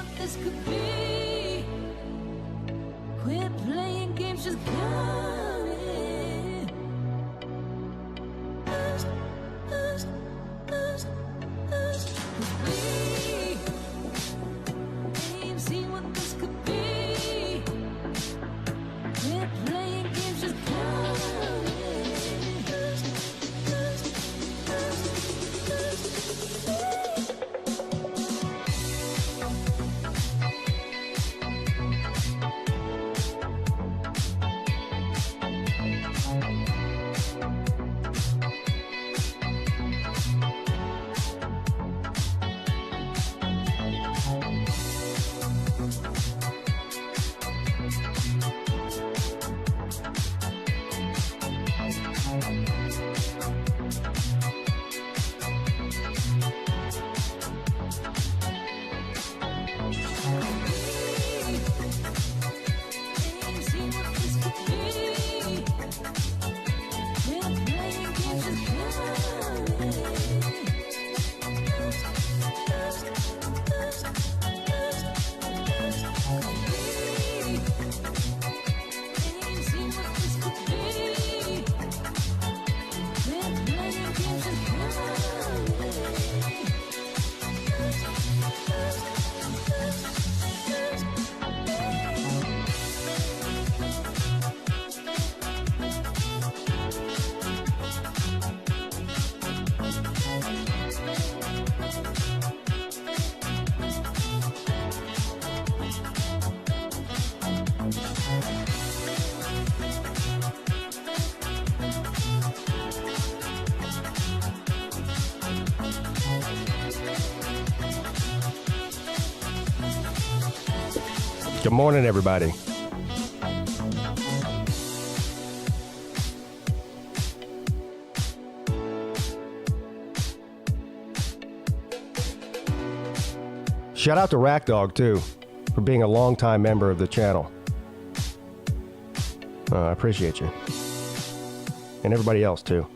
what this could be. Quit playing games, just got it. We ain't seen what this could be. Quit playing games, just got Good morning, everybody. Shout out to Rack Dog, too, for being a longtime member of the channel. I appreciate you. And everybody else, too.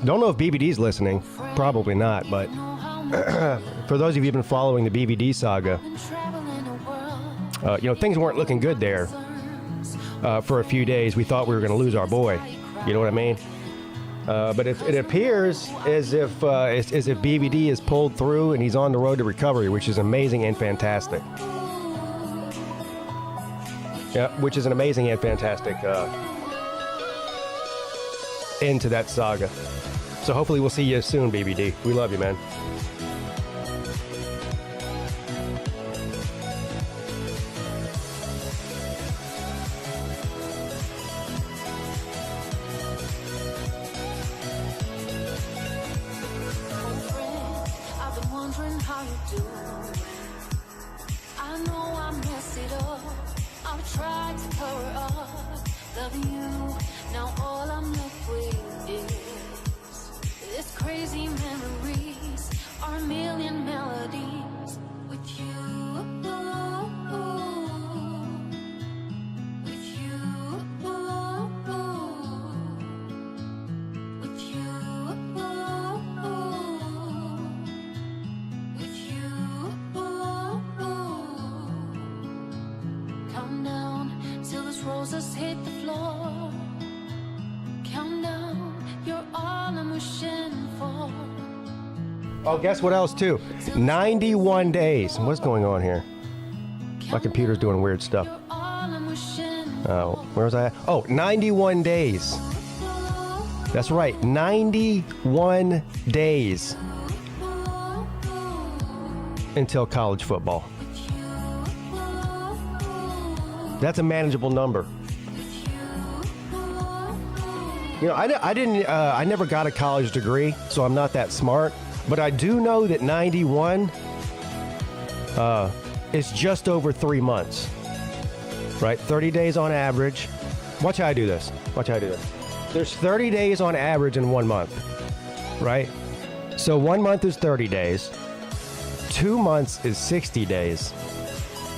Don't know if BBD's listening. Probably not, but for those of you who've been following the BBD saga, things weren't looking good there for a few days. We thought we were going to lose our boy. You know what I mean? But it appears as if BBD is pulled through and he's on the road to recovery, which is amazing and fantastic. Yeah, which is an amazing and fantastic end to that saga. So hopefully we'll see you soon, BBD. We love you, man. I've been wondering how you do. I know I messed it up. I've tried to cover up. Loving you, now all I'm left with is this crazy memories, our million melodies with you, with you, with you, with you. Count down till those roses hit the floor. Count down, you're all I'm wishing for. Oh, guess what else, too? 91 days. What's going on here? My computer's doing weird stuff. Oh, where was I at? Oh, 91 days. That's right, 91 days until college football. That's a manageable number. You know, I never got a college degree, so I'm not that smart. But I do know that 91 is just over 3 months, right? 30 days on average. Watch how I do this. There's 30 days on average in 1 month, right? So 1 month is 30 days. 2 months is 60 days.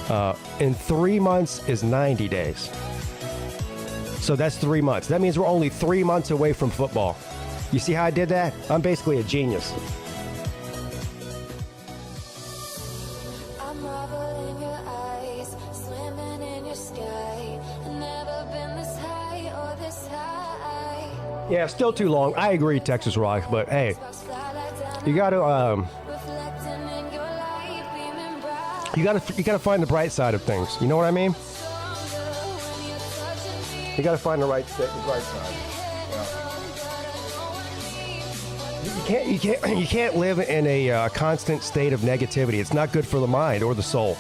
And 3 months is 90 days. So that's 3 months. That means we're only 3 months away from football. You see how I did that? I'm basically a genius. I'm marvel in your eyes, swimming in your sky. Never been this high or this high. Yeah, still too long. I agree, Texas Rock, but hey, you got to you gotta find the bright side of things. You know what I mean? You gotta find the right side. Yeah. You can't live in a constant state of negativity. It's not good for the mind or the soul.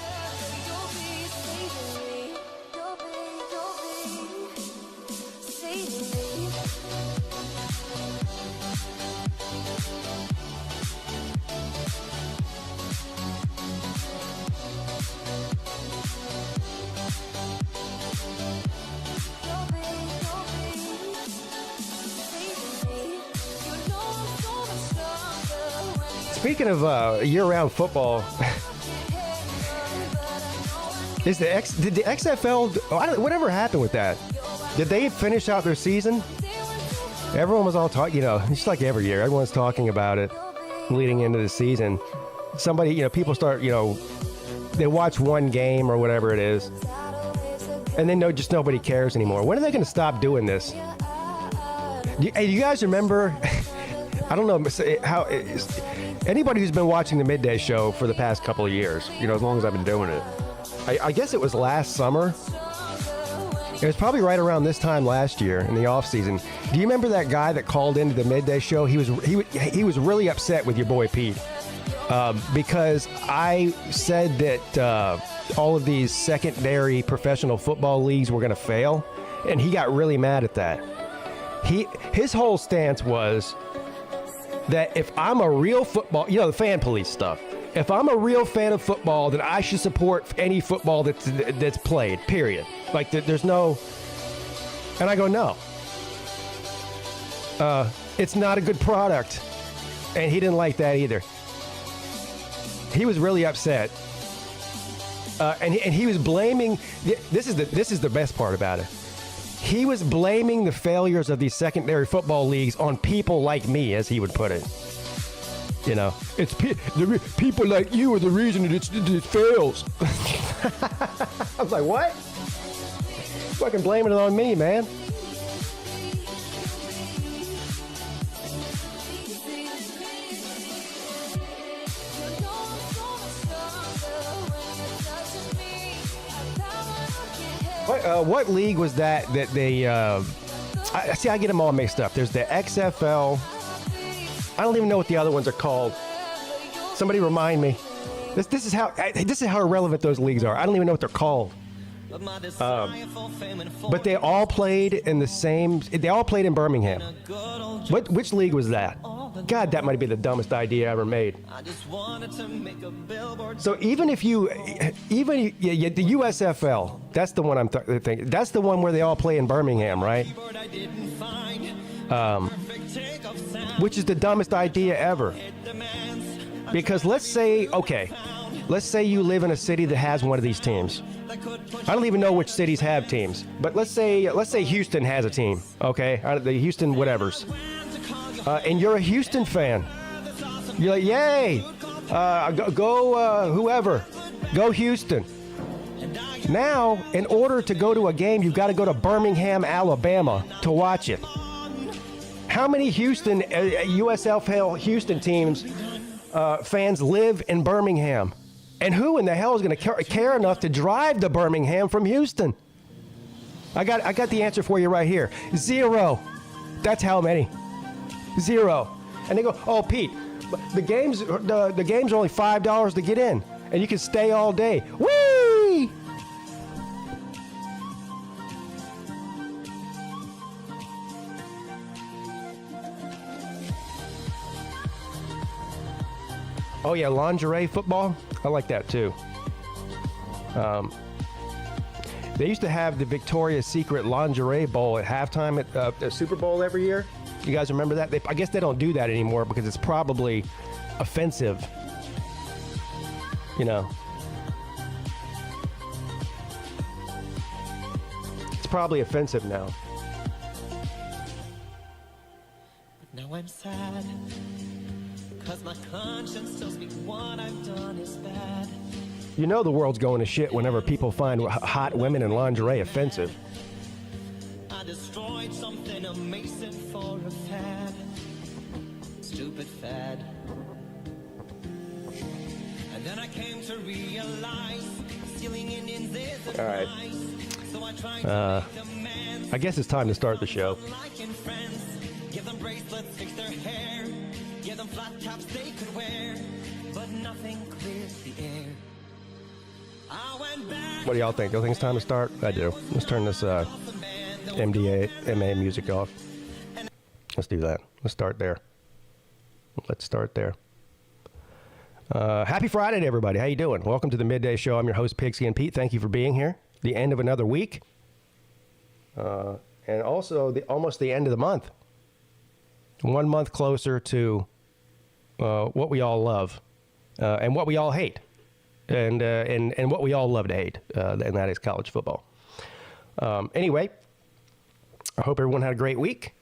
Speaking of year-round football, did the XFL? Whatever happened with that? Did they finish out their season? Everyone was all talking. You know, it's like every year. Everyone's talking about it leading into the season. Somebody, you know, people start. You know, they watch one game or whatever it is, and then just nobody cares anymore. When are they going to stop doing this? Hey, you guys remember? I don't know how. Anybody who's been watching the Midday show for the past couple of years, you know, as long as I've been doing it, I guess it was last summer. It was probably right around this time last year in the off season. Do you remember that guy that called into the Midday show? He was really upset with your boy Peete because I said that all of these secondary professional football leagues were going to fail, and he got really mad at that. His whole stance was that if I'm a real football, you know, the fan police stuff. If I'm a real fan of football, then I should support any football that's played, period. Like, there's no... And I go, no. It's not a good product. And he didn't like that either. He was really upset. And he was blaming... This is the best part about it. He was blaming the failures of these secondary football leagues on people like me, as he would put it. You know, it's the people like you are the reason it fails. I was like, what? Fucking blaming it on me, man. What league was that they... I get them all mixed up. There's the XFL. I don't even know what the other ones are called. Somebody remind me. This is how irrelevant those leagues are. I don't even know what they're called. But they all played in the same... They all played in Birmingham. Which league was that? God, that might be the dumbest idea I ever made. So even the USFL, that's the one I'm thinking. That's the one where they all play in Birmingham, right? Which is the dumbest idea ever. Because let's say you live in a city that has one of these teams. I don't even know which cities have teams, but let's say Houston has a team, okay? The Houston whatevers. And you're a Houston fan. You're like, yay! Go whoever. Go Houston. Now, in order to go to a game, you've got to go to Birmingham, Alabama to watch it. How many Houston, USFL Houston teams fans live in Birmingham? And who in the hell is going to care enough to drive to Birmingham from Houston? I got the answer for you right here. 0. That's how many. 0. And they go, oh, Pete, the games are only $5 to get in, and you can stay all day. Whee! Oh, yeah, lingerie football. I like that, too. They used to have the Victoria's Secret Lingerie Bowl at halftime at the Super Bowl every year. You guys remember that? I guess they don't do that anymore because it's probably offensive. You know. It's probably offensive now. Now I'm sad, 'cause my conscience tells me what I've done is bad. You know the world's going to shit whenever people find hot women in lingerie offensive. I destroyed something amazing for a fad. Stupid fad. And then I came to realize stealing Indians is all right. So I tried to make demands. I guess it's time to start the show. Liking friends. Give them bracelets, fix their hair. Give them flat caps they could wear. But nothing clears the air. What do y'all think? Y'all think it's time to start? I do. Let's turn this MDA music off. Let's do that. Let's start there. Happy Friday to everybody. How you doing? Welcome to the Midday Show. I'm your host, PigskinPeete. Thank you for being here. The end of another week. And also almost the end of the month. 1 month closer to what we all love and what we all hate. And what we all love to hate, and that is college football. Anyway, I hope everyone had a great week.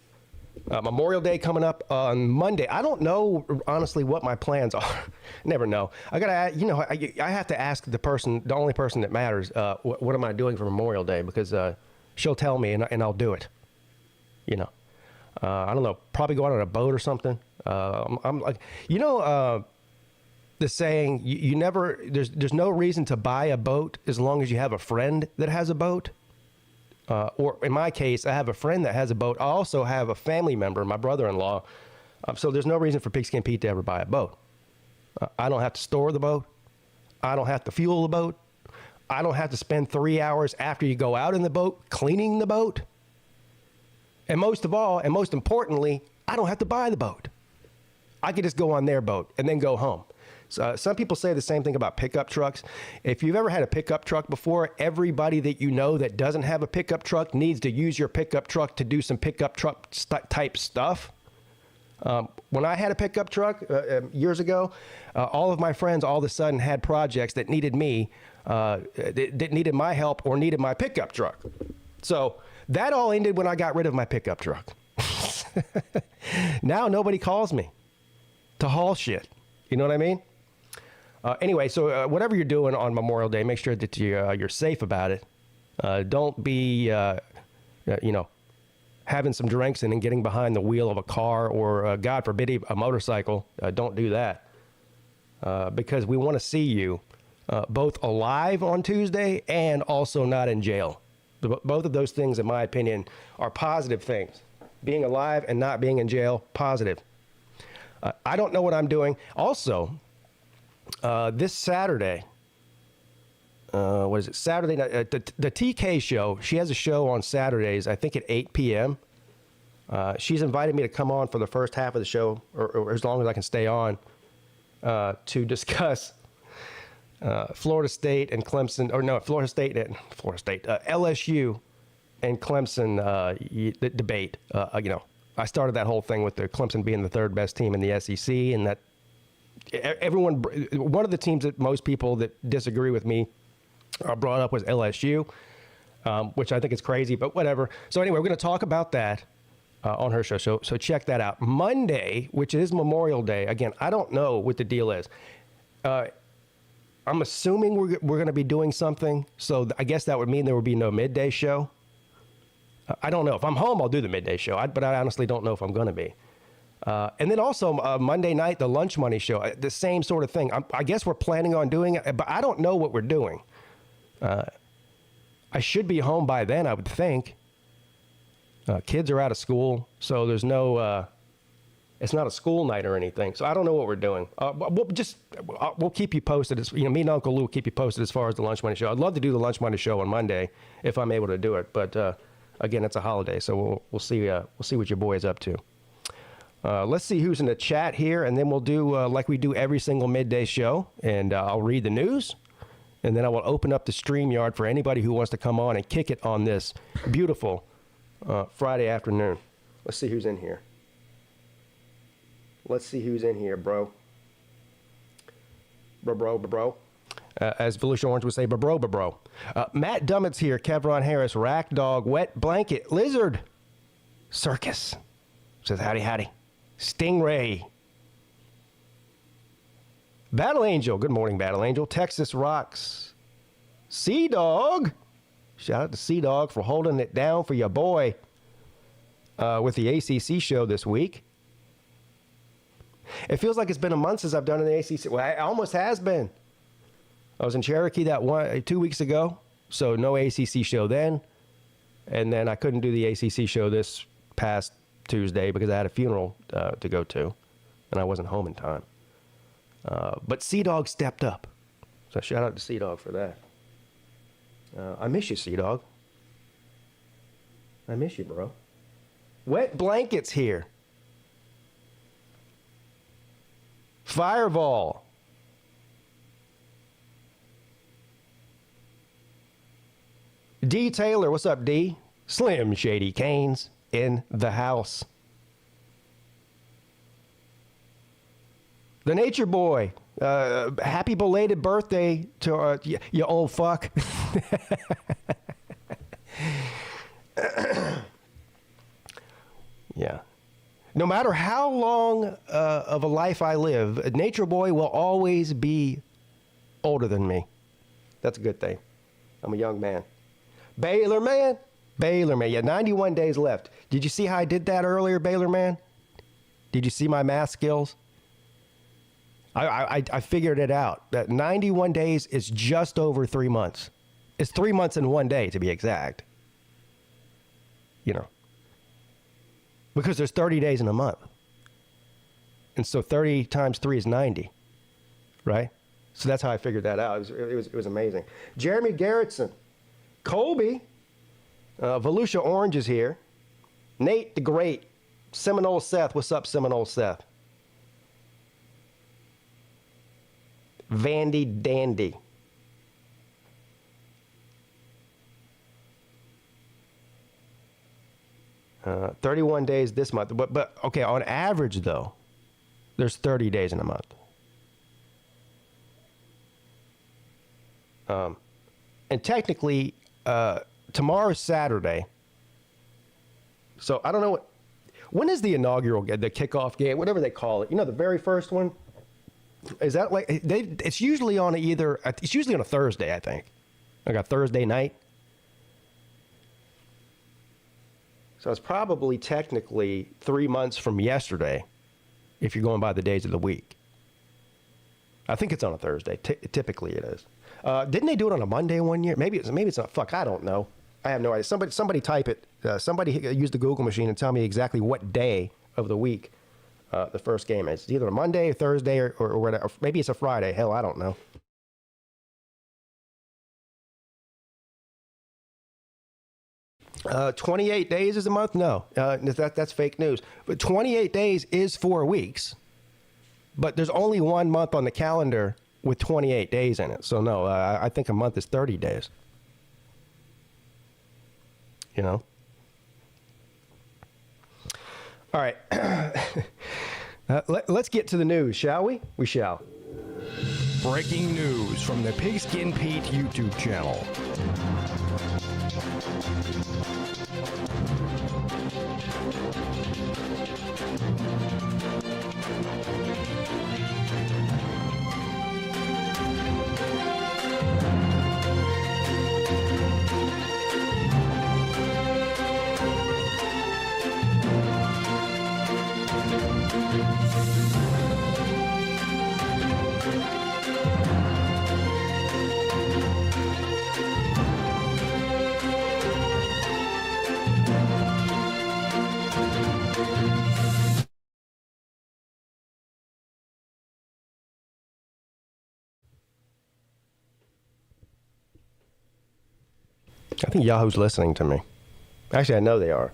Memorial Day coming up on Monday. I don't know, honestly, what my plans are. Never know. I have to ask the only person that matters, what am I doing for Memorial Day? Because she'll tell me, and I'll do it. You know, I don't know. Probably go out on a boat or something. I'm like, the saying, you never, there's no reason to buy a boat as long as you have a friend that has a boat. Or in my case, I have a friend that has a boat. I also have a family member, my brother-in-law. So there's no reason for Pigskin Pete to ever buy a boat. I don't have to store the boat. I don't have to fuel the boat. I don't have to spend 3 hours after you go out in the boat cleaning the boat. And most of all, and most importantly, I don't have to buy the boat. I could just go on their boat and then go home. Some people say the same thing about pickup trucks. If you've ever had a pickup truck before, everybody that you know that doesn't have a pickup truck needs to use your pickup truck to do some pickup truck type stuff. When I had a pickup truck years ago, all of my friends all of a sudden had projects that needed me, that needed my help or needed my pickup truck. So that all ended when I got rid of my pickup truck. Now nobody calls me to haul shit. You know what I mean? Anyway, so whatever you're doing on Memorial Day, make sure that you're safe about it. Don't be, having some drinks and then getting behind the wheel of a car or, God forbid, a motorcycle. Don't do that because we want to see you both alive on Tuesday and also not in jail. Both of those things, in my opinion, are positive things. Being alive and not being in jail, positive. I don't know what I'm doing. Also, this Saturday, what is it? Saturday night, the TK show. She has a show on Saturdays, I think at 8 p.m. She's invited me to come on for the first half of the show, or as long as I can stay on, to discuss Florida State and Clemson, LSU and Clemson the debate. I started that whole thing with the Clemson being the third best team in the SEC, and that one of the teams that most people that disagree with me brought up was LSU, which I think is crazy, but whatever. So anyway, we're going to talk about that on her show. So check that out. Monday, which is Memorial Day. Again, I don't know what the deal is. I'm assuming we're going to be doing something. So I guess that would mean there would be no midday show. I don't know. If I'm home, I'll do the midday show. But I honestly don't know if I'm going to be. And then also Monday night, the Lunch Money Show, the same sort of thing. I guess we're planning on doing it, but I don't know what we're doing. I should be home by then, I would think. Kids are out of school, so there's no, it's not a school night or anything. So I don't know what we're doing. We'll keep you posted. Me and Uncle Lou will keep you posted as far as the Lunch Money Show. I'd love to do the Lunch Money Show on Monday if I'm able to do it. But again, it's a holiday, so we'll see what your boy is up to. Let's see who's in the chat here, and then we'll do like we do every single midday show, and I'll read the news, and then I will open up the StreamYard for anybody who wants to come on and kick it on this beautiful Friday afternoon. Let's see who's in here. Let's see who's in here, bro. Bro. As Volusia Orange would say, bro. Matt Dummett's here. Kevron Harris, Rack Dog, Wet Blanket, Lizard, Circus. Says howdy. Stingray. Battle Angel. Good morning, Battle Angel. Texas Rocks. Sea Dog. Shout out to Sea Dog for holding it down for your boy with the ACC show this week. It feels like it's been a month since I've done an ACC. Well, it almost has been. I was in Cherokee 2 weeks ago, so no ACC show then. And then I couldn't do the ACC show this past Tuesday because I had a funeral to go to, and I wasn't home in time. But Sea Dog stepped up. So shout out to Sea Dog for that. I miss you, Sea Dog. I miss you, bro. Wet Blankets here. Fireball. D. Taylor, what's up, D? Slim Shady Canes in the house. The Nature Boy, happy belated birthday to you old fuck. Yeah. No matter how long of a life I live, Nature Boy will always be older than me. That's a good thing. I'm a young man. Baylor man. Yeah, 91 days left. Did you see how I did that earlier, Baylor man? Did you see my math skills? I figured it out. That 91 days is just over 3 months. It's 3 months and 1 day, to be exact. You know. Because there's 30 days in a month. And so 30 times 3 is 90. Right? So that's how I figured that out. It was amazing. Jeremy Garrettson. Colby. Volusia Orange is here. Nate the Great. Seminole Seth. What's up, Seminole Seth? Vandy Dandy. Uh, 31 days this month. But okay, on average, though, there's 30 days in a month. And technically, tomorrow's Saturday. So I don't know when is the inaugural, the kickoff game, whatever they call it. You know, the very first one. Is that like it's usually on it's usually on a Thursday, I think. Like a Thursday night. So it's probably technically 3 months from yesterday, if you're going by the days of the week. I think it's on a Thursday. Typically it is. Didn't they do it on a Monday one year? Maybe it's not. Fuck, I don't know. I have no idea. Somebody type it. Somebody use the Google machine and tell me exactly what day of the week the first game is. It's either a Monday, or Thursday, or whatever. Maybe it's a Friday. Hell, I don't know. Uh, 28 days is a month? No, that's fake news. But 28 days is 4 weeks. But there's only 1 month on the calendar with 28 days in it. So no, I think a month is 30 days. You know? All right. Let's get to the news, shall we? We shall. Breaking news from the Pigskin Pete YouTube channel. I think Yahoo's listening to me. Actually, I know they are.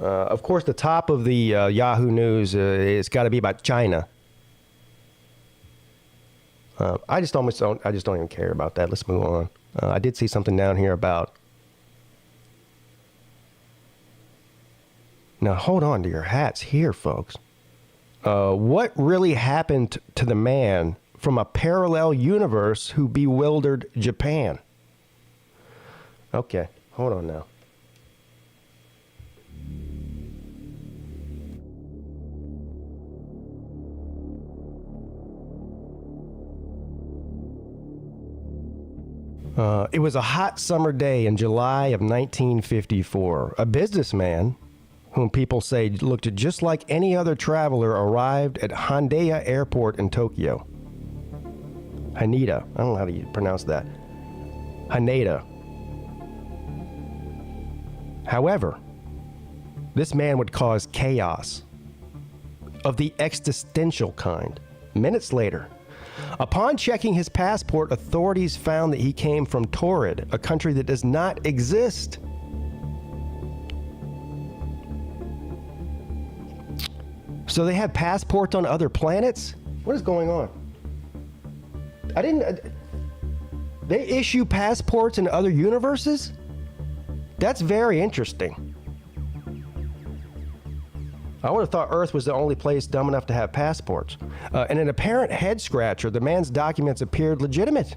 Of course, the top of the Yahoo News it's got to be about China. I just don't even care about that. Let's move on. I did see something down here about. Now hold on to your hats here, folks. What really happened to the man from a parallel universe who bewildered Japan? Okay, hold on now. It was a hot summer day in July of 1954. A businessman, whom people say looked just like any other traveler, arrived at Haneda Airport in Tokyo. Haneda. I don't know how to pronounce that. Haneda. However, this man would cause chaos of the existential kind. Minutes later, upon checking his passport, authorities found that he came from Torrid, a country that does not exist. So they have passports on other planets? What is going on? They issue passports in other universes? That's very interesting. I would have thought Earth was the only place dumb enough to have passports. And an apparent head-scratcher, the man's documents appeared legitimate.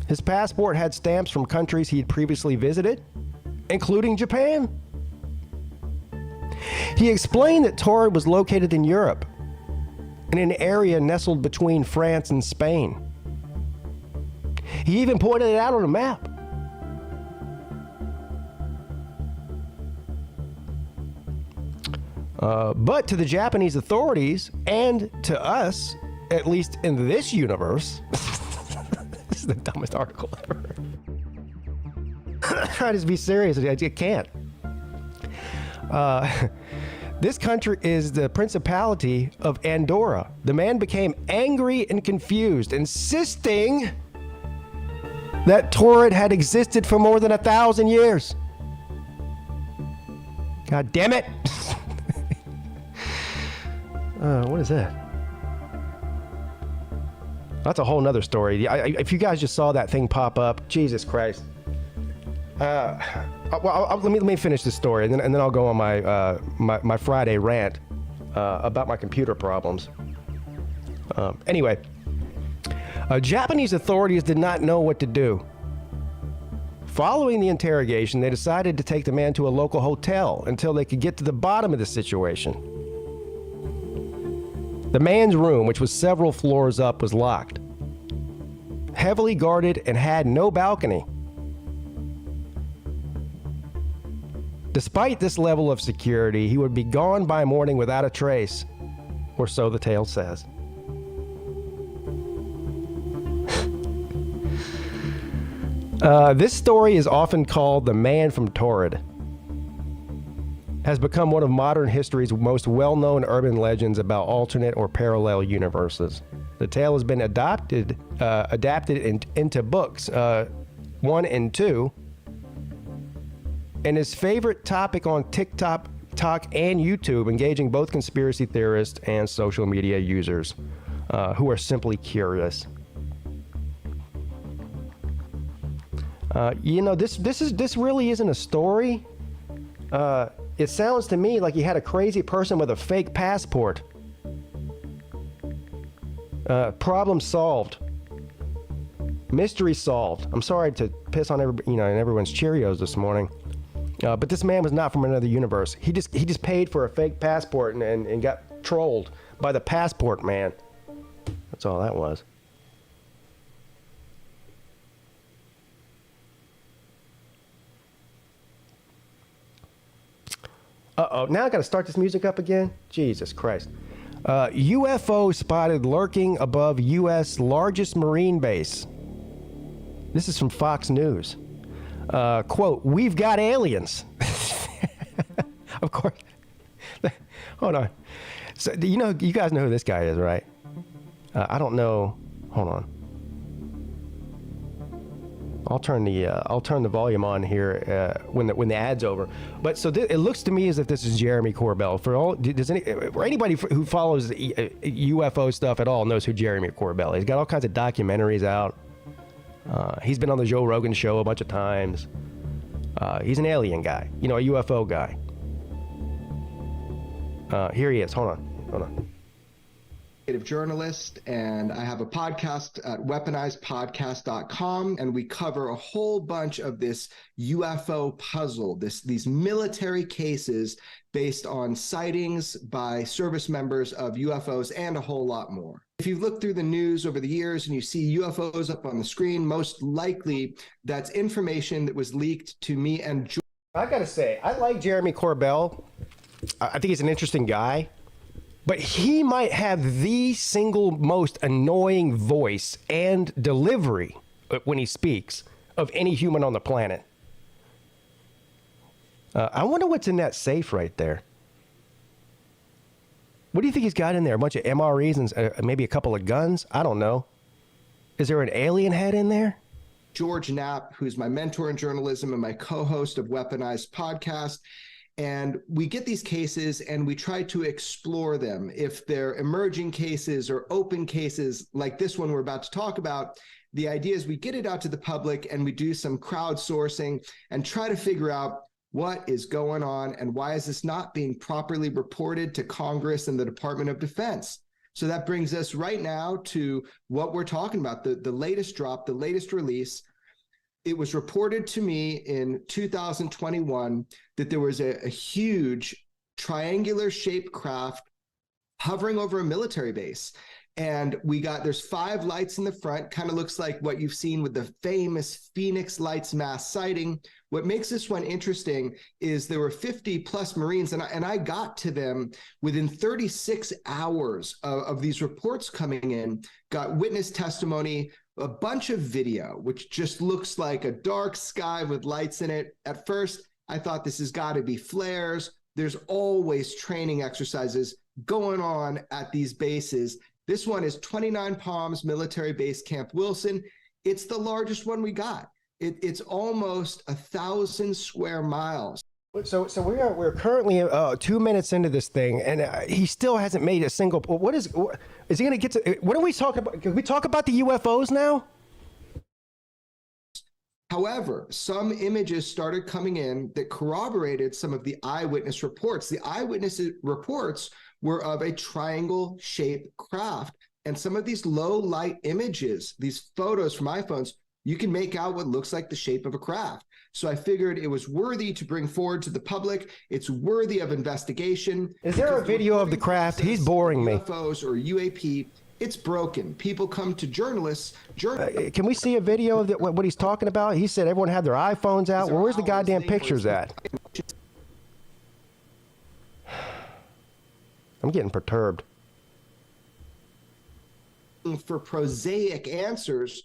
His passport had stamps from countries he had previously visited, including Japan. He explained that Torrid was located in Europe, in an area nestled between France and Spain. He even pointed it out on a map. But to the Japanese authorities, and to us, at least in this universe, this is the dumbest article ever. Try to be serious, I can't. This country is the Principality of Andorra. The man became angry and confused, insisting that Torrid had existed for more than 1,000 years. God damn it! What is that? That's a whole nother story. If you guys just saw that thing pop up, Jesus Christ. Let me finish this story, and then I'll go on my Friday rant about my computer problems. Anyway, Japanese authorities did not know what to do. Following the interrogation, they decided to take the man to a local hotel until they could get to the bottom of the situation. The man's room, which was several floors up, was locked, heavily guarded, and had no balcony. Despite this level of security, he would be gone by morning without a trace, or so the tale says. This story is often called The Man from Torrid. Has become one of modern history's most well-known urban legends about alternate or parallel universes. The tale has been adapted into books 1 and 2, and his favorite topic on TikTok and YouTube, engaging both conspiracy theorists and social media users who are simply curious. This really isn't a story. It sounds to me like you had a crazy person with a fake passport. Problem solved. Mystery solved. I'm sorry to piss on everyone's Cheerios this morning, but this man was not from another universe. He just paid for a fake passport and got trolled by the passport man. That's all that was. Uh-oh, now I gotta start this music up again? Jesus Christ. UFO spotted lurking above U.S. largest marine base. This is from Fox News. Quote, "We've got aliens." Of course. Hold on. So, you guys know who this guy is, right? I don't know. Hold on. I'll turn the volume on here when the ad's over. But so it looks to me as if this is Jeremy Corbell. Anybody who follows UFO stuff at all knows who Jeremy Corbell is. He's got all kinds of documentaries out. He's been on the Joe Rogan show a bunch of times. He's an alien guy, a UFO guy. Here he is. Hold on. Journalist, and I have a podcast at weaponizedpodcast.com, and we cover a whole bunch of this UFO puzzle, these military cases based on sightings by service members of UFOs and a whole lot more. If you've looked through the news over the years and you see UFOs up on the screen, most likely that's information that was leaked to me and George. I gotta say, I like Jeremy Corbell. I think he's an interesting guy. But he might have the single most annoying voice and delivery when he speaks of any human on the planet. I wonder what's in that safe right there. What do you think he's got in there? A bunch of MREs and maybe a couple of guns? I don't know. Is there an alien head in there? George Knapp, who's my mentor in journalism and my co-host of Weaponized Podcast. And we get these cases and we try to explore them. If they're emerging cases or open cases like this one we're about to talk about, the idea is we get it out to the public and we do some crowdsourcing and try to figure out what is going on and why is this not being properly reported to Congress and the Department of Defense. So that brings us right now to what we're talking about, the latest drop, the latest release. It was reported to me in 2021 that there was a huge triangular shaped craft hovering over a military base. And there's 5 lights in the front, kind of looks like what you've seen with the famous Phoenix Lights mass sighting. What makes this one interesting is there were 50 plus Marines, and I got to them within 36 hours of these reports coming in, got witness testimony, a bunch of video, which just looks like a dark sky with lights in it. At first, I thought this has got to be flares. There's always training exercises going on at these bases. This one is 29 Palms Military Base Camp Wilson. It's the largest one we got. It's almost 1,000 square miles. So we're currently 2 minutes into this thing, and he still hasn't made a single. Is he going to get to? What are we talking about? Can we talk about the UFOs now? However, some images started coming in that corroborated some of the eyewitness reports. The eyewitness reports were of a triangle-shaped craft, and some of these low-light images, these photos from iPhones, you can make out what looks like the shape of a craft. So I figured it was worthy to bring forward to the public. It's worthy of investigation. Is there a video of the craft? He's boring me. UFOs or UAP, it's broken. People come to journalists. Can we see a video of what he's talking about? He said everyone had their iPhones out. Well, where's the goddamn pictures at? I'm getting perturbed. For prosaic answers,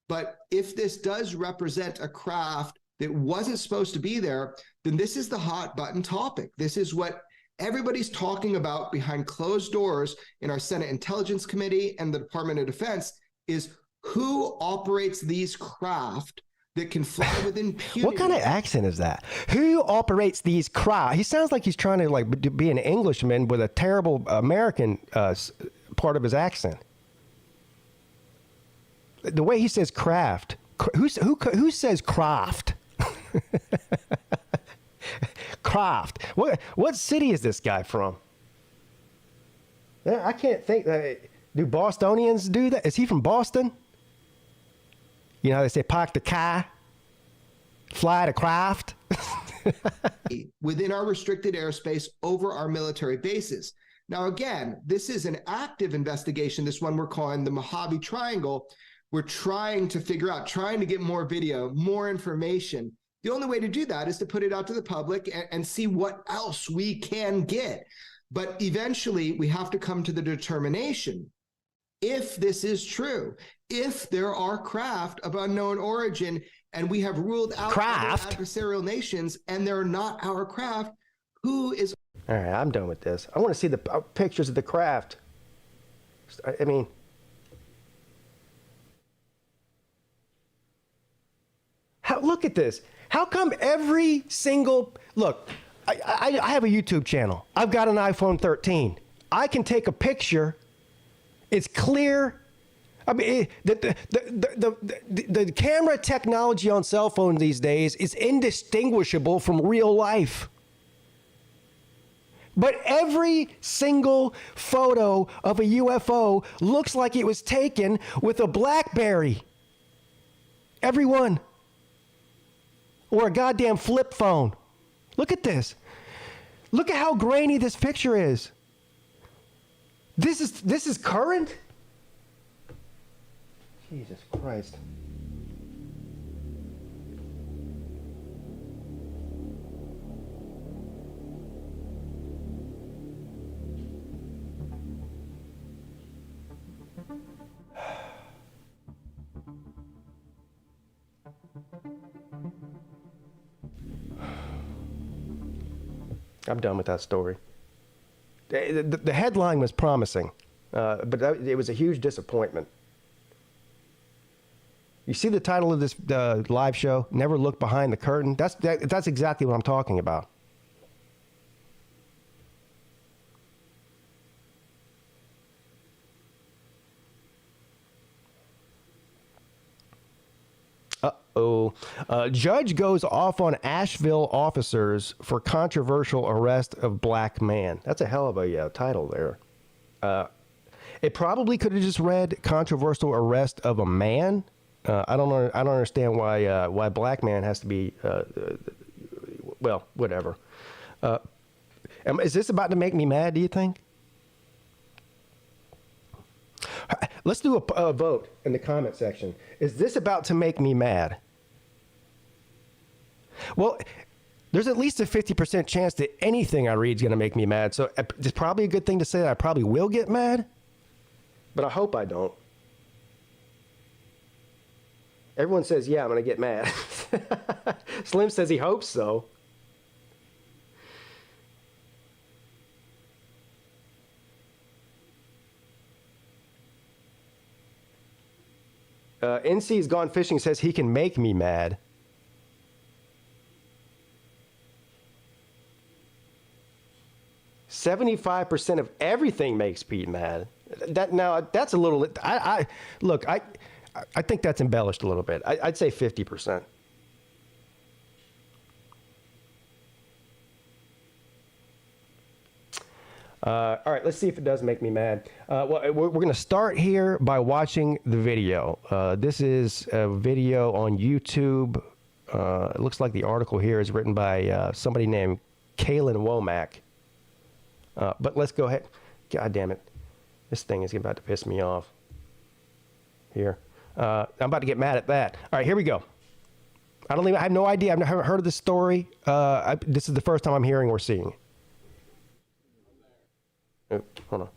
but if this does represent a craft that wasn't supposed to be there, then this is the hot button topic. This is what everybody's talking about behind closed doors in our Senate Intelligence Committee and the Department of Defense is who operates these craft that can fly with impunity. What kind of accent is that? Who operates these craft? He sounds like he's trying to be an Englishman with a terrible American part of his accent. The way he says craft. Who says craft? Craft. What city is this guy from? I can't think. Do Bostonians do that? Is he from Boston? You know how they say park the car, fly the craft? Within our restricted airspace over our military bases. Now, again, this is an active investigation, this one we're calling the Mojave Triangle. We're trying to figure out, trying to get more video, more information. The only way to do that is to put it out to the public and see what else we can get. But eventually, we have to come to the determination, if this is true, if there are craft of unknown origin, and we have ruled out other adversarial nations, and they're not our craft, who is... All right, I'm done with this. I want to see the pictures of the craft. I mean... look at this. How come every single look? I have a YouTube channel. I've got an iPhone 13. I can take a picture. It's clear. I mean, the camera technology on cell phones these days is indistinguishable from real life. But every single photo of a UFO looks like it was taken with a BlackBerry. Every one. Or a goddamn flip phone. Look at this. Look at how grainy this picture is. This is current? Jesus Christ. I'm done with that story. The headline was promising, but it was a huge disappointment. You see the title of this live show, Never Look Behind the Curtain? That's exactly what I'm talking about. Judge goes off on Asheville officers for controversial arrest of black man. That's a hell of a title there. It probably could have just read controversial arrest of a man. I don't understand why black man has to be. Well, whatever. Is this about to make me mad? Do you think? Let's do a vote in the comment section. Is this about to make me mad? Well, there's at least a 50% chance that anything I read is going to make me mad. So it's probably a good thing to say that I probably will get mad, but I hope I don't. Everyone says, yeah, I'm going to get mad. Slim says he hopes so. NC's Gone Fishing says he can make me mad. "75% of everything makes Pete mad." That's a little. I think that's embellished a little bit. I'd say 50%. All right, let's see if it does make me mad. Well, we're going to start here by watching the video. This is a video on YouTube. It looks like the article here is written by somebody named Kaylin Womack. But let's go ahead. God damn it. This thing is about to piss me off. Here. I'm about to get mad at that. All right, here we go. I have no idea. I've never heard of this story. This is the first time I'm hearing or seeing it. Oh, hold on.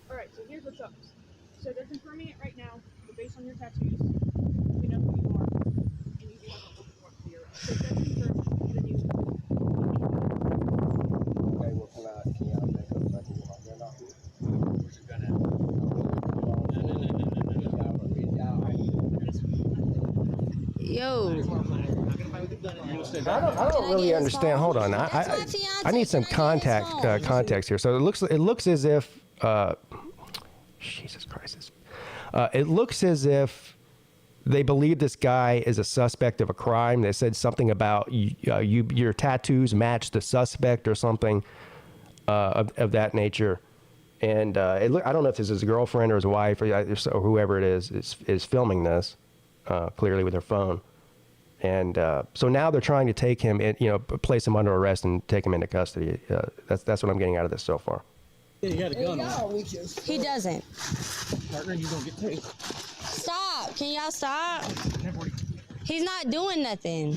All right, so here's what's up. So they're confirming it right now, but based on your tattoos, we know who you are, and you do have a local warrant for your arrest. So that's confirmed. Then you. Okay, well, can you make up so I can get my gun off here? Where's your gun at? Yo. I don't really understand. Hold on. I need some context here. So it looks as if Jesus Christ. It looks as if they believe this guy is a suspect of a crime. They said something about your tattoos match the suspect or something of that nature. And I don't know if this is his girlfriend or his wife or whoever it is filming this clearly with their phone. And so now they're trying to take him, place him under arrest and take him into custody. That's what I'm getting out of this so far. Yeah, he had a gun on. He doesn't. Partner, you gonna get paid. Stop. Can y'all stop? He's not doing nothing.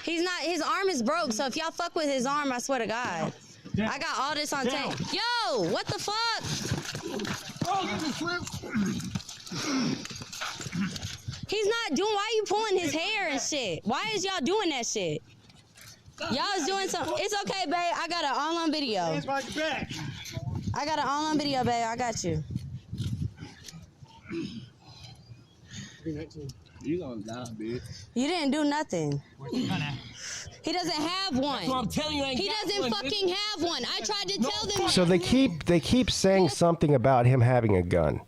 He's not. His arm is broke, so if y'all fuck with his arm, I swear to God. I got all this on tape. Yo, what the fuck? He's not doing, why are you pulling his hair and shit? Why is y'all doing that shit? Y'all is doing something. It's okay, babe. I got it all on video. I got it all on video, babe. I got you. 319. You gonna die, bitch. You didn't do nothing. Where's the gun at? He doesn't have one. That's what I'm telling you. He doesn't fucking have one. I tried to tell them. So they keep saying something about him having a gun,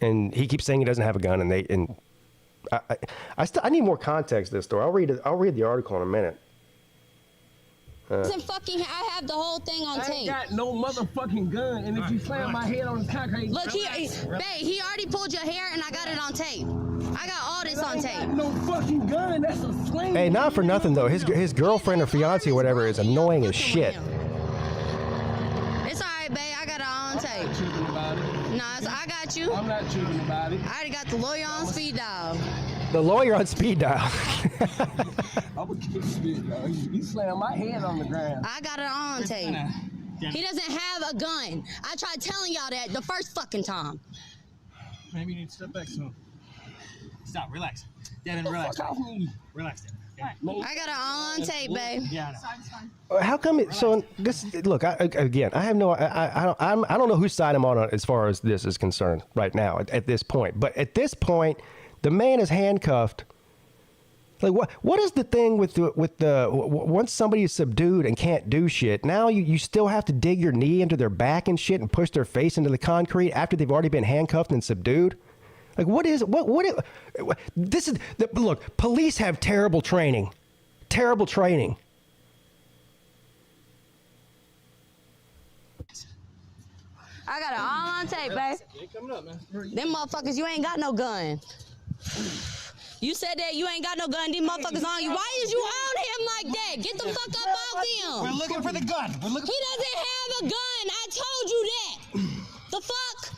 and he keeps saying he doesn't have a gun, and I need more context to this story. I'll read the article in a minute. I have the whole thing on I tape. ain't got no motherfucking gun, and if you slam my head on the concrete, Look, he already pulled your hair, and I got it on tape. I got all this on tape. no fucking gun. That's a sling. Hey, not for nothing though. His girlfriend or fiance or whatever is annoying as shit. It's all right, babe. I got it all on tape. Tripping about it. Nah, I got you. I'm not tripping about it. I already got the lawyer on speed dial. The lawyer on speed dial. I'm gonna kick shit, dog. You slam my head on the ground. I got it on tape. He doesn't have a gun. I tried telling y'all that the first fucking time. Maybe you need to step back some. Stop. Relax. Devin, relax. Relax, Devin. Okay? I got it all on tape, babe. Yeah, I know. How come it? So this look again. I have no. I don't know whose side I'm on as far as this is concerned right now at this point. But at this point, the man is handcuffed. Like what is the thing with the once somebody is subdued and can't do shit, now you still have to dig your knee into their back and shit and push their face into the concrete after they've already been handcuffed and subdued? Like this is look, police have terrible training. Terrible training. I got it all on tape, babe. Ain't coming up, man. Them motherfuckers, you ain't got no gun. You said that you ain't got no gun, these motherfuckers on you. Why is you on him like that? Get the fuck up off him. We're looking for the gun. He doesn't have a gun. I told you that. The fuck?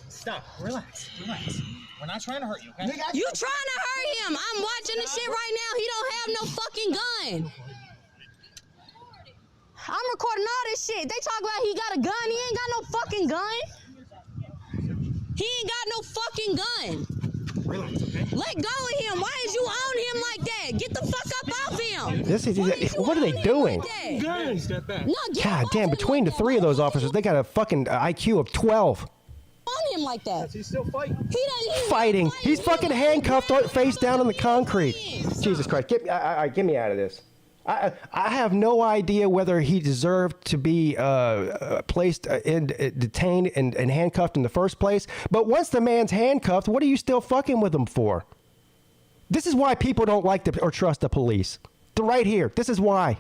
Stop. Relax. Relax. We're not trying to hurt you, okay? You trying to hurt him. I'm watching the shit right now. He don't have no fucking gun. I'm recording all this shit. They talk about he got a gun. He ain't got no fucking gun. He ain't got no fucking gun. Relax, okay? Let go of him. Why is you on him like that? Get the fuck up off him. What are they doing? Gun. Step back. No, get God off damn! him Between like the that. three of those officers, they got a fucking IQ of 12. On him like that. He's still fighting. He's Fighting. He's fucking handcuffed, face down on the concrete. Jesus Christ! Get me out of this. I have no idea whether he deserved to be placed detained and handcuffed in the first place. But once the man's handcuffed, what are you still fucking with him for? This is why people don't like or trust the police. Right here. This is why.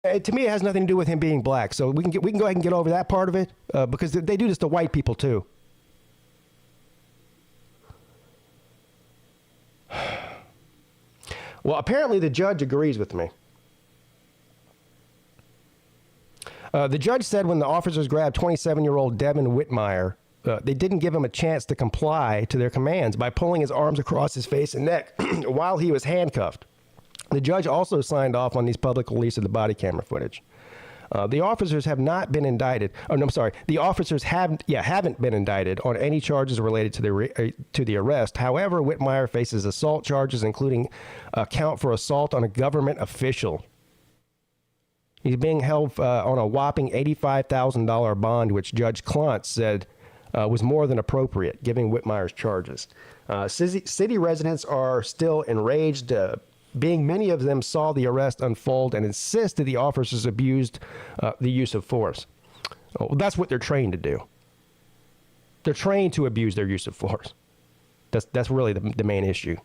To me, it has nothing to do with him being black. So we can go ahead and get over that part of it because they do this to white people too. Well, apparently the judge agrees with me. The judge said when the officers grabbed 27-year-old Devin Whitmire, they didn't give him a chance to comply to their commands by pulling his arms across his face and neck while he was handcuffed. The judge also signed off on these public release of the body camera footage. The officers have not been indicted. Oh, no, I'm sorry. The officers haven't been indicted on any charges related to the arrest. However, Whitmire faces assault charges, including a count for assault on a government official. He's being held on a whopping $85,000 bond, which Judge Klontz said was more than appropriate, given Whitmire's charges. City residents are still enraged, being many of them saw the arrest unfold and insisted the officers abused the use of force. Well, that's what they're trained to do. They're trained to abuse their use of force. That's really the main issue.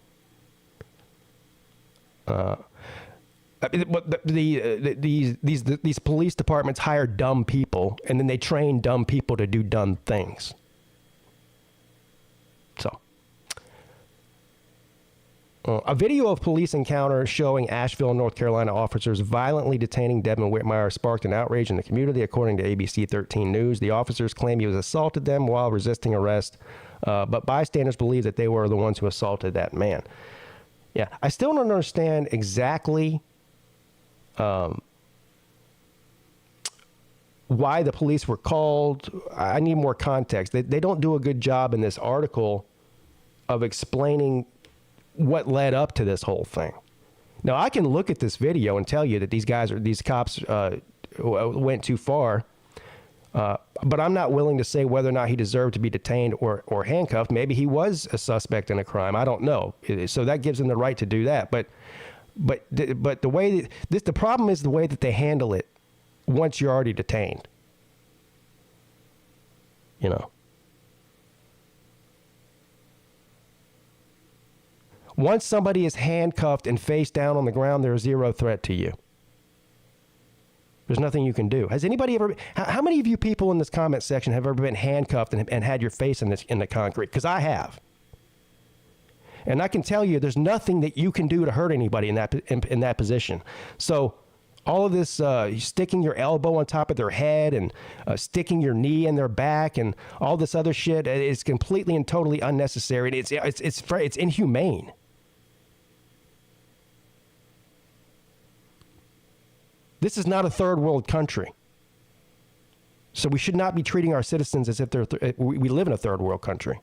These police departments hire dumb people, and then they train dumb people to do dumb things. So. A video of police encounter showing Asheville, North Carolina officers violently detaining Devin Whitmire sparked an outrage in the community, according to ABC 13 News. The officers claim he was assaulted them while resisting arrest, but bystanders believe that they were the ones who assaulted that man. Yeah, I still don't understand exactly why the police were called. I need more context. They don't do a good job in this article of explaining what led up to this whole thing. Now, I can look at this video and tell you that these cops went too far. But I'm not willing to say whether or not he deserved to be detained or handcuffed. Maybe he was a suspect in a crime. I don't know. So that gives him the right to do that. But the way the problem is the way that they handle it once you're already detained. You know. Once somebody is handcuffed and face down on the ground, they're a zero threat to you. There's nothing you can do. Has anybody ever? How many of you people in this comment section have ever been handcuffed and had your face in the concrete? Because I have, and I can tell you, there's nothing that you can do to hurt anybody in that position. So, all of this sticking your elbow on top of their head and sticking your knee in their back and all this other shit is completely and totally unnecessary. It's inhumane. This is not a third world country. So we should not be treating our citizens as if we live in a third world country.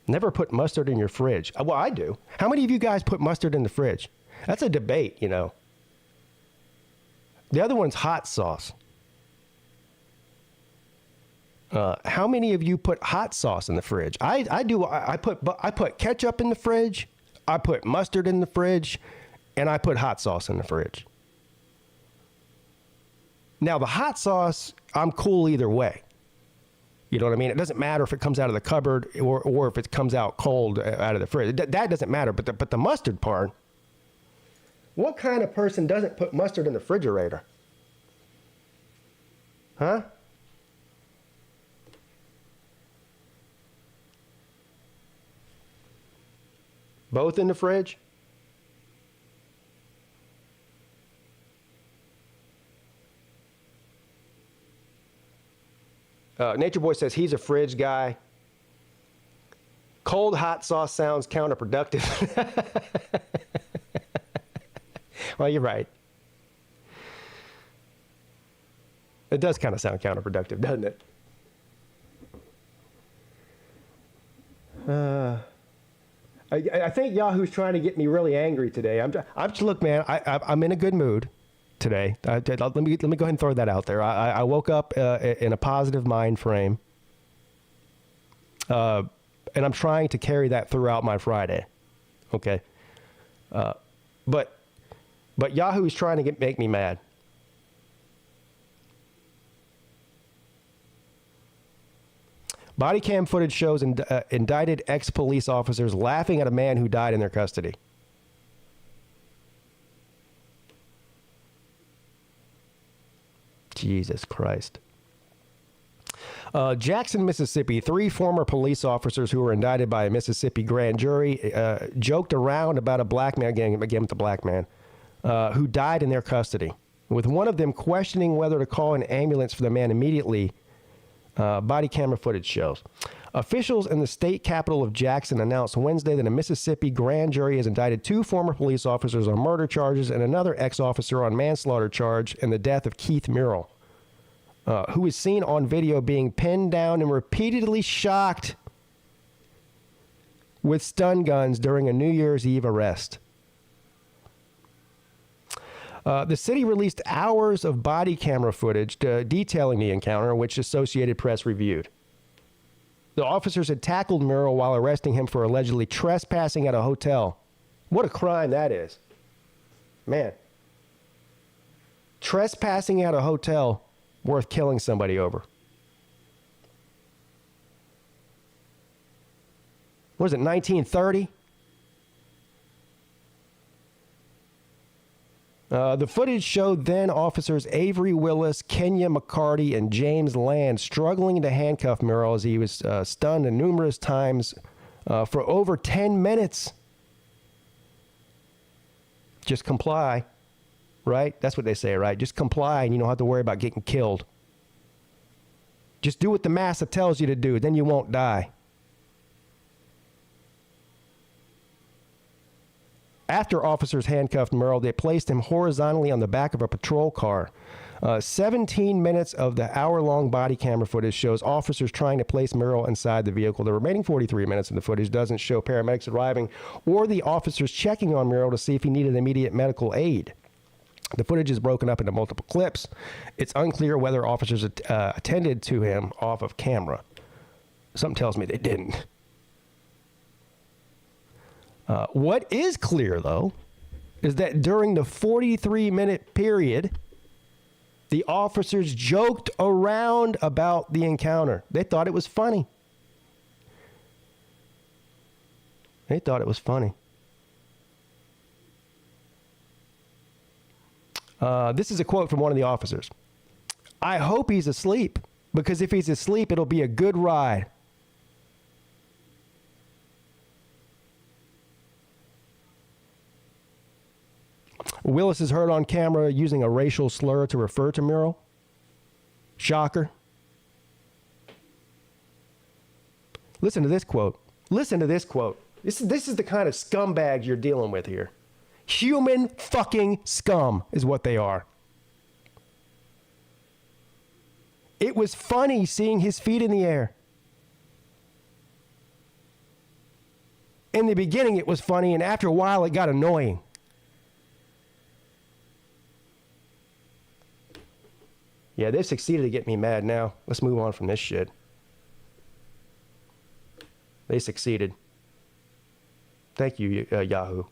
Never put mustard in your fridge. Well, I do. How many of you guys put mustard in the fridge? That's a debate, you know. The other one's hot sauce. How many of you put hot sauce in the fridge? I do. I put ketchup in the fridge. I put mustard in the fridge, and I put hot sauce in the fridge. Now the hot sauce, I'm cool either way. You know what I mean? It doesn't matter if it comes out of the cupboard or if it comes out cold out of the fridge. That doesn't matter. But the mustard part. What kind of person doesn't put mustard in the refrigerator? Huh? Both in the fridge? Nature Boy says he's a fridge guy. Cold hot sauce sounds counterproductive. Well, you're right. It does kind of sound counterproductive, doesn't it? I think Yahoo's trying to get me really angry today. Look, man, I'm in a good mood today. Let me go ahead and throw that out there. I woke up in a positive mind frame, and I'm trying to carry that throughout my Friday. Okay, but Yahoo is trying to make me mad. Body cam footage shows indicted ex-police officers laughing at a man who died in their custody. Jesus Christ. Jackson, Mississippi, 3 former police officers who were indicted by a Mississippi grand jury joked around about a black man, again with the black man, who died in their custody, with one of them questioning whether to call an ambulance for the man immediately. Body camera footage shows. Officials in the state capital of Jackson announced Wednesday that a Mississippi grand jury has indicted 2 former police officers on murder charges and another ex-officer on manslaughter charge in the death of Keith Murrell, who was seen on video being pinned down and repeatedly shocked with stun guns during a New Year's Eve arrest. The city released hours of body camera footage detailing the encounter, which Associated Press reviewed. The officers had tackled Murrell while arresting him for allegedly trespassing at a hotel. What a crime that is. Man. Trespassing at a hotel worth killing somebody over. What was it, 1930? The footage showed then officers Avery Willis, Kenya McCarty, and James Land struggling to handcuff Murrell as he was stunned numerous times for over 10 minutes. Just comply, right? That's what they say, right? Just comply and you don't have to worry about getting killed. Just do what the massa tells you to do, then you won't die. After officers handcuffed Murrell, they placed him horizontally on the back of a patrol car. 17 minutes of the hour-long body camera footage shows officers trying to place Muriel inside the vehicle. The remaining 43 minutes of the footage doesn't show paramedics arriving or the officers checking on Muriel to see if he needed immediate medical aid. The footage is broken up into multiple clips. It's unclear whether officers attended to him off of camera. Something tells me they didn't. What is clear, though, is that during the 43-minute period, the officers joked around about the encounter. They thought it was funny. They thought it was funny. This is a quote from one of the officers. "I hope he's asleep, because if he's asleep, it'll be a good ride." Willis is heard on camera using a racial slur to refer to Muriel. Shocker. Listen to this quote. Listen to this quote. This is the kind of scumbags you're dealing with here. Human fucking scum is what they are. "It was funny seeing his feet in the air. In the beginning, it was funny, and after a while, it got annoying." Yeah, they've succeeded to get me mad now. Let's move on from this shit. They succeeded. Thank you, Yahoo.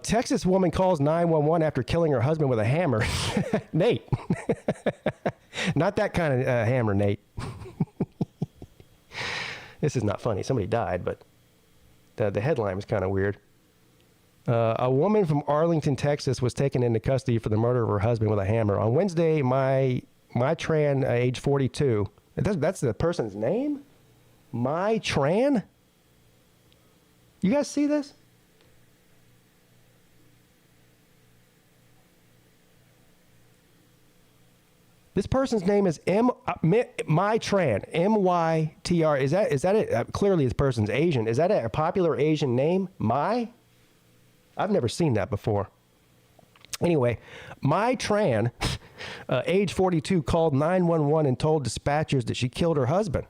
Texas woman calls 911 after killing her husband with a hammer. Nate. Not that kind of hammer, Nate. This is not funny. Somebody died, but the headline was kind of weird. A woman from Arlington, Texas, was taken into custody for the murder of her husband with a hammer. On Wednesday, my Tran, age 42. That's the person's name? My Tran? You guys see this? This person's name is Mytran, M-Y-T-R. Is that it? Clearly, this person's Asian. Is that a popular Asian name? I've never seen that before. Anyway, Mytran, age 42, called 911 and told dispatchers that she killed her husband.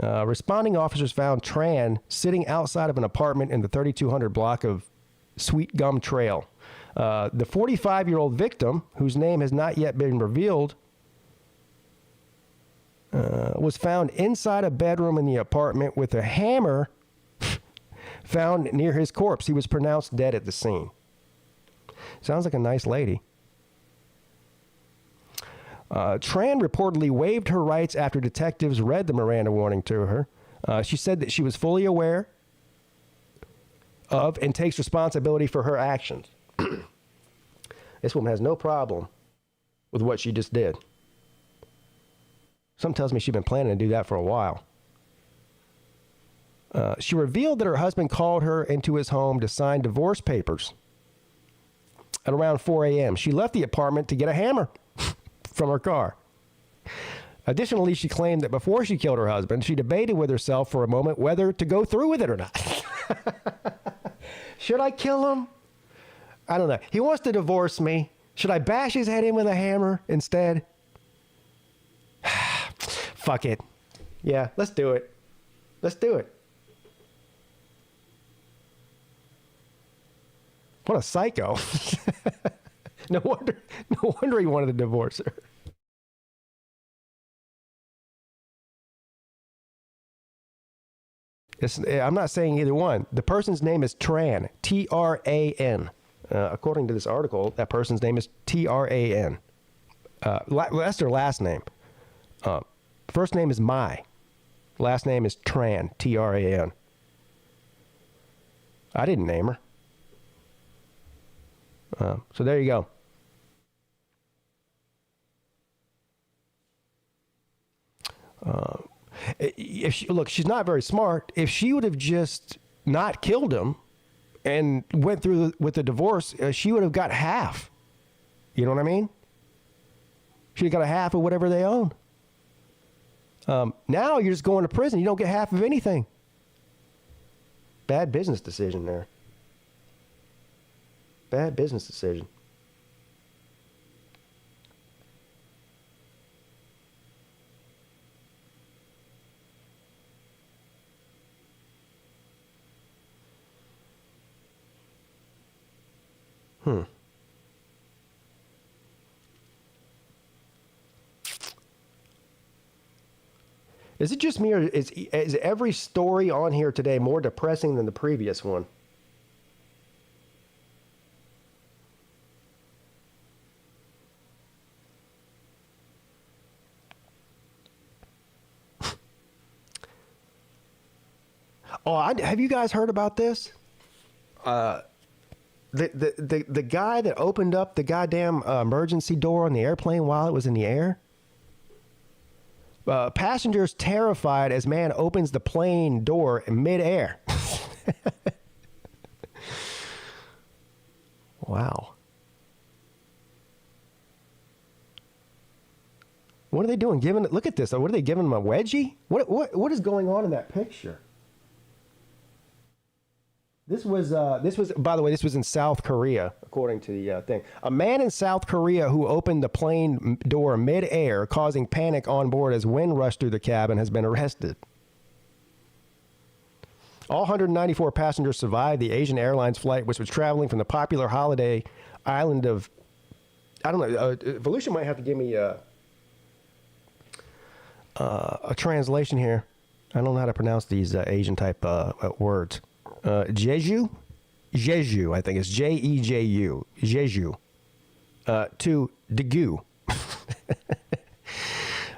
Responding officers found Tran sitting outside of an apartment in the 3200 block of Sweet Gum Trail. The 45-year-old victim, whose name has not yet been revealed, was found inside a bedroom in the apartment with a hammer found near his corpse. He was pronounced dead at the scene. Sounds like a nice lady. Tran reportedly waived her rights after detectives read the Miranda warning to her. She said that she was fully aware of and takes responsibility for her actions. This woman has no problem with what she just did. Something tells me she's been planning to do that for a while. She revealed that her husband called her into his home to sign divorce papers at around 4 a.m. She left the apartment to get a hammer from her car. Additionally, she claimed that before she killed her husband, she debated with herself for a moment whether to go through with it or not. Should I kill him? I don't know. He wants to divorce me. Should I bash his head in with a hammer instead? Fuck it. Yeah, let's do it. Let's do it. What a psycho. No wonder he wanted to divorce her. I'm not saying either one. The person's name is Tran, T-R-A-N. According to this article, that person's name is T-R-A-N. That's their last name. First name is Mai. Last name is Tran, T-R-A-N. I didn't name her. So there you go. Look, she's not very smart. If she would have just not killed him and went through with the divorce, she would have got half. You know what I mean? Should have got a half of whatever they own. Now you're just going to prison. You don't get half of anything. Bad business decision there. Bad business decision. Is it just me, or is every story on here today more depressing than the previous one? Have you guys heard about this? The guy that opened up the goddamn emergency door on the airplane while it was in the air? Passengers terrified as man opens the plane door in midair. Wow. What are they doing? Look at this. What are they giving him, a wedgie? What is going on in that picture? This was, by the way, this was in South Korea, according to the thing. A man in South Korea who opened the plane door mid-air, causing panic on board as wind rushed through the cabin, has been arrested. All 194 passengers survived the Asian Airlines flight, which was traveling from the popular holiday island of, I don't know, Volusia might have to give me a translation here. I don't know how to pronounce these Asian type words. Jeju, I think it's Jeju, Jeju, to Daegu,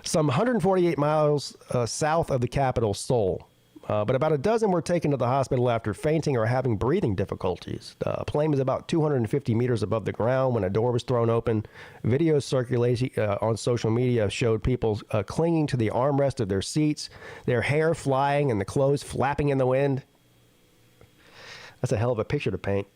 some 148 miles south of the capital, Seoul. But about a dozen were taken to the hospital after fainting or having breathing difficulties. The plane was about 250 meters above the ground when a door was thrown open. Videos circulating on social media showed people clinging to the armrest of their seats, their hair flying and the clothes flapping in the wind. That's a hell of a picture to paint.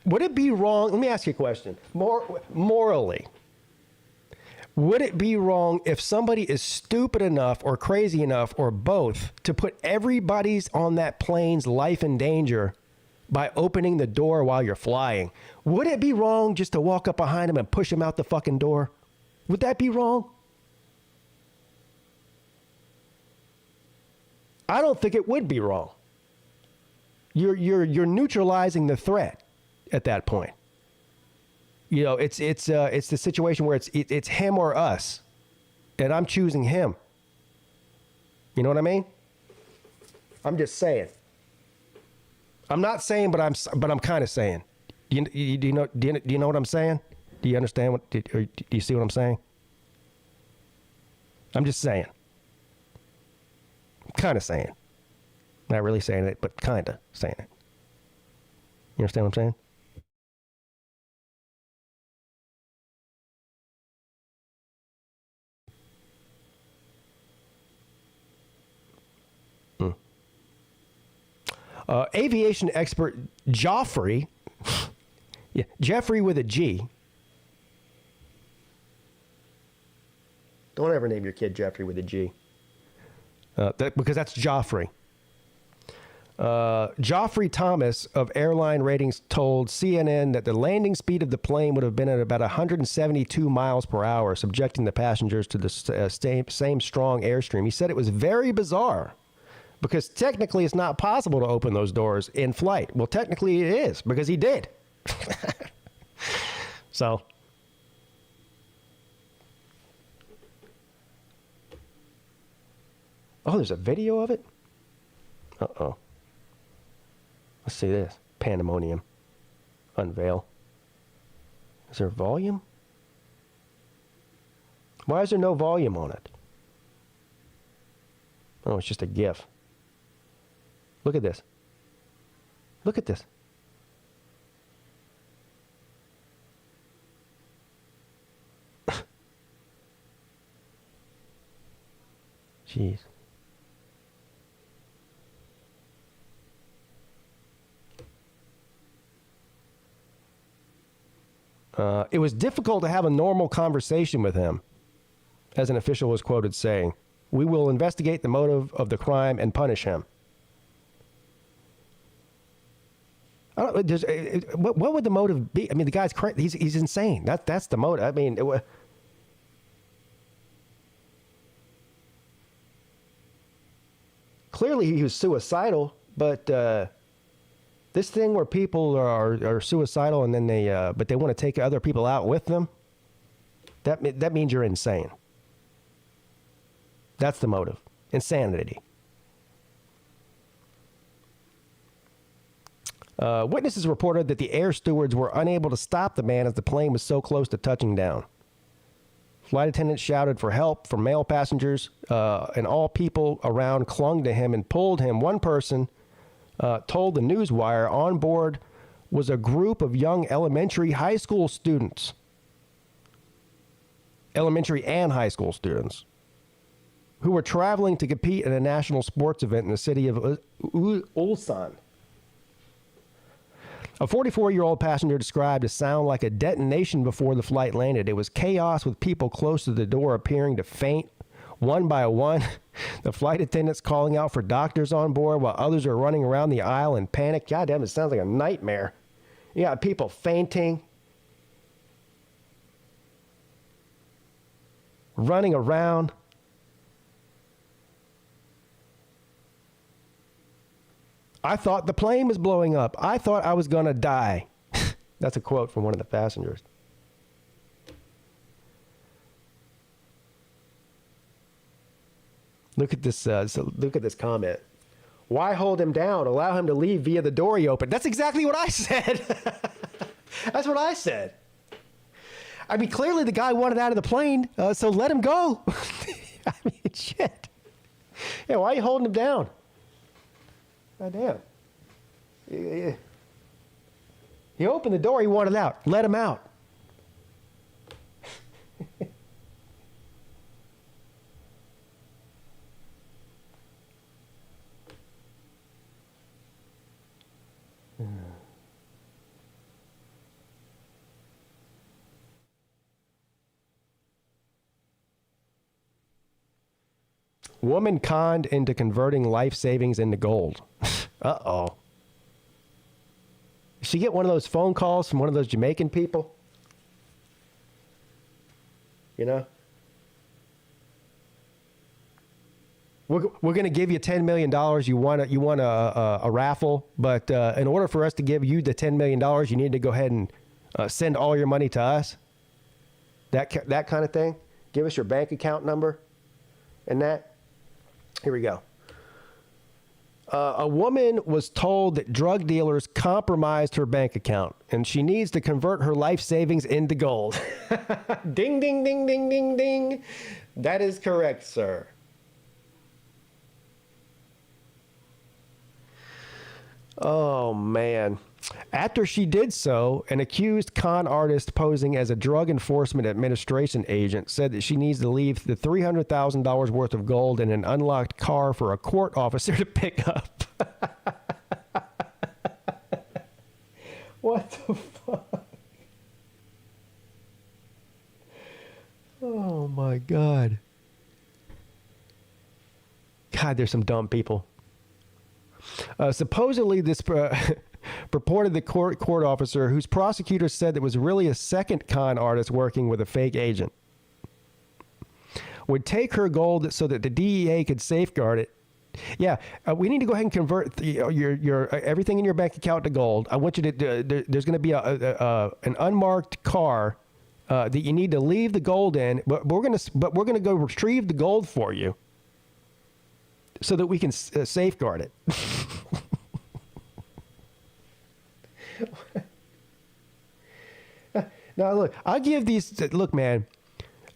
Would it be wrong? Let me ask you a question. Morally, would it be wrong if somebody is stupid enough or crazy enough or both to put everybody's on that plane's life in danger by opening the door while you're flying? Would it be wrong just to walk up behind them and push them out the fucking door? Would that be wrong? I don't think it would be wrong. You're neutralizing the threat at that point. You know, it's the situation where it's him or us, and I'm choosing him. You know what I mean? I'm just saying. I'm not saying, but I'm kind of saying. Do you know what I'm saying? Do you understand do you see what I'm saying? I'm just saying. Kind of saying. Not really saying it, but kind of saying it. You understand what I'm saying? Aviation expert Joffrey, yeah, Jeffrey with a G. Don't ever name your kid Jeffrey with a G. Because that's Joffrey. Joffrey Thomas of Airline Ratings told CNN that the landing speed of the plane would have been at about 172 miles per hour, subjecting the passengers to the same strong airstream. He said it was very bizarre because technically it's not possible to open those doors in flight. Well, technically it is because he did. So... Oh, there's a video of it? Uh-oh. Let's see this. Pandemonium. Unveil. Is there volume? Why is there no volume on it? Oh, it's just a GIF. Look at this. Look at this. Jeez. It was difficult to have a normal conversation with him, as an official was quoted saying. We will investigate the motive of the crime and punish him. What would the motive be? I mean, the guy's crazy. He's insane. That's the motive. I mean, clearly he was suicidal, but this thing where people are suicidal and then they want to take other people out with them, that means you're insane. That's the motive. Insanity. Witnesses reported that the air stewards were unable to stop the man as the plane was so close to touching down. Flight attendants shouted for help from male passengers, and all people around clung to him and pulled him. One person told the Newswire on board was a group of young elementary and high school students, who were traveling to compete in a national sports event in the city of Ulsan. A 44-year-old passenger described a sound like a detonation before the flight landed. It was chaos with people close to the door appearing to faint one by one. The flight attendants calling out for doctors on board while others are running around the aisle in panic. God damn, it sounds like a nightmare. You got people fainting, running around. I thought the plane was blowing up. I thought I was going to die. That's a quote from one of the passengers. Look at this. Look at this comment. Why hold him down? Allow him to leave via the door he opened. That's exactly what I said. That's what I said. I mean, clearly the guy wanted out of the plane, so let him go. I mean, shit. Yeah, why are you holding him down? God damn. He opened the door, he wanted out. Let him out. Woman conned into converting life savings into gold. Uh-oh. Did she get one of those phone calls from one of those Jamaican people? You know? We're going to give you $10 million. You want a raffle, but in order for us to give you the $10 million, you need to go ahead and send all your money to us. That kind of thing. Give us your bank account number and that. Here we go. A woman was told that drug dealers compromised her bank account, and she needs to convert her life savings into gold. Ding, ding, ding, ding, ding, ding. That is correct, sir. Oh, man. After she did so, an accused con artist posing as a Drug Enforcement Administration agent said that she needs to leave the $300,000 worth of gold in an unlocked car for a court officer to pick up. What the fuck? Oh, my God. God, there's some dumb people. Supposedly, this purported the court officer, whose prosecutor said that was really a second con artist working with a fake agent, would take her gold so that the DEA could safeguard it. Yeah, we need to go ahead and convert your everything in your bank account to gold. I want you to. There's going to be an unmarked car that you need to leave the gold in, but we're going to go retrieve the gold for you so that we can safeguard it. Now, look, I'll give these. Look, man,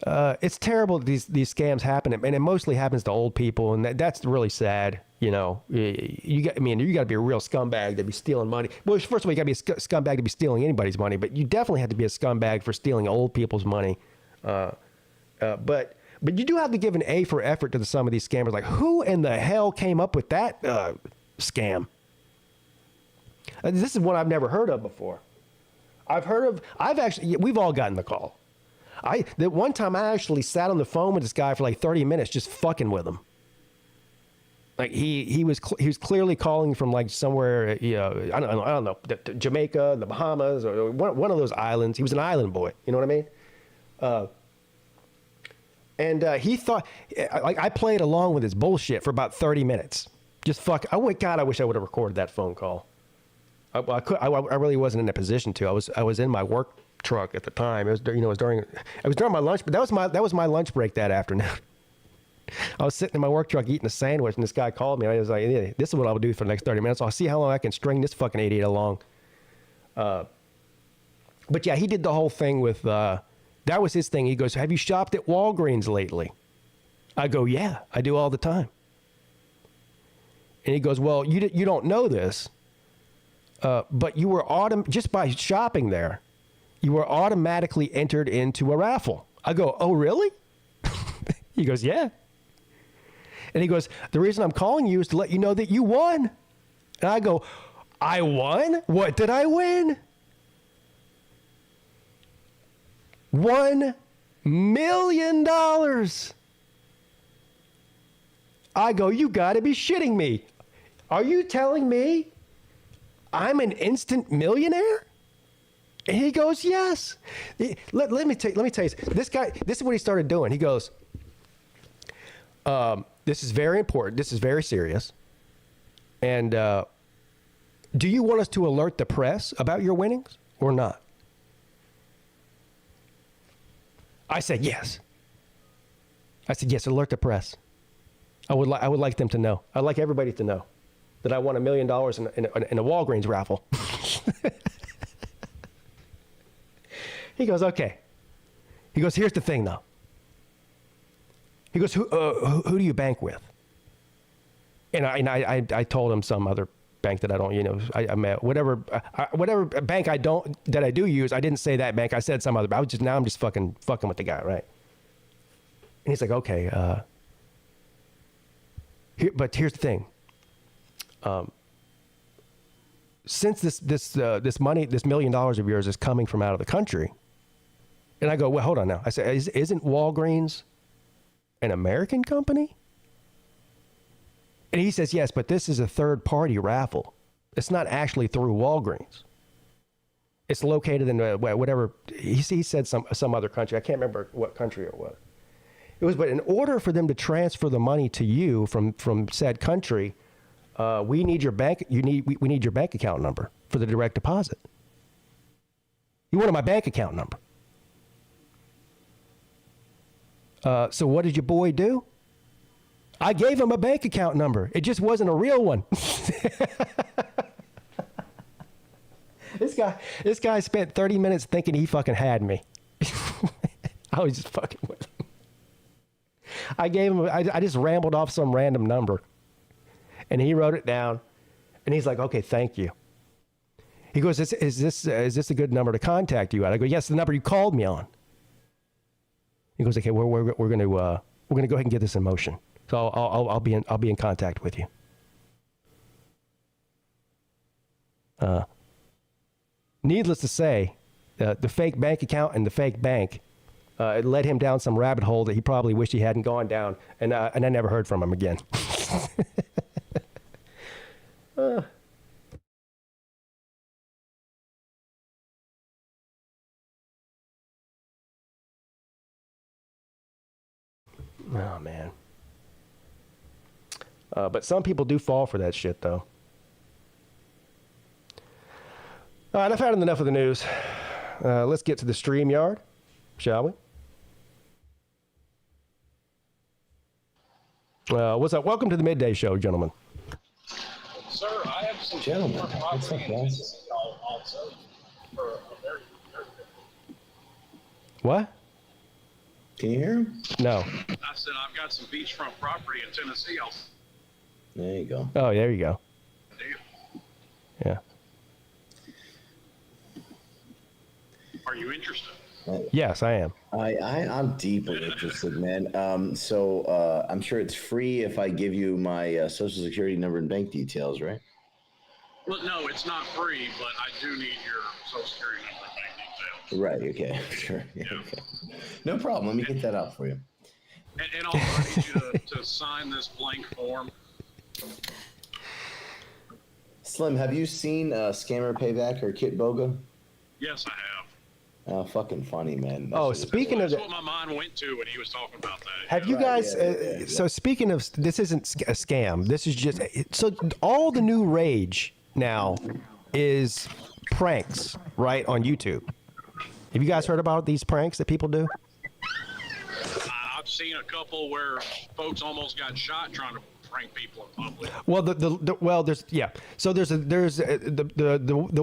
it's terrible that these scams happen, and it mostly happens to old people, and that's really sad. You know, you got to be a real scumbag to be stealing money. Well, first of all, you got to be a scumbag to be stealing anybody's money, but you definitely have to be a scumbag for stealing old people's money. But you do have to give an A for effort to some of these scammers. Like, who in the hell came up with that scam? This is one I've never heard of before. We've all gotten the call. The one time I actually sat on the phone with this guy for like 30 minutes just fucking with him. Like he was clearly calling from like somewhere, I don't know, Jamaica, the Bahamas, or one of those islands. He was an island boy. You know what I mean? And he thought, like, I played along with his bullshit for about 30 minutes. Just fuck. God, I wish I would have recorded that phone call. I really wasn't in a position to. I was in my work truck at the time. It was during my lunch, but that was my lunch break that afternoon. I was sitting in my work truck eating a sandwich, and this guy called me. I was like, yeah, "This is what I'll do for the next 30 minutes. I'll see how long I can string this fucking idiot along." But yeah, he did the whole thing with. That was his thing. He goes, "Have you shopped at Walgreens lately?" I go, "Yeah, I do all the time." And he goes, "Well, you don't know this, but you were just by shopping there, you were automatically entered into a raffle." I go, "Oh, really?" He goes, "Yeah." And he goes, "The reason I'm calling you is to let you know that you won." And I go, "I won? What did I win?" $1 million. I go, "You got to be shitting me. Are you telling me I'm an instant millionaire?" And he goes, "Yes." Let me tell you, this guy, this is what he started doing. He goes, "This is very important. This is very serious. And do you want us to alert the press about your winnings or not?" I said, "Yes." I said, "Yes, alert the press. I would like them to know. I'd like everybody to know that I won $1 million in a Walgreens raffle." He goes, "Okay." He goes, "Here's the thing, though." He goes, who do you bank with?" And I told him some other bank that I don't, I met whatever bank that I do use. I didn't say that bank. I said some other. I'm just fucking with the guy, right? And he's like, "Okay, but here's the thing. Since this money, this $1 million of yours is coming from out of the country," and I go, "Well, hold on now." I said, "Isn't Walgreens an American company?" And he says, "Yes, but this is a third-party raffle. It's not actually through Walgreens. It's located in whatever." He said some other country. I can't remember what country it was. But in order for them to transfer the money to you from said country, we need your bank. We need your bank account number for the direct deposit. You wanted my bank account number. So what did your boy do? I gave him a bank account number. It just wasn't a real one. This guy spent 30 minutes thinking he fucking had me. I was just fucking with him. I just rambled off some random number, and he wrote it down, and he's like, "Okay, thank you." He goes, is this a good number to contact you at?" I go, "Yes, the number you called me on." He goes, "Okay, we're gonna go ahead and get this in motion. So I'll be in contact with you." Needless to say, the fake bank account and the fake bank, it led him down some rabbit hole that he probably wished he hadn't gone down, and I never heard from him again. Oh, man. But some people do fall for that shit, though. All right, I've had enough of the news. Let's get to the StreamYard, shall we? What's up? Welcome to the Midday Show, gentlemen. Sir, I have some Gentlemen, what's up, guys? Also for a very, very good. What? Can you hear him? No. I said I've got some beachfront property in Tennessee. There you go. Oh, there you go. Deal. Yeah. Are you interested? Yes, I am. I'm deeply interested, man. So I'm sure it's free if I give you my social security number and bank details, right? Well, no, it's not free, but I do need your social security number and bank Right. Okay. Sure. Yeah, okay. No problem. Let me get that out for you. And also, I need you to sign this blank form. Slim, have you seen Scammer Payback or Kit Boga? Yes, I have. Oh, fucking funny, man. Speaking of that's what my mind went to when he was talking about that. Have you guys? So speaking of, this isn't a scam. This is just so all the new rage now is pranks, right, on YouTube. Have you guys heard about these pranks that people do? I've seen a couple where folks almost got shot trying to prank people in public. Well, there's the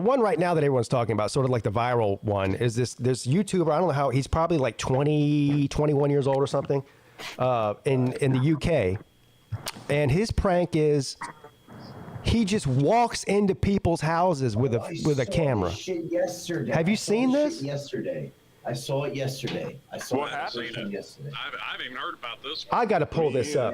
one right now that everyone's talking about, sort of like the viral one, is this YouTuber. I don't know how, he's probably like 21 years old or something, in the UK, and his prank is he just walks into people's houses with a camera. Shit yesterday. Have you seen this? Yesterday. I saw it yesterday. I haven't even heard about this one. I got to pull this up.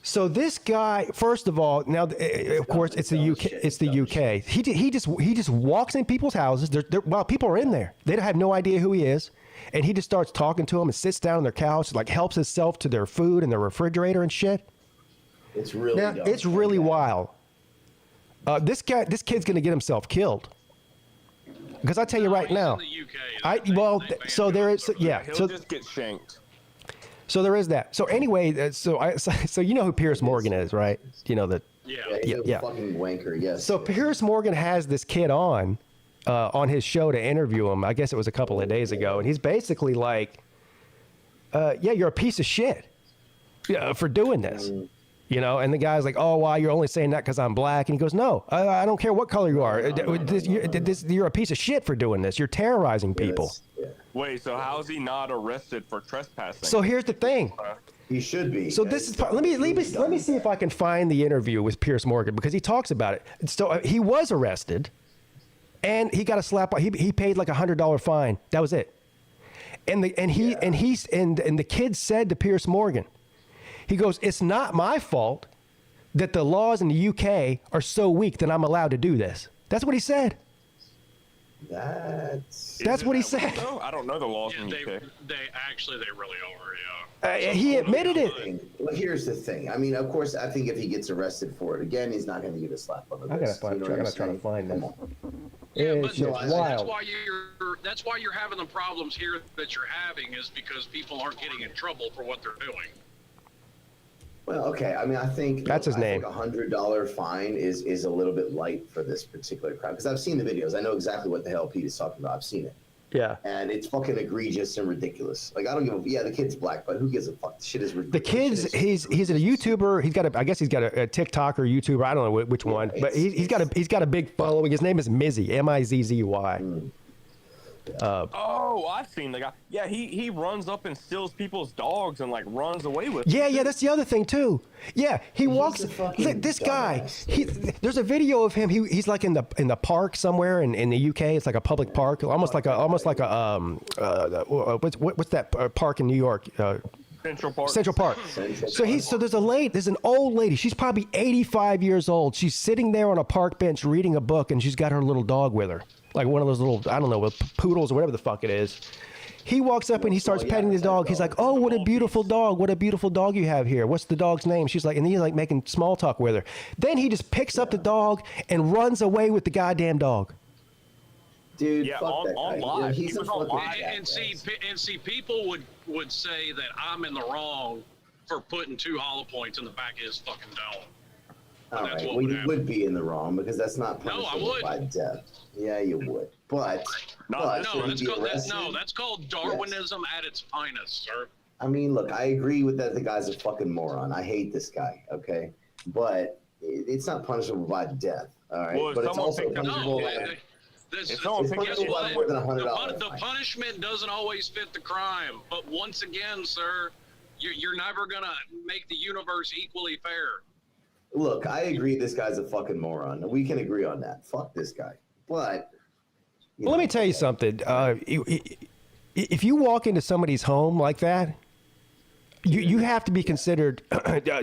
So this guy, first of all, now of course it's the UK. It's the UK. He just walks in people's houses. While people are in there, they have no idea who he is, and he just starts talking to them and sits down on their couch, like helps himself to their food and their refrigerator and shit. It's really dumb. It's really wild. This kid's gonna get himself killed. Because I tell you right now, He'll just get shanked. So there is that. So anyway, so you know who Piers Morgan is, right? You know that. Yeah. He's a fucking wanker. Yes. So Piers Morgan has this kid on his show to interview him. I guess it was a couple of days ago, and he's basically like, "Yeah, you're a piece of shit, for doing this." You know, and the guy's like, "Oh, why? You're only saying that because I'm black?" And he goes, "No, I don't care what color you are. You're a piece of shit for doing this. You're terrorizing people." Wait, so how is he not arrested for trespassing? So here's the thing. He should be. So this is let me see if I can find the interview with Piers Morgan, because he talks about it. So he was arrested, and he got a slap. He paid like $100 fine. That was it. And the kid said to Piers Morgan, he goes, "It's not my fault that the laws in the UK are so weak that I'm allowed to do this." That's what he said. That's what he said. I don't know the laws in the UK. They really are. Yeah. He admitted it. Well, here's the thing. I mean, of course, I think if he gets arrested for it again, he's not going to get a slap on the wrist. I gotta try to find them. Yeah, but It's wild. that's why you're having the problems here that you're having, is because people aren't getting in trouble for what they're doing. Well, okay. I mean, I think that's his name. I think $100 fine is a little bit light for this particular crime, because I've seen the videos. I know exactly what the hell Pete is talking about. I've seen it. Yeah. And it's fucking egregious and ridiculous. Like, I don't give a... Yeah, the kid's black, but who gives a fuck? The shit is ridiculous. The kid's... He's a YouTuber. I guess he's got a TikTok or YouTuber. I don't know which one. But he's got a big following. His name is Mizzy. M-I-Z-Z-Y. I've seen the guy. Yeah, he runs up and steals people's dogs and like runs away with them. Yeah, that's the other thing too. Yeah, he walks. This guy. There's a video of him. He's like in the park somewhere in the UK. It's like a public park, almost like a what's that park in New York? Central Park. So there's an old lady. She's probably 85 years old. She's sitting there on a park bench reading a book, and she's got her little dog with her. Like one of those little, I don't know, poodles or whatever the fuck it is. He walks up and he starts petting the dog. He's like, "Oh, what a beautiful dog. What a beautiful dog you have here. What's the dog's name?" She's like, and he's like making small talk with her. Then he just picks up the dog and runs away with the goddamn dog. Dude, yeah, fuck that on guy. live. He's a fucking And see, people would say that I'm in the wrong for putting 2 hollow points in the back of his fucking dome. All right. Well, you would be in the wrong, because that's not punishable by death. Yeah, you would. But that's called Darwinism at its finest, sir. I mean, look, I agree with that. The guy's a fucking moron. I hate this guy. Okay, but it's not punishable by death. All right, well, but it's also punishable. The punishment doesn't always fit the crime. But once again, sir, you're never gonna make the universe equally fair. Look, I agree this guy's a fucking moron. We can agree on that. Fuck this guy. But let me tell you something. If you walk into somebody's home like that, you have to be considered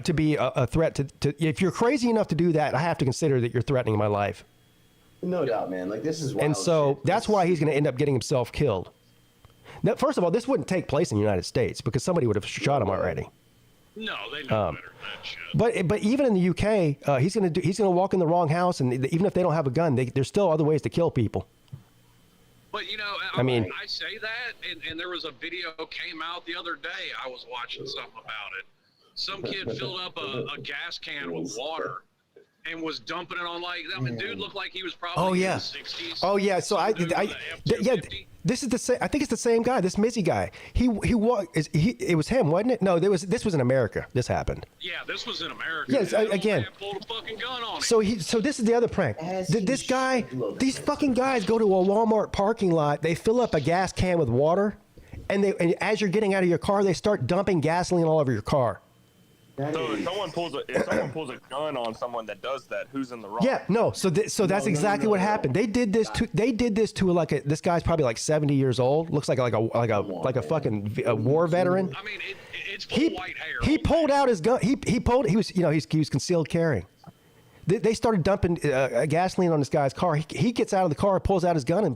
to be a threat to. If you're crazy enough to do that, I have to consider that you're threatening my life. No doubt, man. Like, this is wild And so shit. that's why he's going to end up getting himself killed. Now, first of all, this wouldn't take place in the United States because somebody would have shot him already. No, they know better than that shit. But even in the UK, he's gonna walk in the wrong house, and even if they don't have a gun, there's still other ways to kill people. But you know, I mean, I say that, and there was a video came out the other day. I was watching something about it. Some kid filled up a gas can with water and was dumping it on dude looked like he was probably in his 60s. Oh yeah. So this is the same. I think it's the same guy. This Mizzy guy. It was him, wasn't it? No, this was in America. This happened. Yeah, this was in America. Yes, again. Pulled a fucking gun on him. So this is the other prank. This guy, these fucking guys go to a Walmart parking lot. They fill up a gas can with water, and as you're getting out of your car, they start dumping gasoline all over your car. So if someone pulls a gun on someone that does that, who's in the wrong? Yeah, no. So that's exactly what happened. They did this to this guy's probably like 70 years old. Looks like a fucking war veteran. I mean, it's full white hair. He pulled out his gun. He was concealed carrying. They started dumping gasoline on this guy's car. He gets out of the car, pulls out his gun, and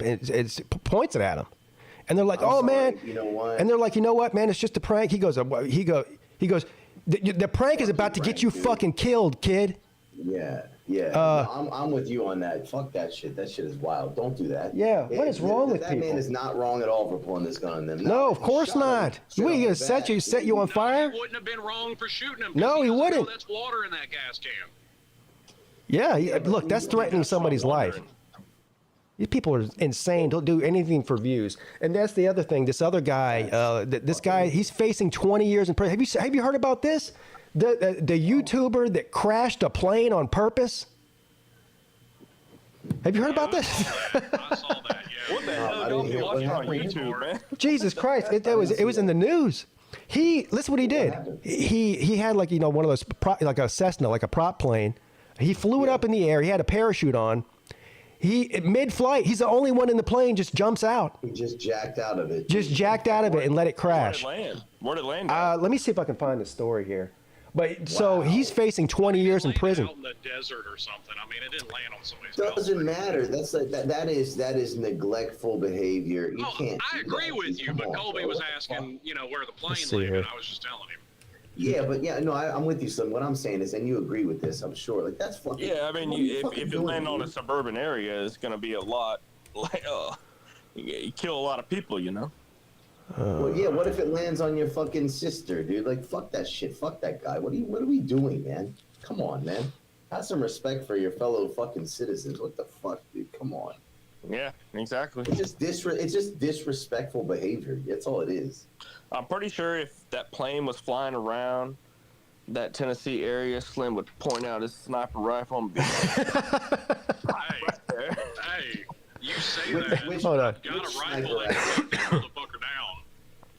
points it at him. And they're like, man. You know what? And they're like, you know what, man? It's just a prank. He goes. The prank is about to get you fucking killed, kid. Yeah. I'm with you on that. Fuck that shit. That shit is wild. Don't do that. Yeah. What is wrong with people? That man is not wrong at all for pulling this gun on them. No, of course not. What, he gonna set you on fire? He wouldn't have been wrong for shooting him. No, he wouldn't. That's water in that gas can. Yeah. Look, that's threatening somebody's life. These people are insane. Don't do anything for views. And that's the other thing. This other guy, this guy, he's facing 20 years in prison. Have you heard about this? The YouTuber that crashed a plane on purpose? Have you heard about this? I saw that, yeah. What the hell don't be watching on YouTube, man? Jesus Christ. It was in the news. Listen what he did. He had one of those, like a Cessna, like a prop plane. He flew it up in the air. He had a parachute on. Mid-flight, he's the only one in the plane, just jumps out. He just jacked out of it. And let it crash. Where'd it land? Let me see if I can find the story here. But so he's facing 20 years in prison. Out in the desert or something. I mean, it didn't land on somebody's Doesn't matter. That's that is neglectful behavior. You can't. I agree with you, but Colby was asking, where the plane landed. I was just telling him. Yeah, but I'm with you, son. What I'm saying is, and you agree with this, I'm sure. Like, that's fucking. Yeah, I mean, if you land on a suburban area, it's gonna be a lot. You kill a lot of people, Well, yeah. What if it lands on your fucking sister, dude? Like, fuck that shit. Fuck that guy. What are we doing, man? Come on, man. Have some respect for your fellow fucking citizens. What the fuck, dude? Come on. Yeah, exactly. It's just disrespectful behavior. That's all it is. I'm pretty sure if that plane was flying around that Tennessee area, Slim would point out his sniper rifle and be like, right there. Hey, you say that. Hold on. Got a rifle that can take the fucker down.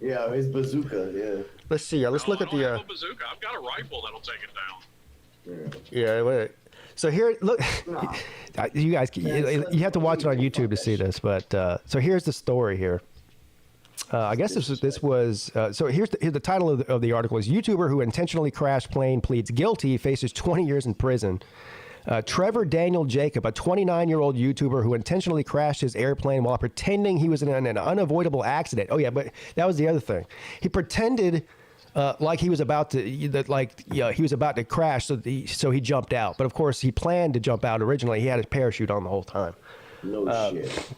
Yeah, his bazooka, yeah. Let's see. Let's look at the. I don't have a bazooka. I've got a rifle that'll take it down. Yeah, wait. So here, look, you guys, you have to watch it on YouTube to see this. But so here's the story here. I guess this was so here's the title of the article is YouTuber who intentionally crashed plane pleads guilty, faces 20 years in prison. Trevor Daniel Jacob, a 29-year-old YouTuber who intentionally crashed his airplane while pretending he was in an unavoidable accident. Oh yeah, but that was the other thing. He pretended like he was about to he was about to crash, so he jumped out. But of course, he planned to jump out originally. He had his parachute on the whole time. No shit.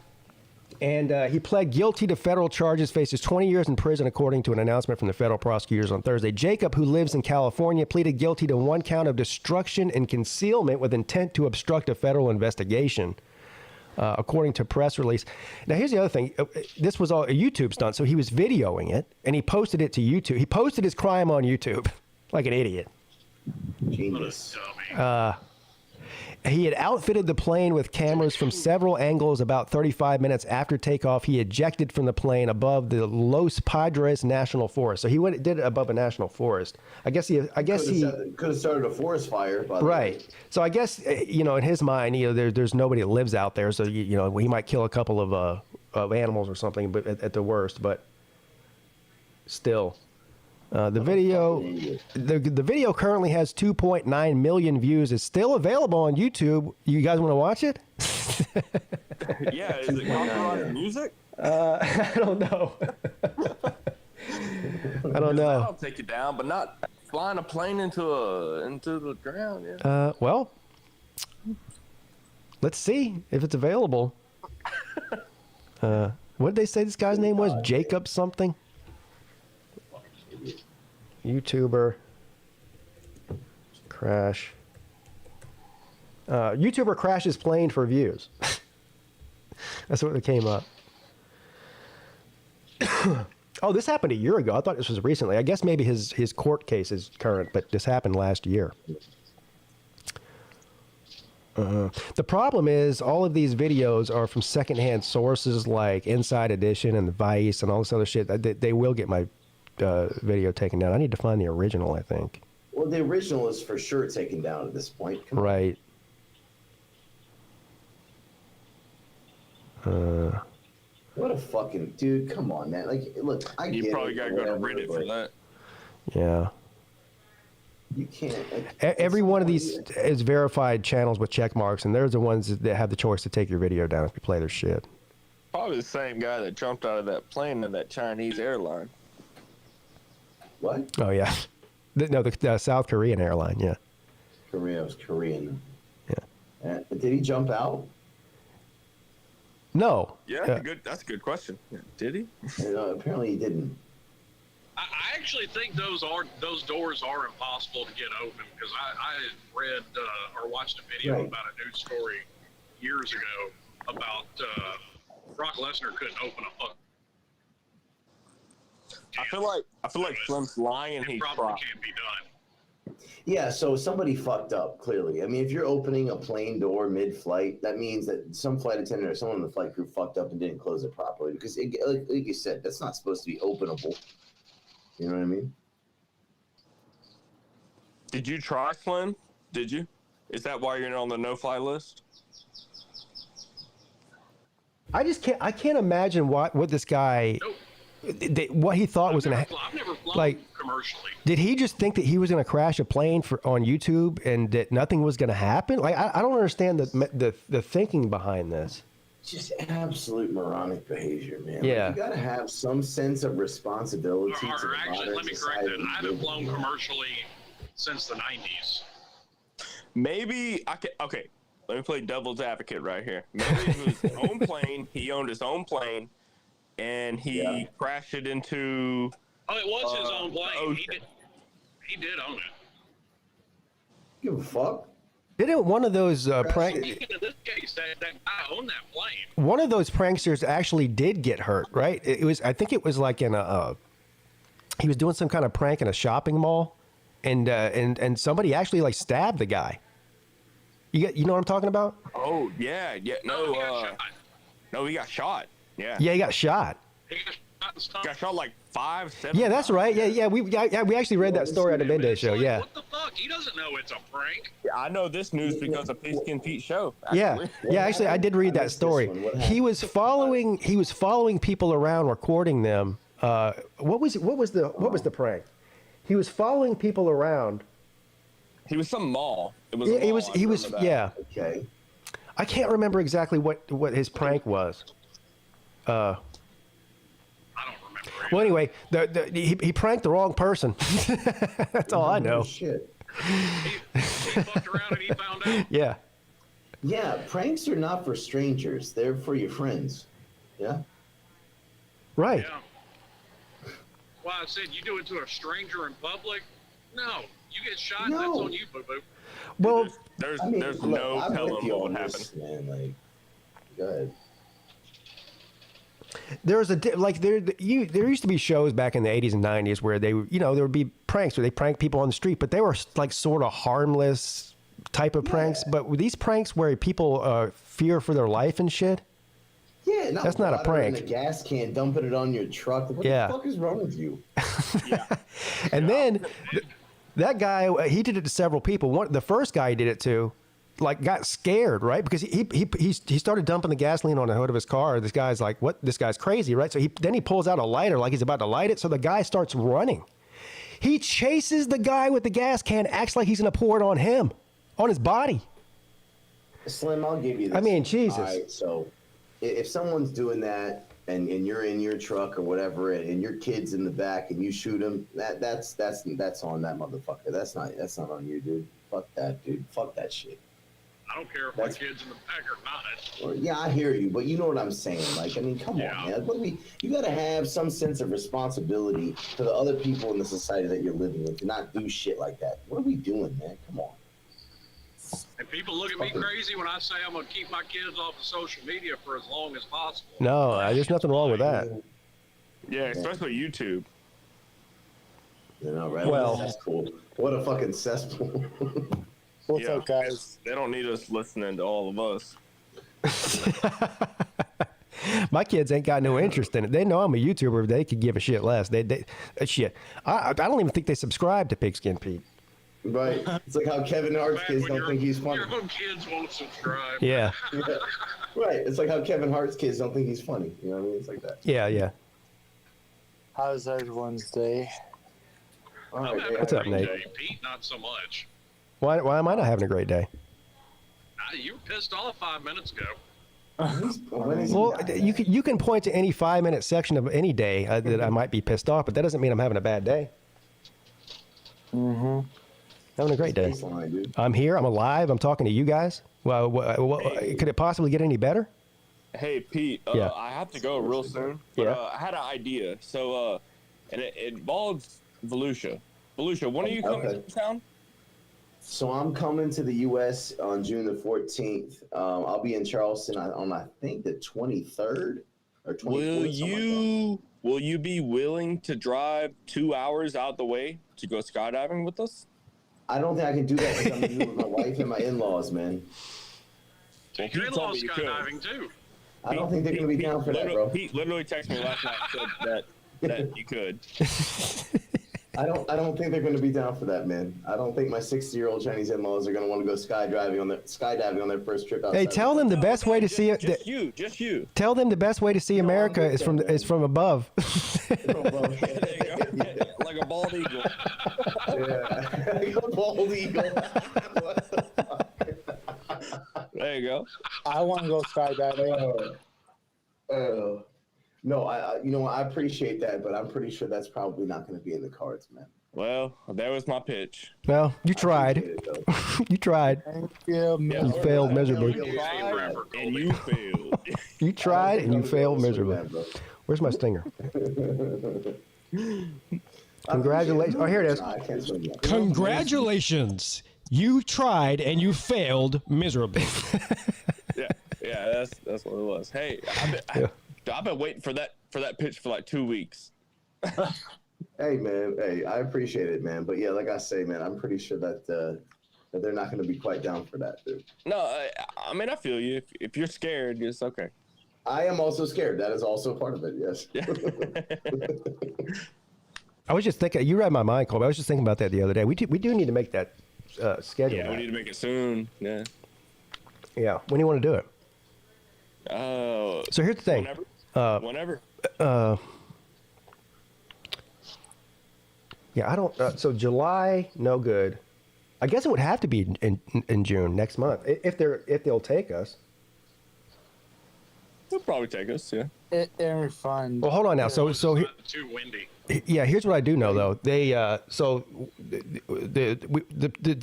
And he pled guilty to federal charges, faces 20 years in prison, according to an announcement from the federal prosecutors on Thursday. Jacob, who lives in California, pleaded guilty to one count of destruction and concealment with intent to obstruct a federal investigation, according to a press release. Now, here's the other thing. This was all a YouTube stunt, so he was videoing it, and he posted it to YouTube. He posted his crime on YouTube like an idiot. Genius. He had outfitted the plane with cameras from several angles. About 35 minutes after takeoff, he ejected from the plane above the Los Padres National Forest. So he did it above a national forest. I guess he could have started a forest fire. Right. So I guess in his mind, there's nobody that lives out there. So he might kill a couple of animals or something, but at the worst. But still. The video currently has 2.9 million views. It's still available on YouTube. You guys want to watch it? Yeah, is it copyrighted music? I don't know. I don't know. I'll take it down, but not flying a plane into the ground. Yeah. Well, let's see if it's available. What did they say this guy's name was? Jacob something? YouTuber crash. YouTuber crashes plane for views. That's what it came up. Oh, this happened a year ago. I thought this was recently. I guess maybe his court case is current, but this happened last year. The problem is all of these videos are from secondhand sources like Inside Edition and Vice and all this other shit. They will get my video taken down. I need to find the original, I think. Well, the original is for sure taken down at this point. Come right. What a fucking dude! Come on, man. Like, look, You probably gotta go to Reddit for that. Yeah. You can't. Every one of these is verified channels with check marks, and they're the ones that have the choice to take your video down if you play their shit. Probably the same guy that jumped out of that plane in that Chinese airline. What? Oh yeah, the South Korean airline. Yeah. Korea was Korean. Yeah. Did he jump out? No. Yeah, that's a good question. Yeah. Did he? Apparently he didn't. I actually think those doors are impossible to get open because I read or watched a video about a news story years ago about Brock Lesnar couldn't open a fuck. I feel like Slim's lying. It probably can't be done. Yeah, so somebody fucked up, clearly. I mean, if you're opening a plane door mid-flight, that means that some flight attendant or someone in the flight crew fucked up and didn't close it properly. Because, like you said, that's not supposed to be openable. You know what I mean? Did you try, Slim? Did you? Is that why you're on the no-fly list? I can't imagine what this guy... what he thought was going to I've never flown like commercially. Did he just think that he was going to crash a plane on YouTube and that nothing was going to happen? Like I don't understand the thinking behind this. Just absolute moronic behavior, man. Yeah. Like, you got to have some sense of responsibility. Or actually, let me correct that. I haven't flown commercially since the 90s. Maybe I can. Okay, let me play devil's advocate right here. Maybe it was his own plane. He owned his own plane. And he crashed it into. Oh, it was his own plane. He did own it. Give a fuck. Didn't one of those prank? In this case, that guy owned that plane. One of those pranksters actually did get hurt, right? It was. I think it was like in a. He was doing some kind of prank in a shopping mall, and somebody actually like stabbed the guy. You know what I'm talking about? Oh yeah. No, he got shot. Yeah. Yeah, he got shot. Got shot like 5, 7. Yeah, that's right. Yeah. We actually read that story on the Midday show. Yeah. What the fuck? He doesn't know it's a prank. Yeah, I know this news because of PigskinPeete show. Actually. Yeah. Actually, I did read that story. He was following people around, recording them. What was the prank? He was following people around. He was some mall. It was. He was. Yeah. Okay. I can't remember exactly what his prank was. I don't remember. Well, anyway, he pranked the wrong person. That's all I know. Shit. He fucked around and he found out. Yeah. Yeah, pranks are not for strangers. They're for your friends. Yeah. Right. Yeah. Well, I said you do it to a stranger in public. No, you get shot. No. That's on you, boo boo. Well, there's no telling what would happen. Man, like, go ahead. There used to be shows back in the 80s and 90s where there would be pranks where they prank people on the street, but they were like sort of harmless type of pranks. But with these pranks where people fear for their life and shit, yeah, that's not a prank. In a gas can, dumping it on your truck. What the fuck is wrong with you? And then that guy, he did it to several people. The first guy he did it to, like, got scared, right? Because he started dumping the gasoline on the hood of his car. This guy's like, what? This guy's crazy, right? So then he pulls out a lighter like he's about to light it. So the guy starts running. He chases the guy with the gas can, acts like he's going to pour it on him, on his body. Slim, I'll give you this. I mean, Jesus. All right, so if someone's doing that and you're in your truck or whatever and your kid's in the back and you shoot him, that's on that motherfucker. That's not on you, dude. Fuck that, dude. Fuck that shit. I don't care if my kid's in the back or not. Yeah, I hear you, but you know what I'm saying. Like, I mean, come on, man. You got to have some sense of responsibility to the other people in the society that you're living in to not do shit like that. What are we doing, man? Come on. And people look at me crazy when I say I'm going to keep my kids off of social media for as long as possible. No, there's nothing wrong with that. Yeah, especially YouTube. You know, right? Well, that's cool. What a fucking cesspool. What's up, guys? They don't need us listening to all of us. My kids ain't got no interest in it. They know I'm a YouTuber. They could give a shit less. Shit. I don't even think they subscribe to Pigskin Pete. Right. It's like how Kevin Hart's kids don't think he's funny. Your own kids won't subscribe. Yeah. Right. It's like how Kevin Hart's kids don't think he's funny. You know what I mean? It's like that. Yeah. How's everyone's day? What's up, Nate? Day, Pete, not so much. Why am I not having a great day? You were pissed off 5 minutes ago. Well, you can point to any 5-minute section of any day that I might be pissed off, but that doesn't mean I'm having a bad day. Mm-hmm. Having a great day. I'm here. I'm alive. I'm talking to you guys. Well, could it possibly get any better? Hey, Pete. Yeah. I have to go real soon. But, I had an idea. So, and it involves Volusia. Volusia, when are you coming to town? So I'm coming to the U.S. on June the 14th. I'll be in Charleston on I think the 23rd or 24th. Will you be willing to drive 2 hours out the way to go skydiving with us? I don't think I can do that because I'm with my wife and my in-laws, man. Take your in-laws skydiving too. I don't think they're going to be down for that, bro. Pete literally texted me last night and said that you could. I don't think they're going to be down for that, man. I don't think my 60-year-old Chinese in-laws are going to want to go skydiving on their first trip outside. Hey, tell them the best way to see it. Just you. Tell them the best way to see America is from above. Like a bald eagle. Yeah, like a bald eagle. What the fuck? There you go. I want to go skydiving. No, I appreciate that, but I'm pretty sure that's probably not going to be in the cards, man. Well, that was my pitch. Well, you tried. You tried. You failed miserably. And you failed. You tried and you failed miserably. Where's my stinger? Congratulations. Oh, here it is. Congratulations. You tried and you failed miserably. Yeah, that's what it was. Hey, I've been waiting for that pitch for like 2 weeks. Hey, man. Hey, I appreciate it, man. But yeah, like I say, man, I'm pretty sure that they're not going to be quite down for that, dude. No, I mean, I feel you. If you're scared, it's okay. I am also scared. That is also part of it, yes. Yeah. I was just thinking, you read my mind, Colby. I was just thinking about that the other day. We do need to make that schedule. Yeah, we need to make it soon. Yeah. Yeah. When do you want to do it? So here's the thing. Whenever. Yeah, I don't. So July, no good. I guess it would have to be in June next month if they'll take us. They'll probably take us. Yeah. It'll be fun. Well, hold on now. So too windy. Yeah, here's what I do know though. They the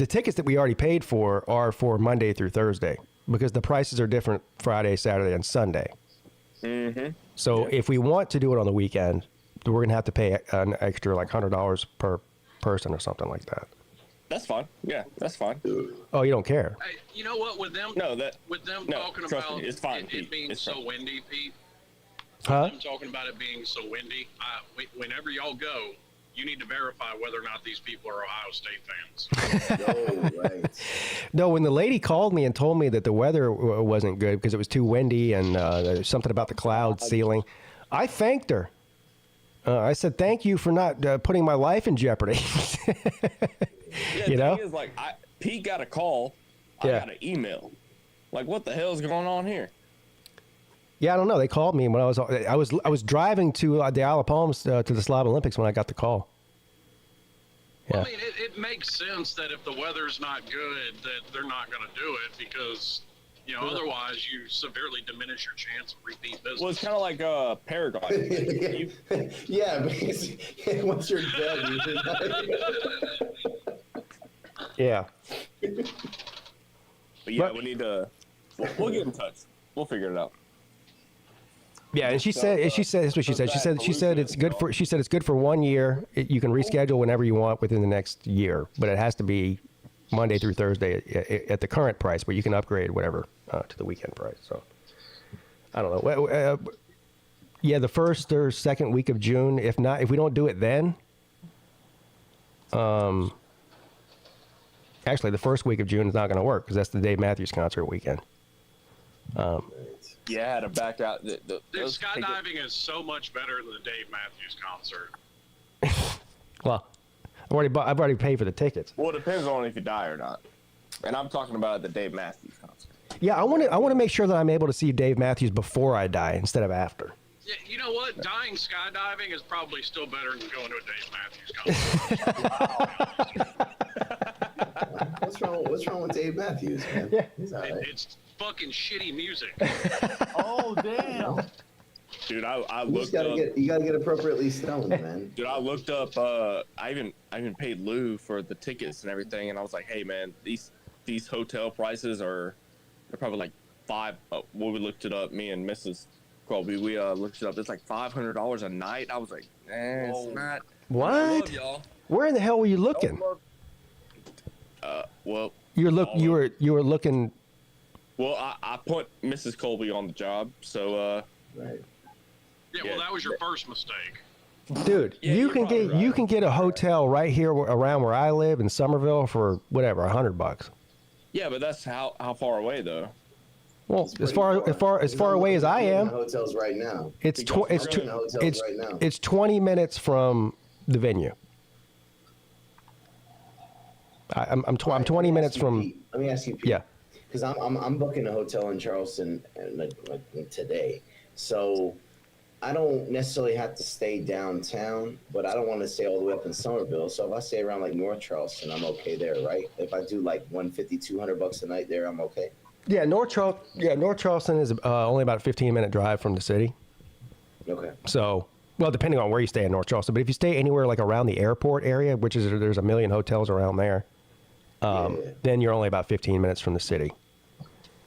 tickets that we already paid for are for Monday through Thursday because the prices are different Friday, Saturday, and Sunday. Mm-hmm. So if we want to do it on the weekend, we're gonna have to pay an extra like $100 per person or something like that. That's fine. Yeah, that's fine. Oh, you don't care? Hey, you know what? With them talking about it's fine, it being so windy, Pete. Huh? I'm talking about it being so windy. Whenever y'all go, you need to verify whether or not these people are Ohio State fans. Right. No, when the lady called me and told me that the weather wasn't good because it was too windy and there's something about the cloud ceiling, I thanked her. I said, thank you for not putting my life in jeopardy. Yeah, you know? Thing is, like, Pete got a call. I got an email. Like, what the hell is going on here? Yeah, I don't know. They called me when I was driving to the Isle of Palms to the Slav Olympics when I got the call. Yeah. Well, I mean, it makes sense that if the weather's not good, that they're not going to do it because Otherwise you severely diminish your chance of repeat business. Well, it's kind of like paragliding. Yeah, because once you're dead, Yeah. But yeah, we need to. We'll get in touch. We'll figure it out. Yeah, and she said that's what she said. She said it's good for. She said it's good for 1 year. You can reschedule whenever you want within the next year, but it has to be Monday through Thursday at the current price. But you can upgrade whatever to the weekend price. So I don't know. Yeah, the first or second week of June. If we don't do it then, actually the first week of June is not going to work because that's the Dave Matthews concert weekend. Yeah, I had to back out. Dude, skydiving is so much better than the Dave Matthews concert. Well, I've already paid for the tickets. Well, it depends on if you die or not. And I'm talking about the Dave Matthews concert. Yeah, I want to make sure that I'm able to see Dave Matthews before I die instead of after. Yeah, you know what? Dying skydiving is probably still better than going to a Dave Matthews concert. What's wrong with Dave Matthews, man? Yeah. It's fucking shitty music. Oh, damn. Dude, I You looked gotta up. you gotta get appropriately stoned, man. Dude, I looked up. I even paid Lou for the tickets and everything, and I was like, hey man, these hotel prices they're probably like when we looked it up, me and Mrs. Colby, we looked it up. It's like $500 a night. I was like, it's not. What? I love y'all. Where in the hell were you looking? Well, You were looking. Well, I put Mrs. Colby on the job, so right. Yeah, well, that was your first mistake. Dude, Yeah, you can you're probably get a hotel right here around where I live in Somerville for whatever $100. yeah, but that's how far away though. Well, as far away as I am, hotels right now. it's 20 minutes from the venue. I'm 20 minutes from. Let me ask you, Pete. Yeah. Because I'm booking a hotel in Charleston like today, so I don't necessarily have to stay downtown, but I don't want to stay all the way up in Somerville. So if I stay around like North Charleston, I'm okay there, right? If I do like $150-200 a night there, I'm okay. Yeah, North Charleston is only about a 15-minute drive from the city. Okay. So, well, depending on where you stay in North Charleston, but if you stay anywhere like around the airport area, which is there's a million hotels around there, then you're only about 15 minutes from the city.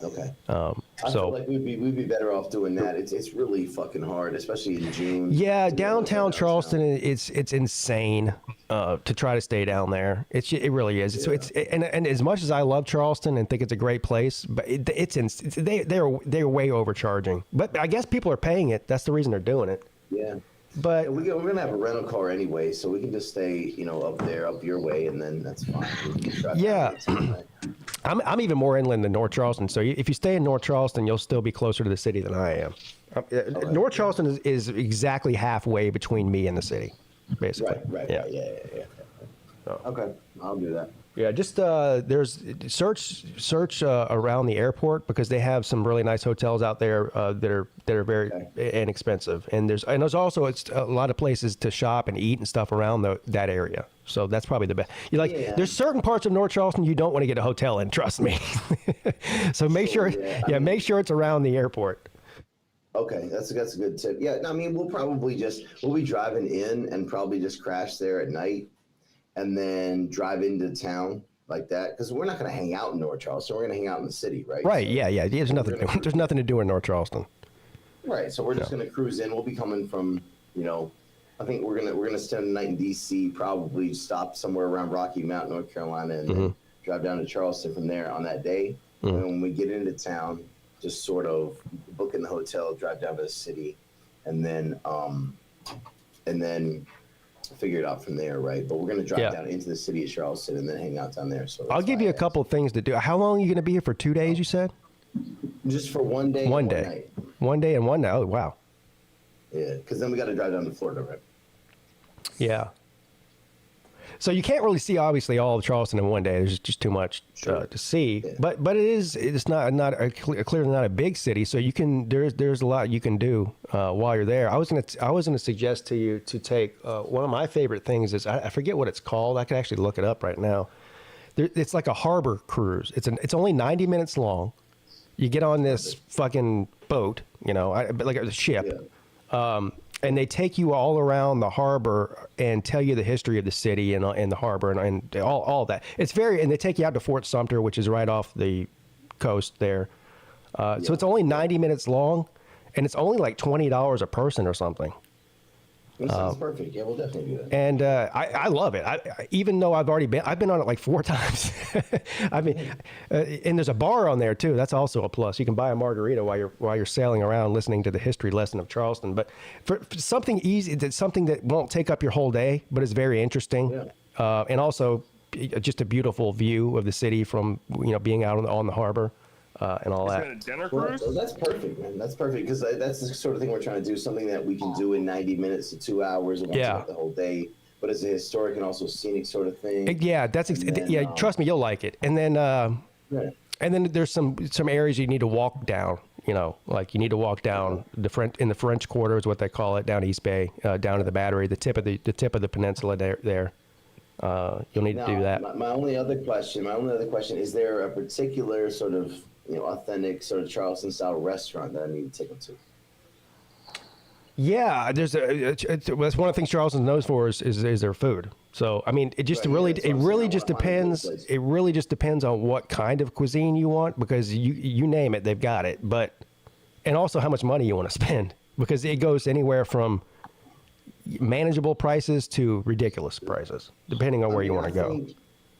Okay. I feel like we'd be better off doing that. It's really fucking hard, especially in June. Yeah, downtown Charleston, it's insane to try to stay down there. It really is. So and as much as I love Charleston and think it's a great place, but they're way overcharging. But I guess people are paying it. That's the reason they're doing it. Yeah. But we're gonna have a rental car anyway, so we can just stay, up there, up your way, and then that's fine. Yeah. I'm even more inland than North Charleston. So if you stay in North Charleston, you'll still be closer to the city than I am. North Charleston is exactly halfway between me and the city, basically. Right. Yeah. So. Okay, I'll do that. Yeah, just there's search around the airport because they have some really nice hotels out there that are very inexpensive, and there's also a lot of places to shop and eat and stuff around that area. So that's probably the best. There's certain parts of North Charleston you don't want to get a hotel in. Trust me. So make sure it's around the airport. Okay, that's a good tip. Yeah, I mean we'll be driving in and probably just crash there at night. And then drive into town like that, because we're not going to hang out in North Charleston. We're going to hang out in the city, right? Right. So, yeah. There's nothing to do in North Charleston. Right. So we're just going to cruise in. We'll be coming from, I think we're gonna spend the night in D.C. Probably stop somewhere around Rocky Mount, North Carolina, and then drive down to Charleston from there on that day. And when we get into town, just sort of book in the hotel, drive down to the city, and then figure it out from there, right? But we're going to drive down into the city of Charleston and then hang out down there. So I'll give you a couple of things to do. How long are you going to be here for? 2 days, you said? Just for 1 day. One day. Night. 1 day and 1 night. Oh, wow. Yeah, because then we got to drive down to Florida, right? Yeah. So you can't really see obviously all of Charleston in 1 day. There's just too much to see. Yeah. But it's clearly not a big city. So you can there's a lot you can do while you're there. I was gonna suggest to you to take one of my favorite things is I forget what it's called. I can actually look it up right now. It's like a harbor cruise. It's only 90 minutes long, You get on this fucking boat, like a ship, and they take you all around the harbor and tell you the history of the city and the harbor and all that. And they take you out to Fort Sumter, which is right off the coast there. So it's only 90 minutes long, and it's only like $20 a person or something. That sounds perfect. Yeah, we'll definitely do that. And I love it. Even though I've been on it like 4 times. I mean, and there's a bar on there too. That's also a plus. You can buy a margarita while you're sailing around listening to the history lesson of Charleston. But for something easy, that's something that won't take up your whole day, but is very interesting, and also just a beautiful view of the city from being out on the harbor. And all that. Is it a dinner cruise? Well, that's perfect, man. That's perfect because that's the sort of thing we're trying to do. Something that we can do in 90 minutes to 2 hours. And the whole day, but it's a historic and also scenic sort of thing. Yeah, trust me, you'll like it. And then, and then there's some areas you need to walk down. Like you need to walk down in the French Quarter is what they call it, down East Bay, down to the Battery, the tip of the peninsula there. You'll need to do that. My only other question is there a particular sort of authentic sort of Charleston style restaurant that I need to take them to? Yeah, that's one of the things Charleston's known for is their food. So I mean, it really just depends. It really just depends on what kind of cuisine you want, because you name it, they've got it. And also how much money you want to spend, because it goes anywhere from manageable prices to ridiculous prices, depending on where you want to go.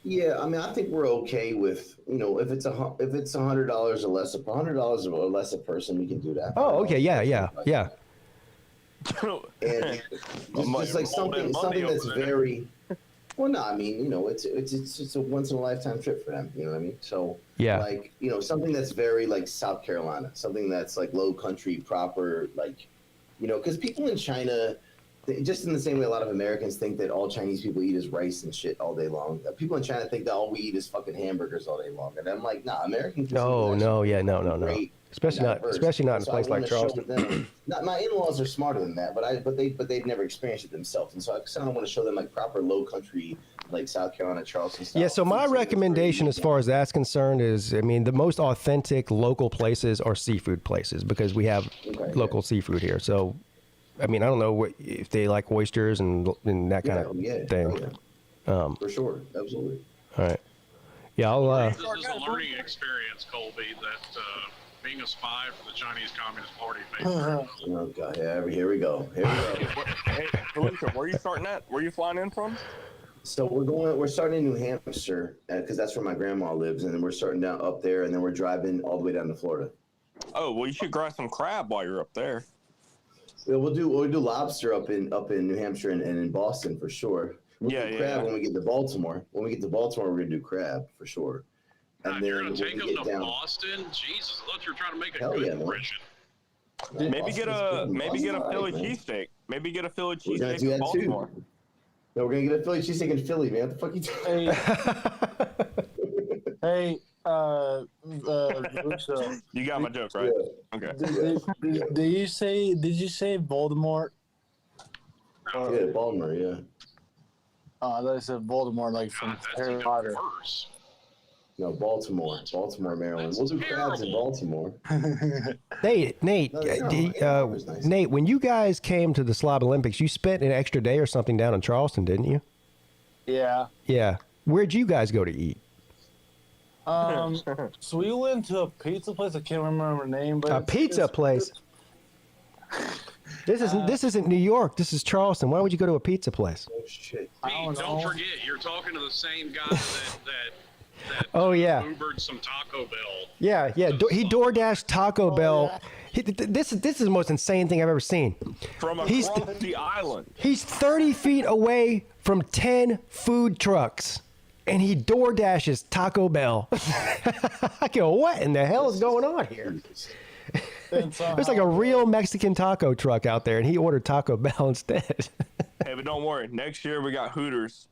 Yeah, I mean, I think we're okay with if it's $100 or less, $100 or less a person, we can do that. Oh, okay, yeah. And just like something that's very well. No, I mean, it's a once in a lifetime trip for them. You know what I mean? So like something that's very like South Carolina, something that's like low country proper, like because people in China. Just in the same way a lot of Americans think that all Chinese people eat is rice and shit all day long. People in China think that all we eat is fucking hamburgers all day long. And I'm like, nah, Americans. No. Especially not in a place like Charleston. My in-laws are smarter than that, but they've never experienced it themselves. And so I kind of want to show them like proper low country, like South Carolina, Charleston style. Yeah, so my recommendation as far as that's concerned is, I mean, the most authentic local places are seafood places, because we have local seafood here. So I mean, I don't know if they like oysters and that kind of thing. For sure, absolutely. All right. Yeah, I'll. This is a learning experience, Colby, that being a spy for the Chinese Communist Party made. Oh God! Yeah, here we go. Hey, Felicia, where are you starting at? Where are you flying in from? So we're starting in New Hampshire because that's where my grandma lives, and then we're starting down up there, and then we're driving all the way down to Florida. Oh well, you should grab some crab while you're up there. Yeah, we'll do lobster up in New Hampshire and in Boston for sure. We'll do crab when we get to Baltimore. When we get to Baltimore, we're gonna do crab for sure. And you're gonna take them to Boston? Jesus, I thought you were trying to make a good impression. Maybe get a Philly cheesesteak. Maybe get a Philly cheesesteak in Baltimore. No, we're gonna get a Philly cheesesteak in Philly, man. What the fuck you you got my joke, right? Okay. Did you say Voldemort? Yeah, Baltimore, yeah. Oh, I thought you said Voldemort, like from Harry Potter. No, Baltimore, Maryland. We'll do crabs in Baltimore. Nate, Nate, when you guys came to the Slob Olympics, you spent an extra day or something down in Charleston, didn't you? Yeah. Yeah. Where'd you guys go to eat? So we went to a pizza place. I can't remember the name, but a pizza place. This isn't New York. This is Charleston. Why would you go to a pizza place? Oh shit! Pete, don't forget, you're talking to the same guy that oh yeah, Ubered some Taco Bell. Yeah. He DoorDashed Taco Bell. Yeah. This is the most insane thing I've ever seen. From across the island. He's 30 feet away from 10 food trucks, and he DoorDashes Taco Bell. I go, what in the hell is going on here? There's like a real Mexican taco truck out there, and he ordered Taco Bell instead. Hey, but don't worry. Next year we got Hooters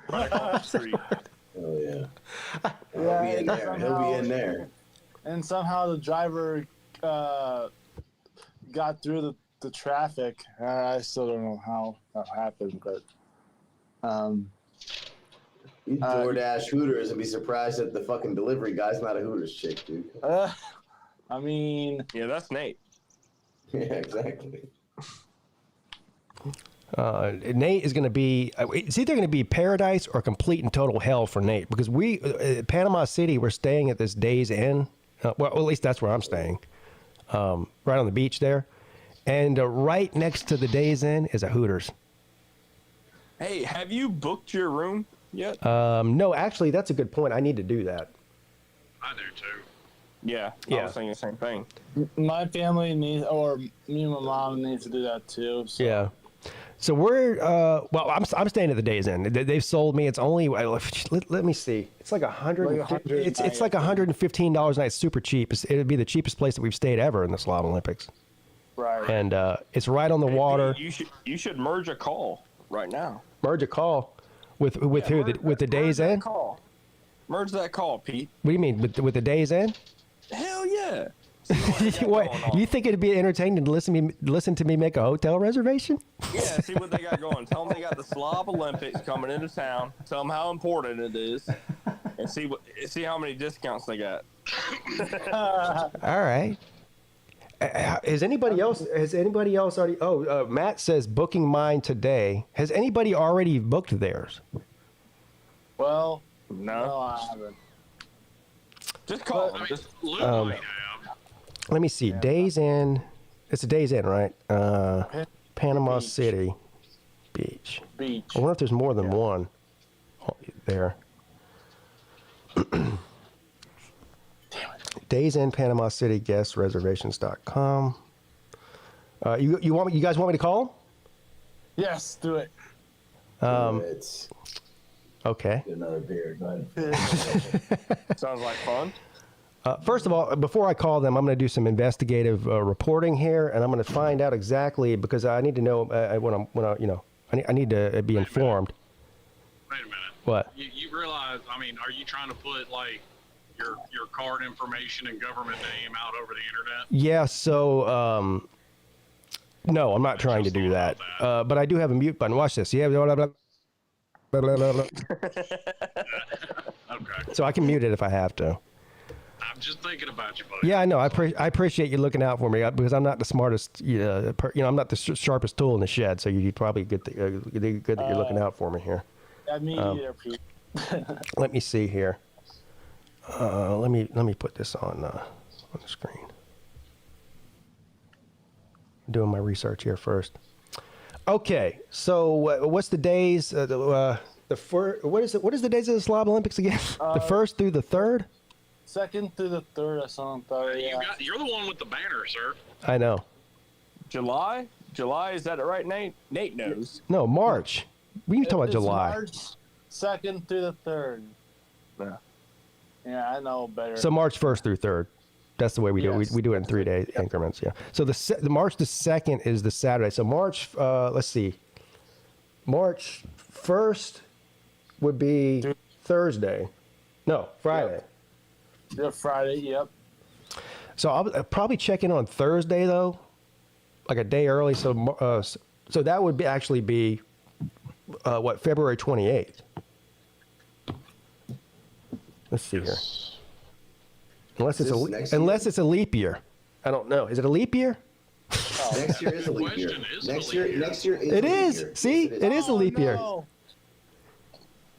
right across the street. Oh yeah. He'll be in there. He'll be in there. And somehow the driver got through the traffic. I still don't know how that happened, but you DoorDash Hooters and be surprised that the fucking delivery guy's not a Hooters chick, dude. I mean, Yeah, that's Nate. Yeah, exactly. Nate is going to be, it's either going to be paradise or complete and total hell for Nate, because we, Panama City, we're staying at this Days Inn. Well, at least that's where I'm staying, right on the beach there. And right next to the Days Inn is a Hooters. Hey, have you booked your room yet? No, actually, that's a good point. I need to do that. I do too. Yeah, I was thinking the same thing. my family needs, or me and my mom needs to do that too. So. Yeah. So we're well. I'm staying at the Days Inn. They've sold me. It's only let me see. It's like it's like $115 a night. It's super cheap. It'd be the cheapest place that we've stayed ever in the Slav Olympics. Right. And it's right on the water. You should merge a call right now. Merge a call with who? With the Days Inn? Merge that call, Pete. What do you mean with the Days Inn? Hell yeah. What? You think it'd be entertaining to listen to me make a hotel reservation? Yeah, see what they got going. Tell them they got the Slav Olympics coming into town. Tell them how important it is, and see how many discounts they got. All right. Has anybody else already? Oh, Matt says booking mine today. Has anybody already booked theirs? Well, no, I haven't. Just call them. Let me see. Days Inn. It's a Days Inn, right? Panama City Beach. I wonder if there's more than one there. Days Inn, Panama City, guest reservations.com. You guys want me to call? Yes, do it. Okay. Another beer. Go ahead. Sounds like fun. First of all, before I call them, I'm going to do some investigative reporting here, and I'm going to find out exactly, because I need to know I need to be informed. Wait a minute. What? You realize? I mean, are you trying to put like your card information and government name out over the internet? Yeah. So no, I'm not trying to do that. But I do have a mute button. Watch this. Yeah. Blah, blah, blah. Blah, blah, blah, blah. Okay. So I can mute it if I have to. I'm just thinking about you, buddy. Yeah, I know. I appreciate you looking out for me, because I'm not the smartest. I'm not the sharpest tool in the shed. So you probably good that you're looking out for me here. Me either, Pete. Let me see here. Let me put this on the screen. I'm doing my research here first. Okay, so what's the days? The first. What is it? What is the days of the Slav Olympics again? The 1st through the 3rd. 2nd through the 3rd, or something. Yeah. You're the one with the banner, sir. I know. July, is that right, Nate? Nate knows. No, March. We talking about July. March 2nd through the 3rd. Yeah. Yeah, I know better. So March 1st through 3rd. That's the way we do it. We do it in 3-day increments. Yeah. So the March the 2nd is the Saturday. So March. Let's see. March 1st would be Thursday. No, Friday. Yeah, Friday. Yep. So I'll probably check in on Thursday though, like a day early. So so that would actually be February 28th. Let's see here. Unless it's a leap year. I don't know. Is it a leap year? Next year is a leap year. Next year is it is. See, it is a leap year.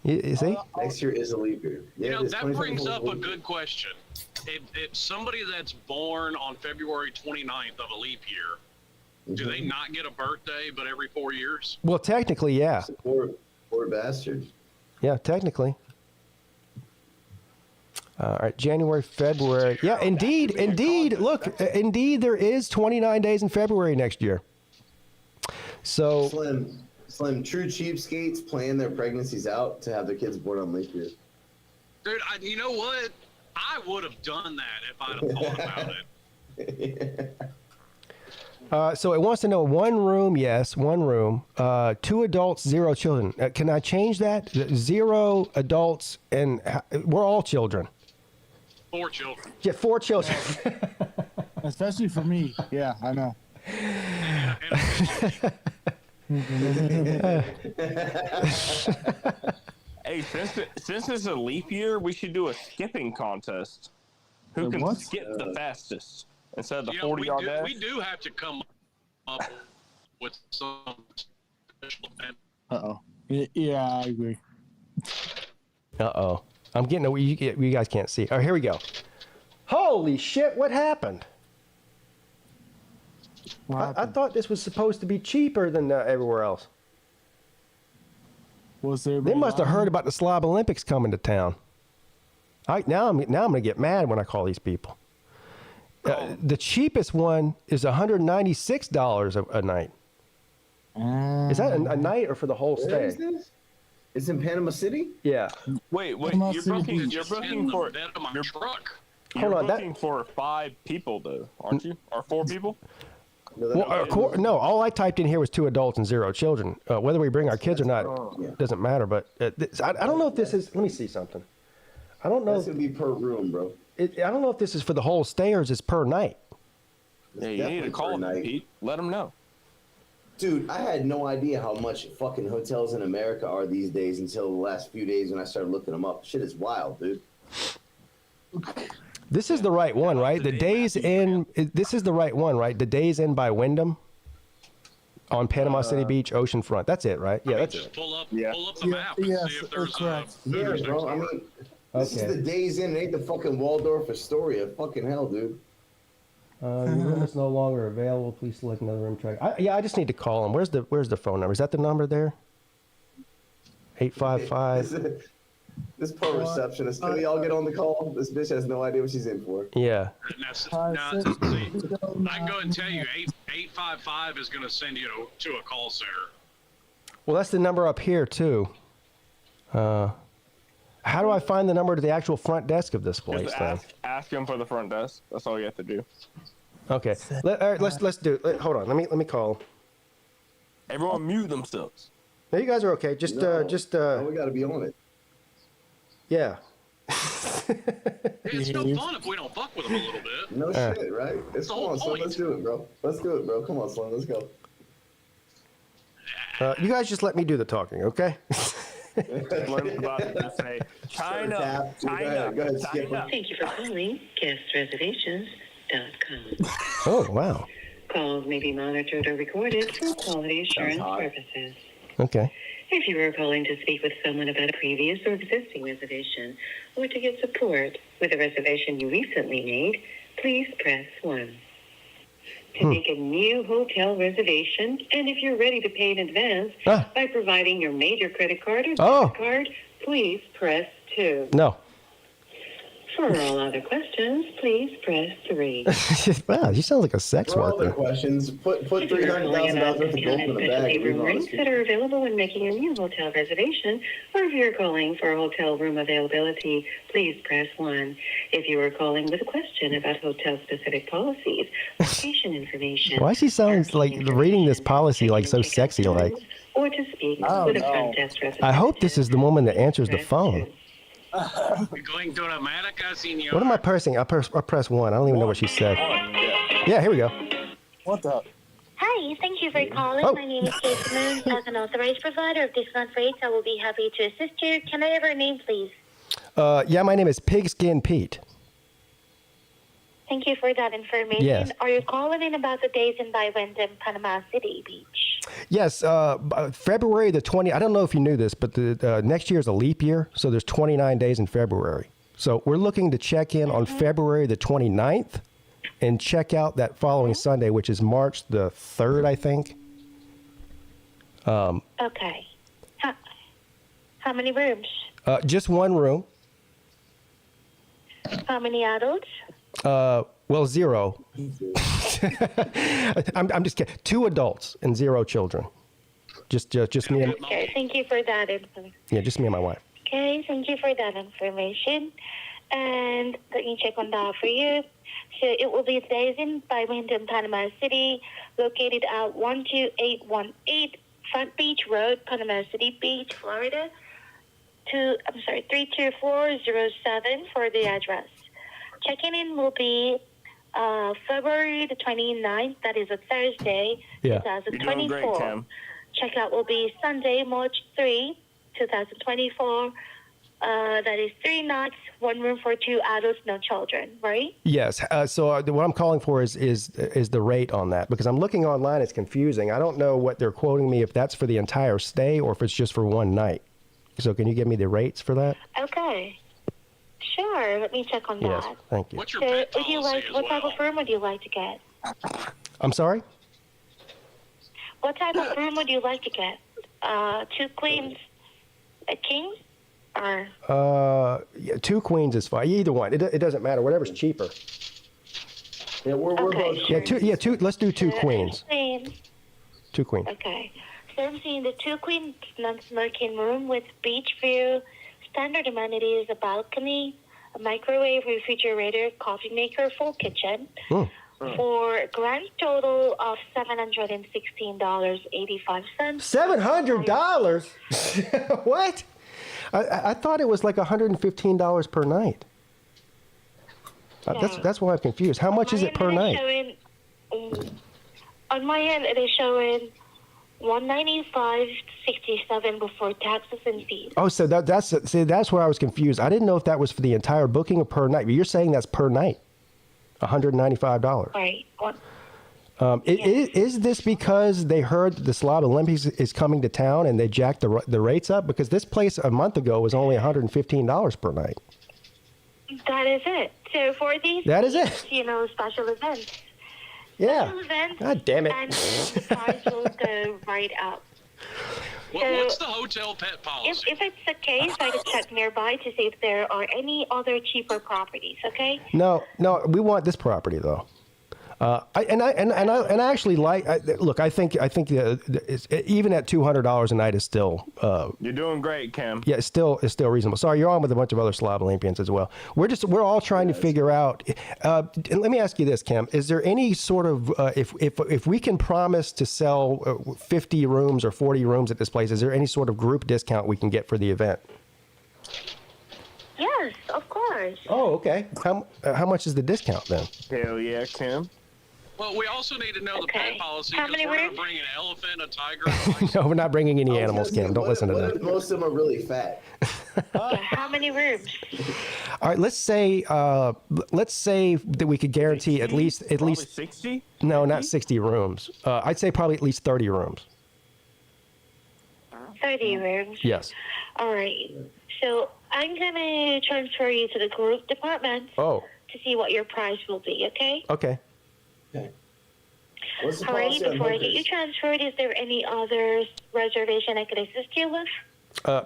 You see? Next year is a leap year. Yeah, that brings up a good question. If somebody that's born on February 29th of a leap year, do they not get a birthday but every 4 years? Well, technically, yeah. Poor bastards. Yeah, technically. All right, January, February. Yeah, indeed. Look, indeed, there is 29 days in February next year. So Slim, true cheapskates plan their pregnancies out to have their kids born on leap year. Dude, you know what? I would have done that if I'd have thought about it. So it wants to know one room, yes, 2 adults, 0 children. Can I change that? 0 adults, and we're all children. 4 children. Yeah, 4 children. Especially for me. Yeah, I know. Hey, since it's a leap year, we should do a skipping contest. Who can What? skip the fastest instead of the Yeah, 40-yard dash? we do have to come up with some special event. Uh-oh. Yeah, I agree. Uh-oh. I'm getting you guys can't see. Oh, here we go. Holy shit, what happened? I thought this was supposed to be cheaper than everywhere else. Was there? They must have heard about the Slob Olympics coming to town. Now I'm going to get mad when I call these people. The cheapest one is $196 a night. Is that a night or for the whole Where stay? is this? It's in Panama City? Yeah. Wait, Panama you're City booking Beach. you're It's in booking the for bed of my truck. you're Hold on, booking for 5 people though, aren't you? Or 4 people? No, all I typed in here was 2 adults and 0 children. Whether we bring our kids or not doesn't matter. But I don't know if this is. Let me see something. I don't know. That's gonna be per room, bro. I don't know if this is for the whole stay or is this per night. Yeah, you need to call them, Pete. Let them know. Dude, I had no idea how much fucking hotels in America are these days until the last few days when I started looking them up. Shit is wild, dude. This is the right one, right? The Days Inn. This is the right one, right? The Days Inn by Wyndham on Panama City Beach, oceanfront. That's it, right? Yeah, that's Just it. pull up the map and see if there's Yeah, Hooters bro. I next mean, this is the Days Inn. It ain't the fucking Waldorf Astoria. Fucking hell, dude. Your room is no longer available. Please select another room. I just need to call him. Where's the phone number? Is that the number there? 855. This poor receptionist. Can we all get on the call? This bitch has no idea what she's in for. Yeah. Now, see, I can go and tell you, 855 is going to send you to a call center. Well, that's the number up here too. How do I find the number to the actual front desk of this place? Just ask them for the front desk. That's all you have to do. Okay. All right, let's do it. Hold on. Let me call. Everyone mute themselves. No, you guys are okay. Just No, we got to be on it. Yeah. It's no fun if we don't fuck with them a little bit. No shit, right? It's come on, son. Let's do it, bro. Let's do it, bro. Come on, son. Let's go. You guys just let me do the talking, okay? About to say, China. Go ahead, Skipper. Thank you for calling guestreservations.com. Oh, wow. Calls may be monitored or recorded for quality assurance purposes. Okay. If you are calling to speak with someone about a previous or existing reservation, or to get support with a reservation you recently made, please press 1. To make a new hotel reservation, and if you're ready to pay in advance by providing your major credit card or debit card, please press 2. No. For all other questions, please press 3. Wow, you sound like a sex For all worker. other questions, put $300,000 worth of gold in the bag. Room rates that are available when making a new hotel reservation, or if you're calling for hotel room availability, please press 1. If you are calling with a question about hotel-specific policies, location information, Why she sounds like reading this policy like so sexy like? or to speak with a front desk representative. I hope this is the woman that answers the phone. We're going to America, senor. What am I pressing? I press 1. I don't even know what she said. Yeah, here we go. What the? Hi, thank you for calling. Oh. My name is Kate Moon. As an authorized provider of discount rates, I will be happy to assist you. Can I have your name, please? Yeah, my name is PigskinPeete. Thank you for that information. Yes. Are you calling in about the days in by Wyndham, Panama City Beach? Yes, February the 20th. I don't know if you knew this, but the next year is a leap year, so there's 29 days in February. So we're looking to check in on February the 29th and check out that following Sunday, which is March the 3rd, I think. Okay. How many rooms? Just one room. How many adults? Well, 0. I'm just kidding. 2 adults and 0 children. Just me and Okay, thank you for that information. just me and my wife. Okay, thank you for that information. And let me check on that for you. So it will be days in by Wyndham, Panama City, located at 12818 Front Beach Road, Panama City Beach, Florida. 32407 for the address. Checking in will be February the 29th. That is a Thursday, Yeah. 2024. You're doing great, Cam. Checkout will be Sunday, March 3, 2024. That is 3 nights, 1 room for 2 adults, no children, right? Yes. So what I'm calling for is the rate on that, because I'm looking online. It's confusing. I don't know what they're quoting me, if that's for the entire stay or if it's just for one night. So can you give me the rates for that? Okay. Sure. Let me check on Yes. that. Thank you. What's your So, pet would you policy like, what type of room would you like to get? I'm sorry? What type of room would you like to get? 2 queens, a king, or? Yeah, 2 queens is fine. Either one. It doesn't matter. Whatever's cheaper. Yeah, we're Okay, both. sure. Yeah, two. Let's do 2 queens. Queen. 2 queens. Okay. So I'm seeing the 2 queen non-smoking room with beach view. Standard amenities: a balcony, a microwave, refrigerator, coffee maker, full kitchen. For a grand total of $716.85. $700? What? I thought it was like $115 per night. That's why I'm confused. How much is it per night? On my end, it is showing $195.67 before taxes and fees. Oh, so that's where I was confused. I didn't know if that was for the entire booking or per night. But you're saying that's per night, $195. Right. Is this because they heard the Slav Olympics is coming to town and they jacked the rates up? Because this place a month ago was only $115 per night. That is it. So for these, That is it. Special events. Yeah. Special events. God damn it. And the price will go right up. What's the hotel pet policy? If it's the case, I could check nearby to see if there are any other cheaper properties. Okay. No, we want this property though. I actually like. Look, I think even at $200 a night is still. You're doing great, Cam. Yeah, it's still reasonable. Sorry, you're on with a bunch of other Slav Olympians as well. We're all trying to figure out. And let me ask you this, Cam: is there any sort of if we can promise to sell 50 rooms or 40 rooms at this place, is there any sort of group discount we can get for the event? Yes, of course. Oh, okay. How much is the discount then? Hell yeah, Cam. Well, we also need to know the pet policy because we're going to bring an elephant, a tiger. No, we're not bringing any animals, Cam. Don't listen to What them. if most of them are really fat? How many rooms? All right, let's say that we could guarantee 60? at least 60? No, not 60 rooms. I'd say probably at least 30 rooms. 30 rooms. Yes. All right. So I'm going to transfer you to the group department Oh. to see what your price will be, okay? Okay. What's the All right, policy on before I get you hookers? transferred, is there any other reservation I could assist you with?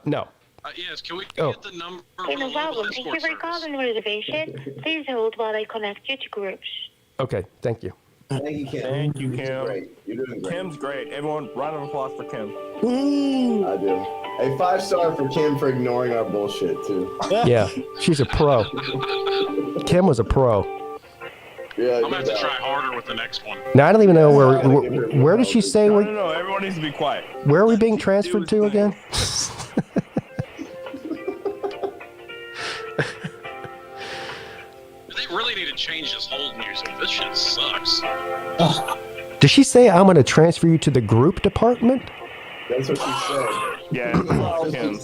No. Yes, can we Oh. get the number Okay, for no the problem. local Thank you escort for service? calling reservation. Please hold while I connect you to groups. Okay. Thank you. Thank you, Kim. Thank you, You're Kim. great. You're doing great. Kim's great. Everyone, round of applause for Kim. I do. A 5-star for Kim for ignoring our bullshit too. Yeah, she's a pro. Kim was a pro. Yeah, I'm going to have to try harder with the next one. Now I don't even know where did she say No, everyone needs to be quiet. where are we being transferred to again? They really need to change this whole music. This shit sucks. Did she say I'm going to transfer you to the group department? That's what she said. Yeah, That's what she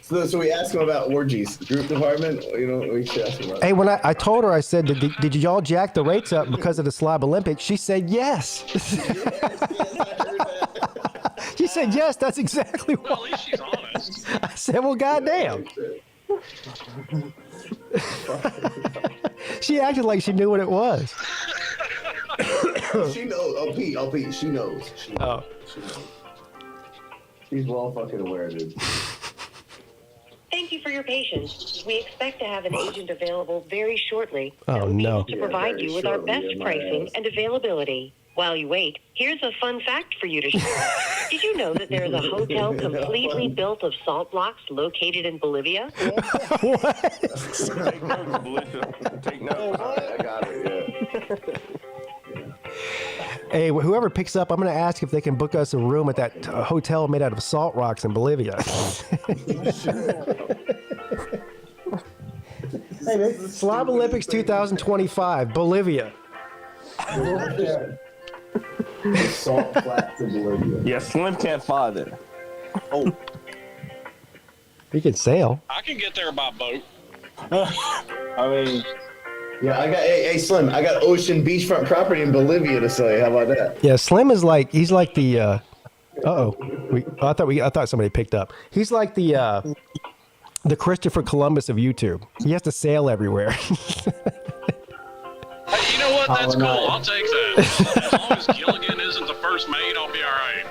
said. So we asked him about orgies. Group department, we should ask him about. Hey, when I told her, I said, did y'all jack the rates up because of the Slav Olympics? She said yes. She said yes. That's exactly Well, at what. least she's honest. I said, well, goddamn. She acted like she knew what it was. She knows. Oh, Pete, she knows. She knows. She's well fucking aware, dude. Thank you for your patience. We expect to have an agent available very shortly Oh, no. to provide you with our best pricing and availability. While you wait, here's a fun fact for you to share. Did you know that there is a hotel completely built of salt blocks located in Bolivia? What? Take notes, Melissa. Take notes. I got it, yeah. Hey, whoever picks up, I'm going to ask if they can book us a room at that hotel made out of salt rocks in Bolivia. Hey, man, Slav Olympics 2025, Bolivia. Salt flats in Bolivia. Yeah, Slim can't fly there. Oh. We can sail. I can get there by boat. I mean, yeah, hey Slim, I got ocean beachfront property in Bolivia to sell you. How about that? Yeah, Slim is like he's like the. I thought somebody picked up. He's like the Christopher Columbus of YouTube. He has to sail everywhere. Hey, you know what? That's cool. I'll take that. As long as Gilligan isn't the first mate, I'll be all right.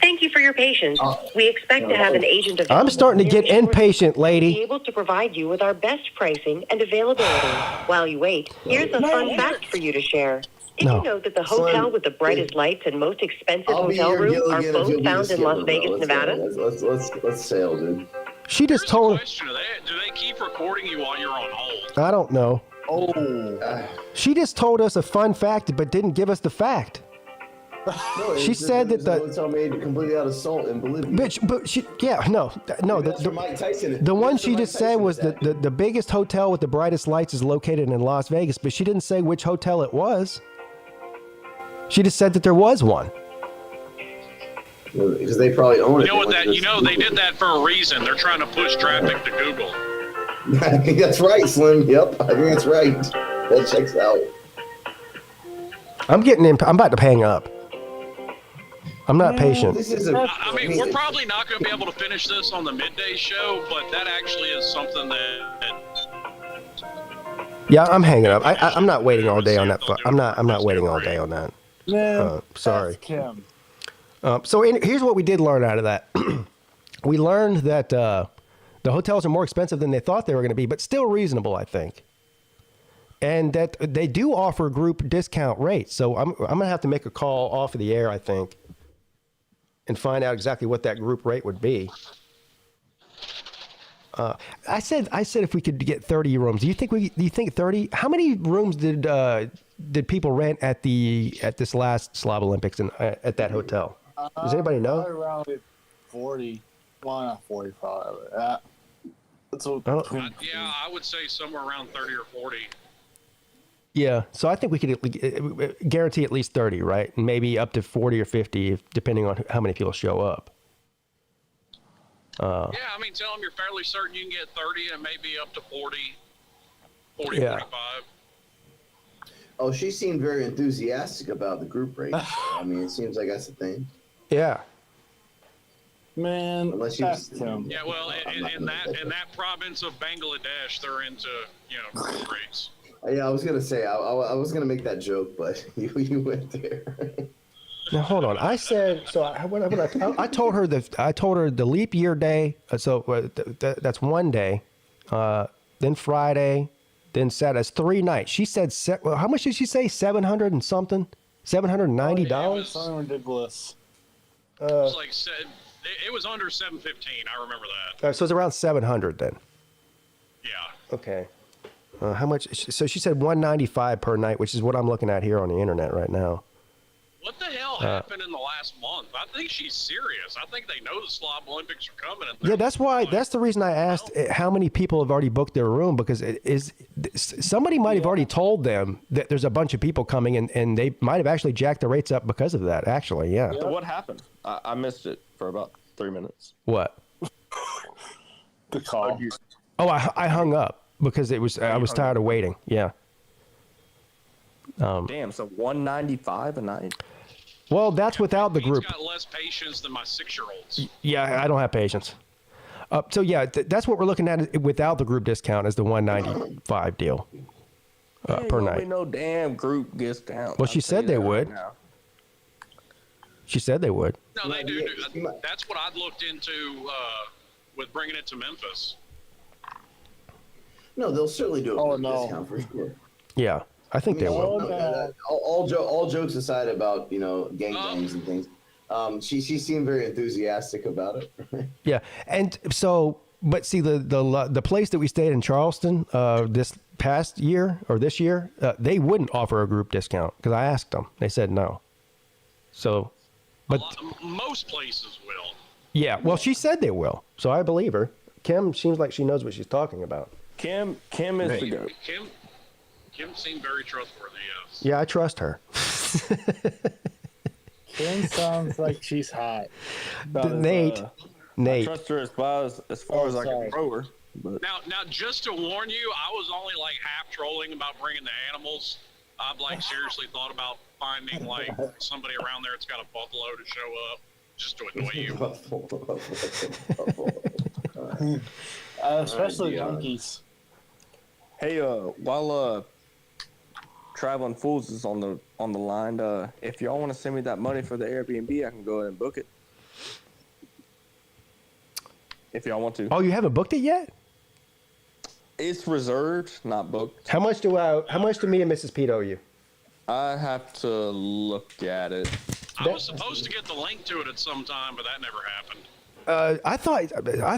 Thank you for your patience. We expect to have an agent of. I'm starting to get impatient, Be lady. able to provide you with our best pricing and availability. While you wait, here's a fun fact for you to share. Did you know that the hotel with the brightest lights and most expensive hotel rooms are both found in Las Vegas, Nevada? Let's sail, dude. She just told. Question: Do they keep recording you while you're on hold? I don't know. Oh. She just told us a fun fact, but didn't give us the fact. No, She said that the hotel made completely out of salt in Bolivia. but she no. Mike Tyson. The one she just said was the biggest hotel with the brightest lights is located in Las Vegas, but she didn't say which hotel it was. She just said that there was one. Because they probably own it. You know what that? You know they did that for a reason. They're trying to push traffic to Google. I think that's right, Slim. Yep, I think that's right. That checks out. I'm about to hang up. I'm not patient. I mean, we're probably not going to be able to finish this on the midday show, but that actually is something that Yeah, I'm hanging up. I'm not waiting all day on that. I'm not waiting all day on that. Sorry. So here's what we did learn out of that. We learned that the hotels are more expensive than they thought they were going to be, but still reasonable, I think. And that they do offer group discount rates. So I'm going to have to make a call off of the air, I think, and find out exactly what that group rate would be. I said if we could get 30 rooms. Do you think 30? How many rooms did people rent at this last Slav Olympics at that hotel? Does anybody know? Around 40. Well, not 45. That's what, yeah, I would say somewhere around 30 or 40. Yeah, so I think we could guarantee at least 30, right? And maybe up to 40 or 50, depending on how many people show up. Yeah, I mean, tell them you're fairly certain you can get 30 and maybe up to 40, 45. Oh, she seemed very enthusiastic about the group rate. I mean, it seems like that's the thing. Yeah. Man, unless you yeah, well, in that province of Bangladesh, they're into group rates. Yeah, I was gonna say I was gonna make that joke, but you went there. Now hold on. I said so. I told her the leap year day. So that's one day, then Friday, then Saturday. That's 3 nights. She said, how much did she say? 700 and something. $790. Something ridiculous. It was like it was under $715. I remember that. So it's around 700 then. Yeah. Okay. How much? So she said $195 per night, which is what I'm looking at here on the internet right now. What the hell happened in the last month? I think she's serious. I think they know the Slav Olympics are coming. Yeah, that's why. That's the reason I asked how many people have already booked their room, because somebody might have already told them that there's a bunch of people coming, and they might have actually jacked the rates up because of that. Actually, yeah. So what happened? I missed it for about 3 minutes. What? The call. Oh, I hung up because I was tired of waiting. Yeah. Damn. So $195 a night. Well, that's without the group. He's got less patience than my 6-year-olds. Yeah, I don't have patience. So yeah, that's what we're looking at without the group discount is the $195 deal per night. No damn group discount. Well, she said they would. She said they would. No, they do. That's what I looked into with bringing it to Memphis. No, they'll certainly do a discount for sure. Yeah, I think they will. All jokes aside about gangbangs and things, she seemed very enthusiastic about it. Yeah, and so, but see the place that we stayed in Charleston this past year or this year, they wouldn't offer a group discount because I asked them. They said no. So, but most places will. Yeah, well, she said they will, so I believe her. Kim seems like she knows what she's talking about. Kim is the goat. Kim seemed very trustworthy. Yes. Yeah, I trust her. Jen sounds like she's hot. Nate. I trust her as far as I can throw her. But Now, just to warn you, I was only like half trolling about bringing the animals. I've like seriously thought about finding like somebody around there that's got a buffalo to show up just to annoy you. Especially donkeys. hey, while Traveling Fools is on the line, if y'all want to send me that money for the Airbnb, I can go ahead and book it. If y'all want to. Oh, you haven't booked it yet? It's reserved, not booked. How much do me and Mrs. Peete owe you? I have to look at it. I was supposed to get the link to it at some time, but that never happened.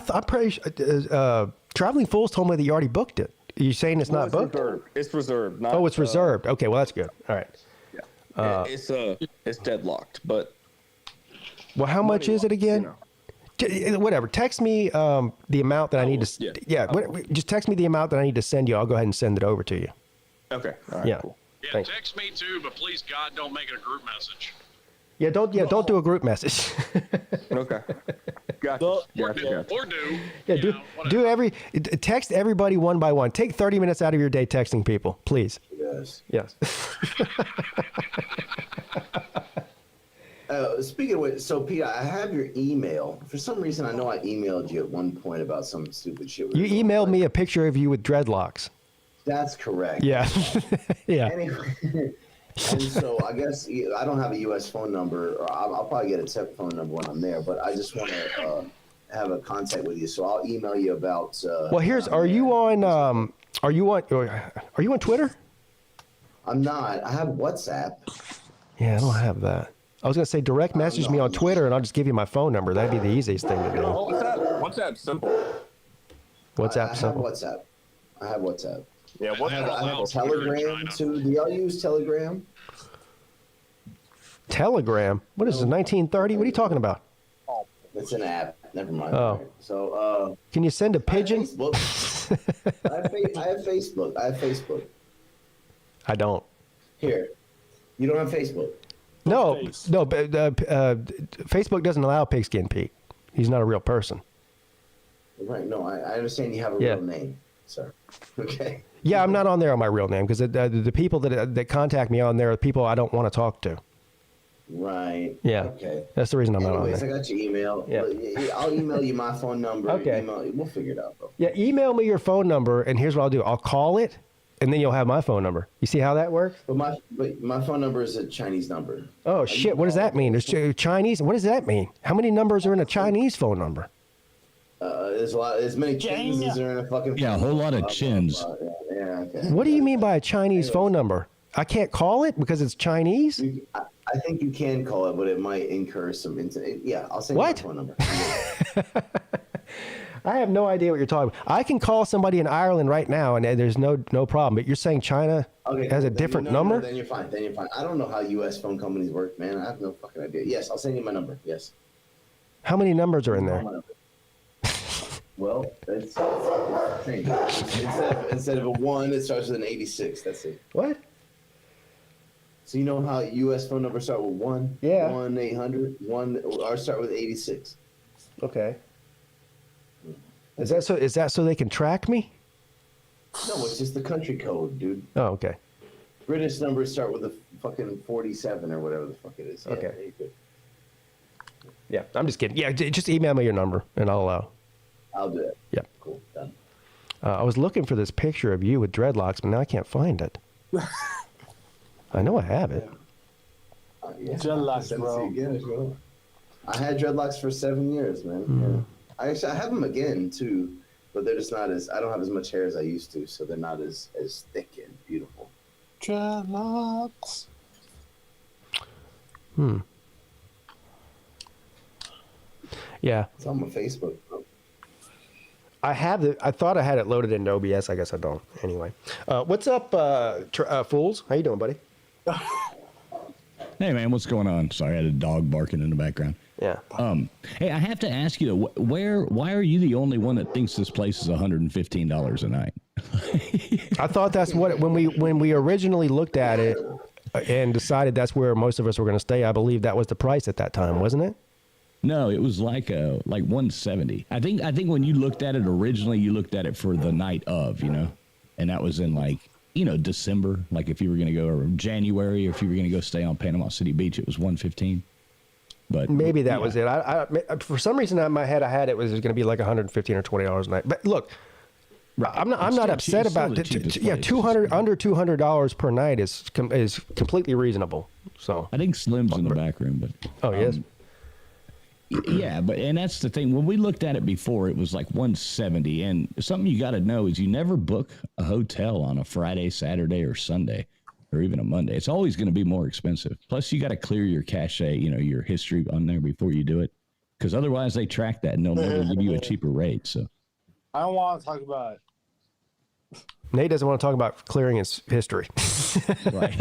I'm pretty sure, Traveling Fools told me that you already booked it. Are you saying it's not booked? Reserved. It's reserved. Not, it's reserved. Okay, well that's good. All right. Yeah. It's deadlocked, but. Well, how much is it again? Whatever. Text me the amount that I need to. Just text me the amount that I need to send you. I'll go ahead and send it over to you. Okay. All right. Yeah. Cool. Yeah, Thanks. text me too, but please God, don't make it a group message. Yeah, don't do a group message. Okay. Gotcha. Or do. Yeah, text everybody one by one. Take 30 minutes out of your day texting people, please. Yes. Speaking of which, so Pete, I have your email. For some reason, I know I emailed you at one point about some stupid shit. You emailed me a picture of you with dreadlocks. That's correct. Yeah. Yeah. Anyway, and so I guess I don't have a U.S. phone number. Or I'll probably get a tech phone number when I'm there, but I just want to have a contact with you. So I'll email you about. Well, are you on Twitter? I'm not. I have WhatsApp. Yeah, I don't have that. I was gonna say direct message me on Twitter, and I'll just give you my phone number. That'd be the easiest thing to do. WhatsApp's simple. WhatsApp simple. I have WhatsApp. Yeah, I have Telegram too. Do y'all use Telegram? Telegram? What is it? 1930? What are you talking about? It's an app. Never mind. Oh. So, can you send a pigeon? I have Facebook. I have Facebook. I don't. Here, you don't have Facebook. No. But Facebook doesn't allow Pigskin Pete. He's not a real person. Right. No, I understand you have a real name, sir. Okay. Yeah, I'm not on there on my real name because the people that contact me on there are people I don't want to talk to. Right. Yeah. Okay. That's the reason I'm not on Anyways, there. I got your email. Yeah. I'll email you my phone number. Okay. We'll figure it out, bro. Yeah, email me your phone number, and here's what I'll do. I'll call it, and then you'll have my phone number. You see how that works? But my phone number is a Chinese number. Oh, shit. What does that mean? There's Chinese? What does that mean? How many numbers are in a Chinese phone number? There's a lot. As many chins as are in a fucking. Yeah, a whole lot of chins. Yeah. Okay. What do you mean by a Chinese phone number? I can't call it because it's Chinese? I think you can call it, but it might incur some internet. Yeah, I'll send you my phone number. I have no idea what you're talking about. I can call somebody in Ireland right now, and there's no problem. But you're saying China has a different number? Then you're fine. I don't know how U.S. phone companies work, man. I have no fucking idea. Yes, I'll send you my number. Yes. How many numbers are in there? Well, it's instead of a 1, it starts with an 86. That's it. What? So you know how U.S. phone numbers start with 1? Yeah. 1-800-1, or start with 86. Okay. Is that so they can track me? No, it's just the country code, dude. Oh, okay. British numbers start with a fucking 47 or whatever the fuck it is. Yeah, Okay. there you go. Yeah, I'm just kidding. Yeah, just email me your number, and I'll do it. Yeah. Cool. Done. I was looking for this picture of you with dreadlocks, but now I can't find it. I know I have it. Dreadlocks, bro. I had dreadlocks for 7 years, man. Yeah. I have them again too, but they're just not as. I don't have as much hair as I used to, so they're not as thick and beautiful. Dreadlocks. Yeah. It's on my Facebook, bro. I thought I had it loaded in OBS. I guess I don't. Anyway, what's up, Fools? How you doing, buddy? Hey, man, what's going on? Sorry, I had a dog barking in the background. Yeah. Hey, I have to ask you, why are you the only one that thinks this place is $115 a night? I thought that's what when we originally looked at it. and decided that's where most of us were going to stay. I believe that was the price at that time, wasn't it? No, it was like 170. I think when you looked at it originally, you looked at it for the night of, and that was in December. Like if you were going to go, or January, or if you were going to go stay on Panama City Beach, it was 115. But maybe that was it. I for some reason in my head I had it was going to be like $115 or $20 a night. But look, I'm not upset about it. Yeah, under $200 per night is completely reasonable. So I think Slim's in the back room, but yes. Yeah, and that's the thing. When we looked at it before, it was like 170. And something you got to know is you never book a hotel on a Friday, Saturday, or Sunday, or even a Monday. It's always going to be more expensive. Plus, you got to clear your cachet, your history on there before you do it, because otherwise they track that and they'll never give you a cheaper rate. So I don't want to talk about it. Nate doesn't want to talk about clearing his history. Right.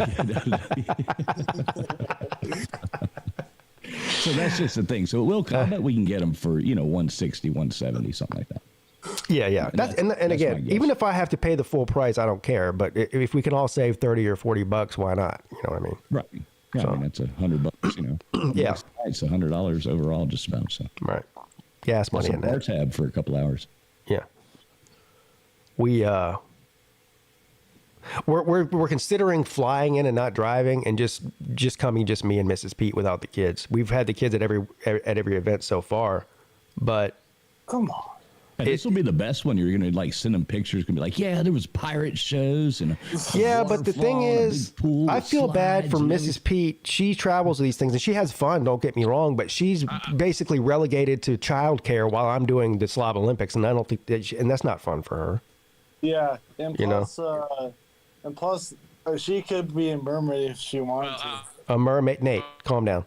So that's just the thing. So I bet we can get them for 160, 170, something like that. Yeah. And again, even if I have to pay the full price, I don't care. But if we can all save $30 or $40, why not? You know what I mean? Right. Yeah, so, I mean, that's $100. Yeah, it's $100 overall, just about. So right. Gas money in that. Bar tab for a couple hours. Yeah. We're considering flying in and not driving, and just coming just me and Mrs. Peete without the kids. We've had the kids at every event so far, but come on. This will be the best one. You're gonna send them pictures. Gonna be like, yeah, there was pirate shows and but the thing is, I feel bad for Mrs. Peete. She travels to these things and she has fun. Don't get me wrong, but she's basically relegated to childcare while I'm doing the Slav Olympics, and I don't think and that's not fun for her. Yeah, and plus, she could be a mermaid if she wanted to. A mermaid, Nate, calm down.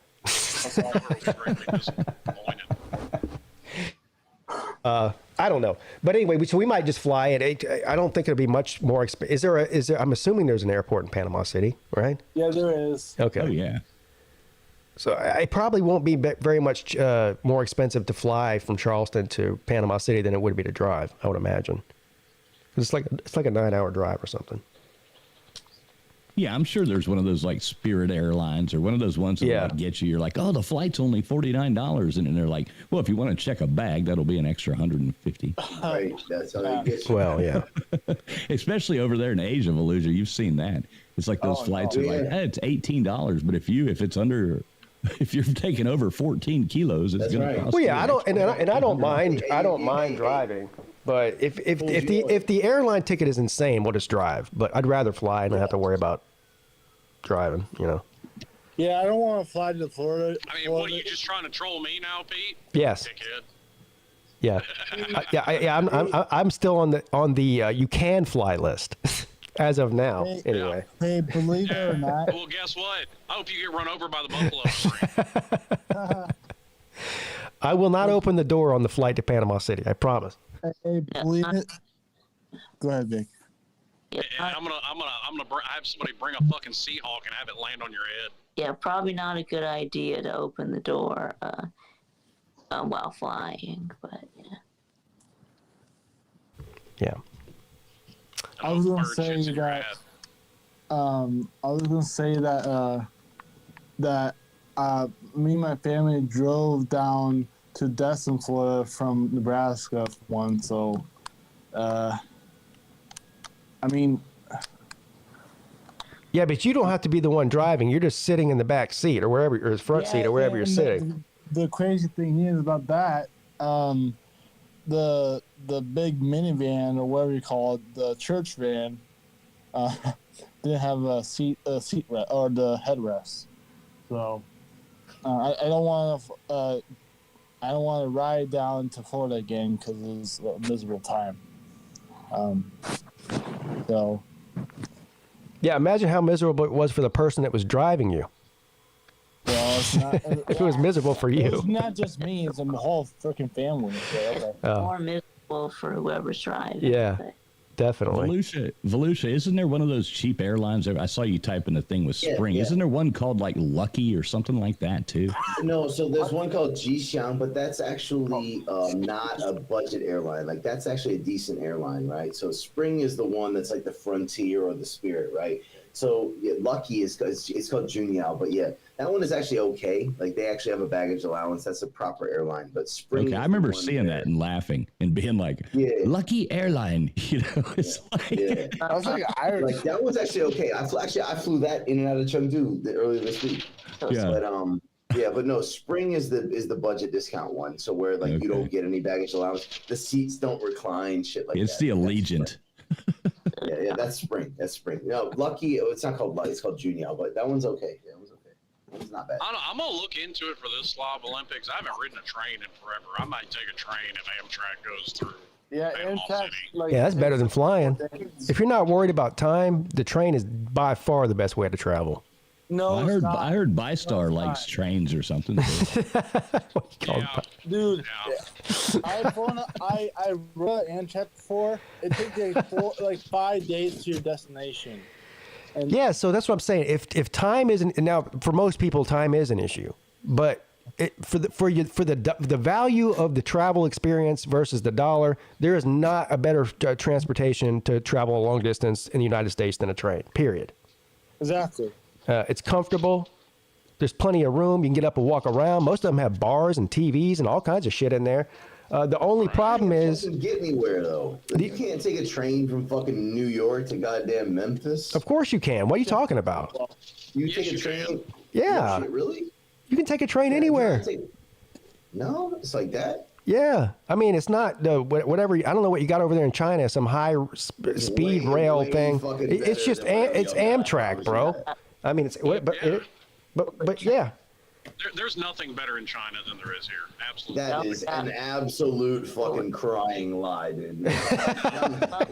I don't know, but anyway, so we might just fly it. I don't think it'll be much more expensive. Is there? I'm assuming there's an airport in Panama City, right? Yeah, there is. Okay. Oh yeah. So it probably won't be very much more expensive to fly from Charleston to Panama City than it would be to drive, I would imagine. It's like a 9-hour drive or something. Yeah, I'm sure there's one of those Spirit Airlines or one of those ones that get you. You're like, oh, the flight's only $49, and then they're like, well, if you want to check a bag, that'll be an extra $150. Right, that's how they get you. Well, yeah. Especially over there in Asia, Volusia, you've seen that. It's like those flights are like, hey, it's $18, but if you're taking over 14 kilos, it's going to cost. Well, yeah, I don't mind driving. But if the airline ticket is insane, we'll just drive. But I'd rather fly and not have to worry about driving, Yeah, I don't want to fly to Florida. I mean, what, are you just trying to troll me now, Pete? Yes. Dickhead. Yeah. I'm still on the you can fly list as of now. Anyway. Hey, believe it or not. Well, guess what? I hope you get run over by the buffalo. I will not open the door on the flight to Panama City. I promise. Hey, believe it. Go ahead, Vic. And I'm gonna have somebody bring a fucking Seahawk and have it land on your head. Yeah, probably not a good idea to open the door while flying, but yeah. Yeah. I was gonna say that me and my family drove down to Destin, Florida from Nebraska for one, so I mean, yeah, but you don't have to be the one driving. You're just sitting in the back seat or wherever, or front seat or wherever you're sitting. The crazy thing is about that, the big minivan or whatever you call it, the church van, didn't have a seat or the headrest. So I don't want to ride down to Florida again because it was a miserable time. So. Yeah, imagine how miserable it was for the person that was driving you. Well, it's not. It was miserable for you. It's not just me; it's the whole freaking family. So, okay. More miserable for whoever's driving. Yeah, definitely. Volusia, isn't there one of those cheap airlines? I saw you type in the thing with Spring. Yeah. Isn't there one called Lucky or something like that too? No, so there's one called Jixiang, but that's actually not a budget airline. That's actually a decent airline, right? So Spring is the one that's like the Frontier or the Spirit, right? So yeah, Lucky is it's called Junial, but yeah, that one is actually okay. Like they actually have a baggage allowance. That's a proper airline. But Spring. Okay, I remember seeing that and laughing and being like, "Lucky Airline," you know. It's like, I was like, Irish. that was actually okay. I flew that in and out of Chengdu earlier this week. Yeah. But but no, Spring is the budget discount one. So where like you don't get any baggage allowance, the seats don't recline, shit like it's that. the Allegiant. Yeah, that's Spring. That's Spring. No, Lucky. It's not called Lucky. It's called Junior. But that one's okay. Yeah, it was okay. It's not bad. I'm gonna look into it for this Slav Olympics. I haven't ridden a train in forever. I might take a train if Amtrak goes through. Yeah, Amtrak. Like, Yeah, that's better than flying. If you're not worried about time, the train is by far the best way to travel. No, I heard Bystar likes trains or something. Dude, I rode Amtrak before. It takes like 5 days to your destination. And Yeah, so that's what I'm saying. If time isn't now for most people, time is an issue, but for the value of the travel experience versus the dollar, there is not a better transportation to travel a long distance in the United States than a train. Period. Exactly. It's comfortable. There's plenty of room. You can get up and walk around. Most of them have bars and TVs and all kinds of shit in there. The only problem is get anywhere though. You can't take a train from fucking New York to goddamn Memphis. Of course you can. What are you talking about? You take a train? Yeah. No shit, really? You can take a train anywhere. No, it's like that. Yeah, I mean it's not whatever. I don't know what you got over there in China. Some high speed rail thing. It's just it's Amtrak, bro. I mean it's but yeah. There's nothing better in China than there is here. Absolutely. That is an absolute fucking crying lie, dude. Because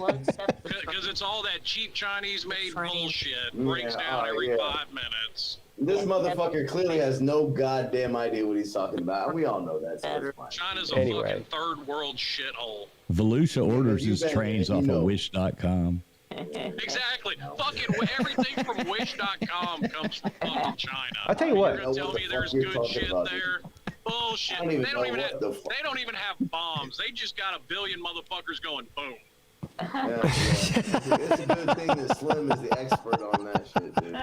it's all that cheap Chinese-made bullshit. Breaks down every 5 minutes. This motherfucker clearly has no goddamn idea what he's talking about. We all know that. So China's a fucking third world shithole. Volusia orders his trains off of Wish.com. Exactly. Fucking everything from Wish.com comes from fucking China. I tell you what. You're gonna tell me there's good shit there? Bullshit. They don't even have bombs. They just got a billion motherfuckers going boom. Yeah. It's a good thing that Slim is the expert on that shit, dude.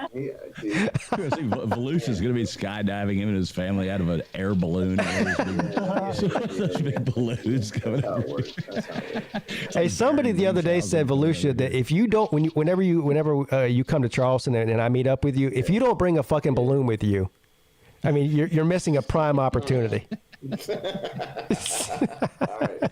Volusia's going to be skydiving him and his family out of an air balloon. Such big balloons coming out. Hey, somebody the other day said, Volusia, that if you don't, whenever you come to Charleston and I meet up with you, if you don't bring a fucking balloon with you, I mean, you're missing a prime opportunity. All right.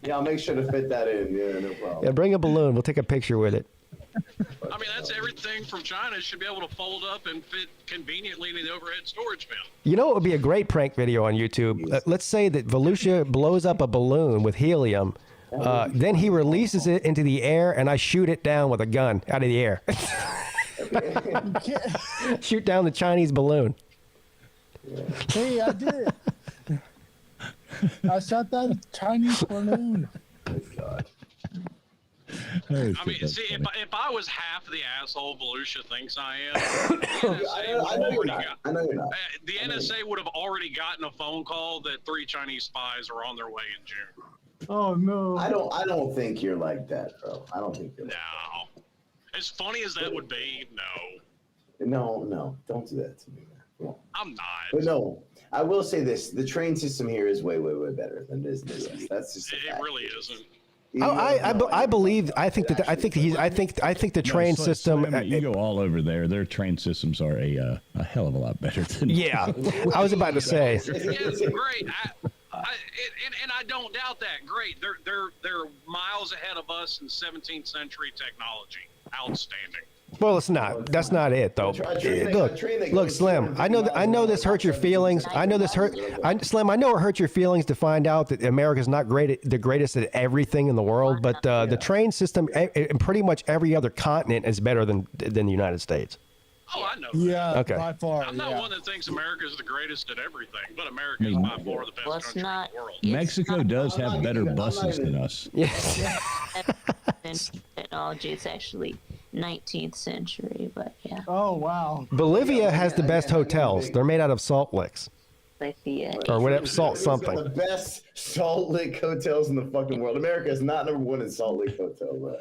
Yeah, I'll make sure to fit that in. Yeah, no problem. Yeah, bring a balloon. We'll take a picture with it. I mean, that's everything from China should be able to fold up and fit conveniently in the overhead storage bin. You know, it would be a great prank video on YouTube. Let's say that Volusia blows up a balloon with helium. Then he releases it into the air, and I shoot it down with a gun out of the air. Shoot down the Chinese balloon. Hey, I did it. I shot that Chinese balloon. God. I mean, see, if I was half the asshole Volusia thinks I am, the NSA would have already gotten a phone call that 3 Chinese spies are on their way in June. Oh no! I don't think you're like that, bro. I don't think you're. No. As funny as that would be, no. No, don't do that to me, man. I'm not. But no, I will say this: the train system here is way better than business. That's just. It really isn't. I believe. I think the train system. You go all over there. Their train systems are a hell of a lot better than. Yeah, I was about to say. It's great. And I don't doubt that. Great. They're miles ahead of us in 17th century technology. Outstanding. Well, it's not. That's not it, though. Look, Slim. I know this hurt your feelings. Slim. I know it hurt your feelings to find out that America's not the greatest at everything in the world. But the train system in pretty much every other continent is better than the United States. Oh, I know. Yeah, okay. By far. I'm not one that thinks America is the greatest at everything, but America is by far the best country in the world. Mexico does have better buses than us. Yes. Technology, it's actually 19th century, but yeah. Oh wow. Bolivia has the best hotels. They're made out of salt licks. Or whatever, salt something. The best salt lick hotels in the fucking world. America is not #1 in salt lick hotel.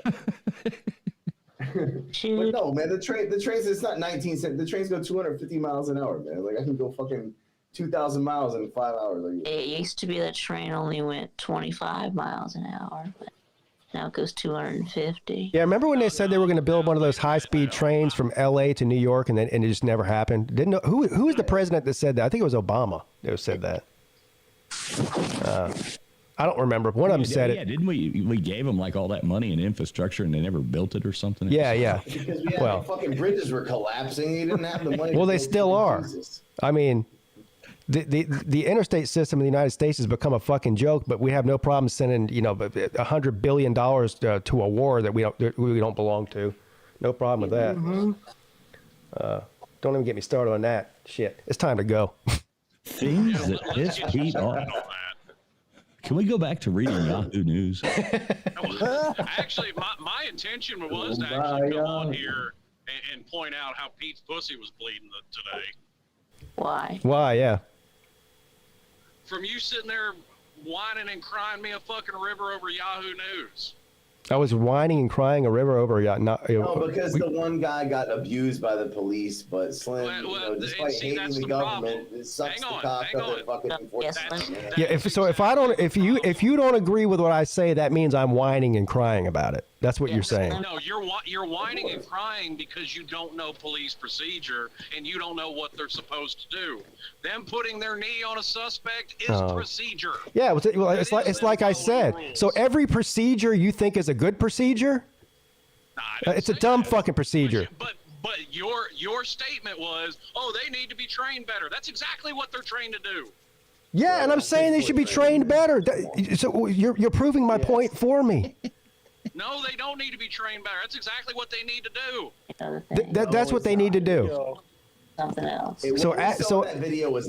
But no, man, the trains, it's not 19 cents. The trains go 250 miles an hour, man. Like, I can go fucking 2,000 miles in 5 hours. Like, It used to be the train only went 25 miles an hour, but now it goes 250. Yeah, remember when they said they were going to build one of those high-speed trains from L.A. to New York, and it just never happened? Didn't know who was the president that said that? I think it was Obama who said that. I don't remember. One of them said it. Yeah, didn't we gave them like all that money and infrastructure, and they never built it or something? Yeah. because we had the fucking bridges were collapsing. You didn't have the money. Well, they still are. I mean, the interstate system in the United States has become a fucking joke, but we have no problem sending $100 billion to a war that we don't belong to. No problem with that. Don't even get me started on that shit. It's time to go. Things that piss Pete off. Can we go back to reading Yahoo News? Actually, my intention was to actually come on here and point out how Pete's pussy was bleeding today. Why? Why? Yeah. From you sitting there whining and crying me a fucking river over Yahoo News. I was whining and crying a river over No, because the one guy got abused by the police, but Slim, despite hating the government, it sucks the cock of their fucking enforcement. Yeah. If you don't agree with what I say, that means I'm whining and crying about it. That's what you're saying. No, you're whining and crying because you don't know police procedure and you don't know what they're supposed to do. Them putting their knee on a suspect is procedure. Yeah, it's like I said. So every procedure you think is a good procedure? It's a dumb fucking procedure. But your statement was, they need to be trained better. That's exactly what they're trained to do. Yeah, and I'm saying they should be trained better. So you're proving my point for me. No, they don't need to be trained better. That's exactly what they need to do. That's what they need to do. Something else. That video was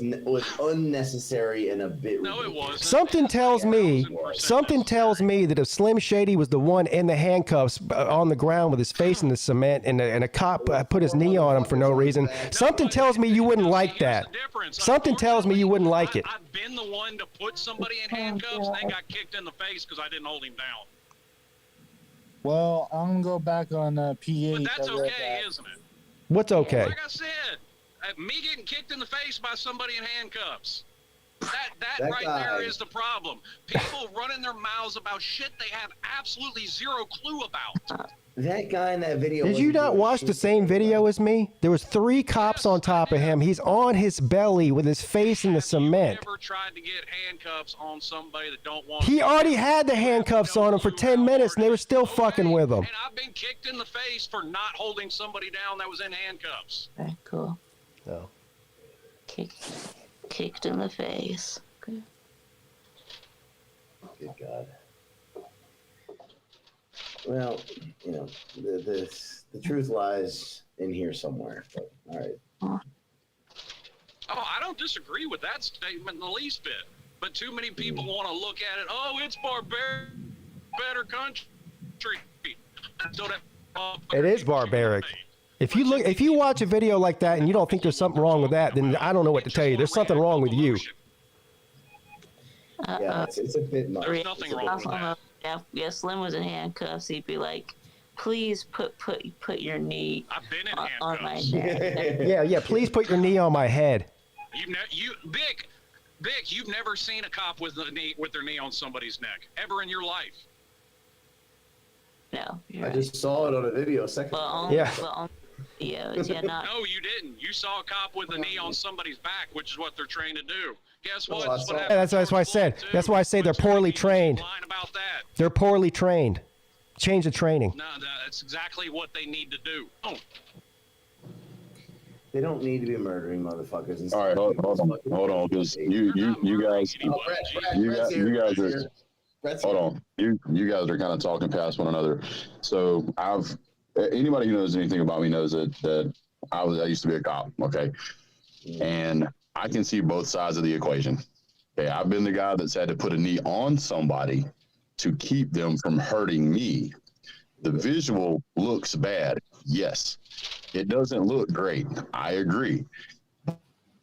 unnecessary and a bit. No, it wasn't. Something tells me that if Slim Shady was the one in the handcuffs on the ground with his face in the cement, and a cop put his knee on him for no reason, something tells me you wouldn't like that. Something tells me you wouldn't like it. I've been the one to put somebody in handcuffs, and they got kicked in the face because I didn't hold him down. Well, I'm gonna go back on P8. But that's okay, isn't it? What's okay? Like I said, me getting kicked in the face by somebody in handcuffs. That right there is the problem. People running their mouths about shit they have absolutely zero clue about. That guy in that video. Did you not watch the same video as me? There was 3 cops on top of him. He's on his belly with his face in the cement. Never tried to get handcuffs on somebody that don't want. He already had the handcuffs on him for 10 minutes, and they were still fucking with him. And I've been kicked in the face for not holding somebody down that was in handcuffs. Very cool. No. Kicked in the face. Okay. Good God. Well, the truth lies in here somewhere. But, all right. I don't disagree with that statement in the least bit. But too many people want to look at it. Oh, it's barbaric, better country. It is barbaric. If you watch a video like that and you don't think there's something wrong with that, then I don't know what to tell you. There's something wrong with you. Yeah, it's a bit much. There's nothing wrong with that. Yeah, Slim was in handcuffs. He'd be like, "Please put your knee on my neck." Yeah. Please put your knee on my head. Vic, you've never seen a cop with their knee on somebody's neck ever in your life. No. I just saw it on a video a second ago. Yeah, No, you didn't. You saw a cop with a knee on somebody's back, which is what they're trained to do. Guess what? That's why I said. That's why I say they're poorly trained. They're poorly trained. Change the training. No, that's exactly what they need to do. They don't need to be murdering motherfuckers. And all right, hold on, because you guys are kind of talking past one another. So anybody who knows anything about me knows that I used to be a cop, okay, and I can see both sides of the equation. Okay, I've been the guy that's had to put a knee on somebody to keep them from hurting me. The visual looks bad, yes. It doesn't look great, I agree.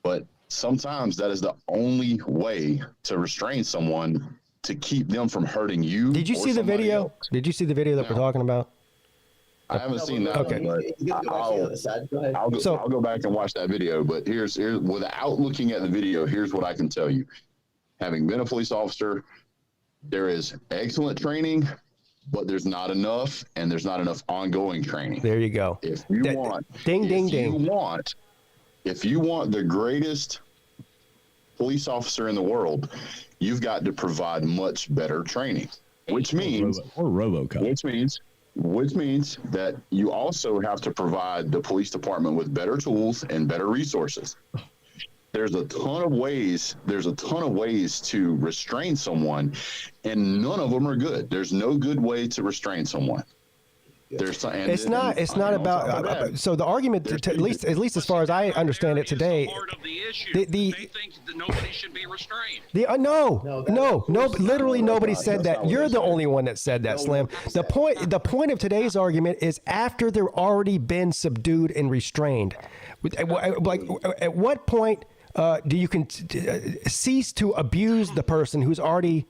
But sometimes that is the only way to restrain someone to keep them from hurting you. Did you see the video? Did you see the video that we're talking about? I haven't seen that Okay. one, but I'll go back and watch that video. But here's without looking at the video, here's what I can tell you. Having been a police officer, there is excellent training, but there's not enough, and there's not enough ongoing training. There you go. If you want, if you want the greatest police officer in the world, you've got to provide much better training, which means which means that you also have to provide the police department with better tools and better resources. There's a ton of ways to restrain someone, and none of them are good. There's no good way to restrain someone. It's not about. So the argument, at least as far as I understand it today, they think that nobody should be restrained. No, literally nobody said that. You're the only one that said that, Slim. The point of today's argument is after they're already been subdued and restrained. Like, at what point do you cease to abuse the person who's already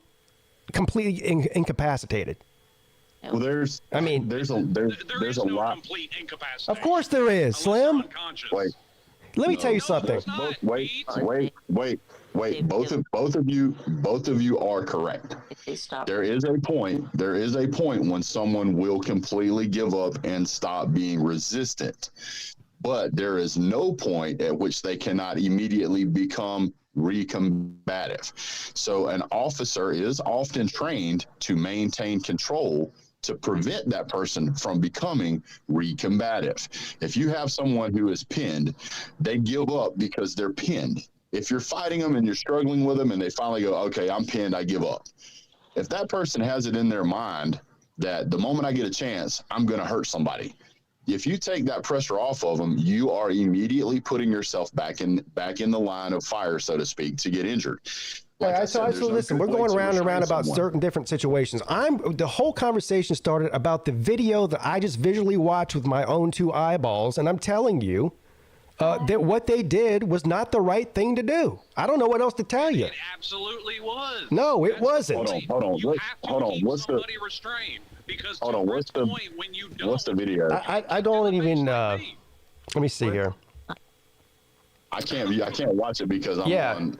completely incapacitated? Well, there's a lot. Complete incapacity. Of course there is, Slim. Let me tell you something. Wait. Both of you are correct. There is a point when someone will completely give up and stop being resistant. But there is no point at which they cannot immediately become recombative. So an officer is often trained to maintain control to prevent that person from becoming recombative. If you have someone who is pinned, they give up because they're pinned. If you're fighting them and you're struggling with them and they finally go, okay, I'm pinned, I give up. If that person has it in their mind that the moment I get a chance, I'm going to hurt somebody. If you take that pressure off of them, you are immediately putting yourself back in the line of fire, so to speak, to get injured. So listen, we're going around and around about certain different situations. The whole conversation started about the video that I just visually watched with my own two eyeballs, and I'm telling you that what they did was not the right thing to do. I don't know what else to tell you. It absolutely was. No, it wasn't. Hold on. What's the video? I don't even. Let me see here. I can't watch it because I'm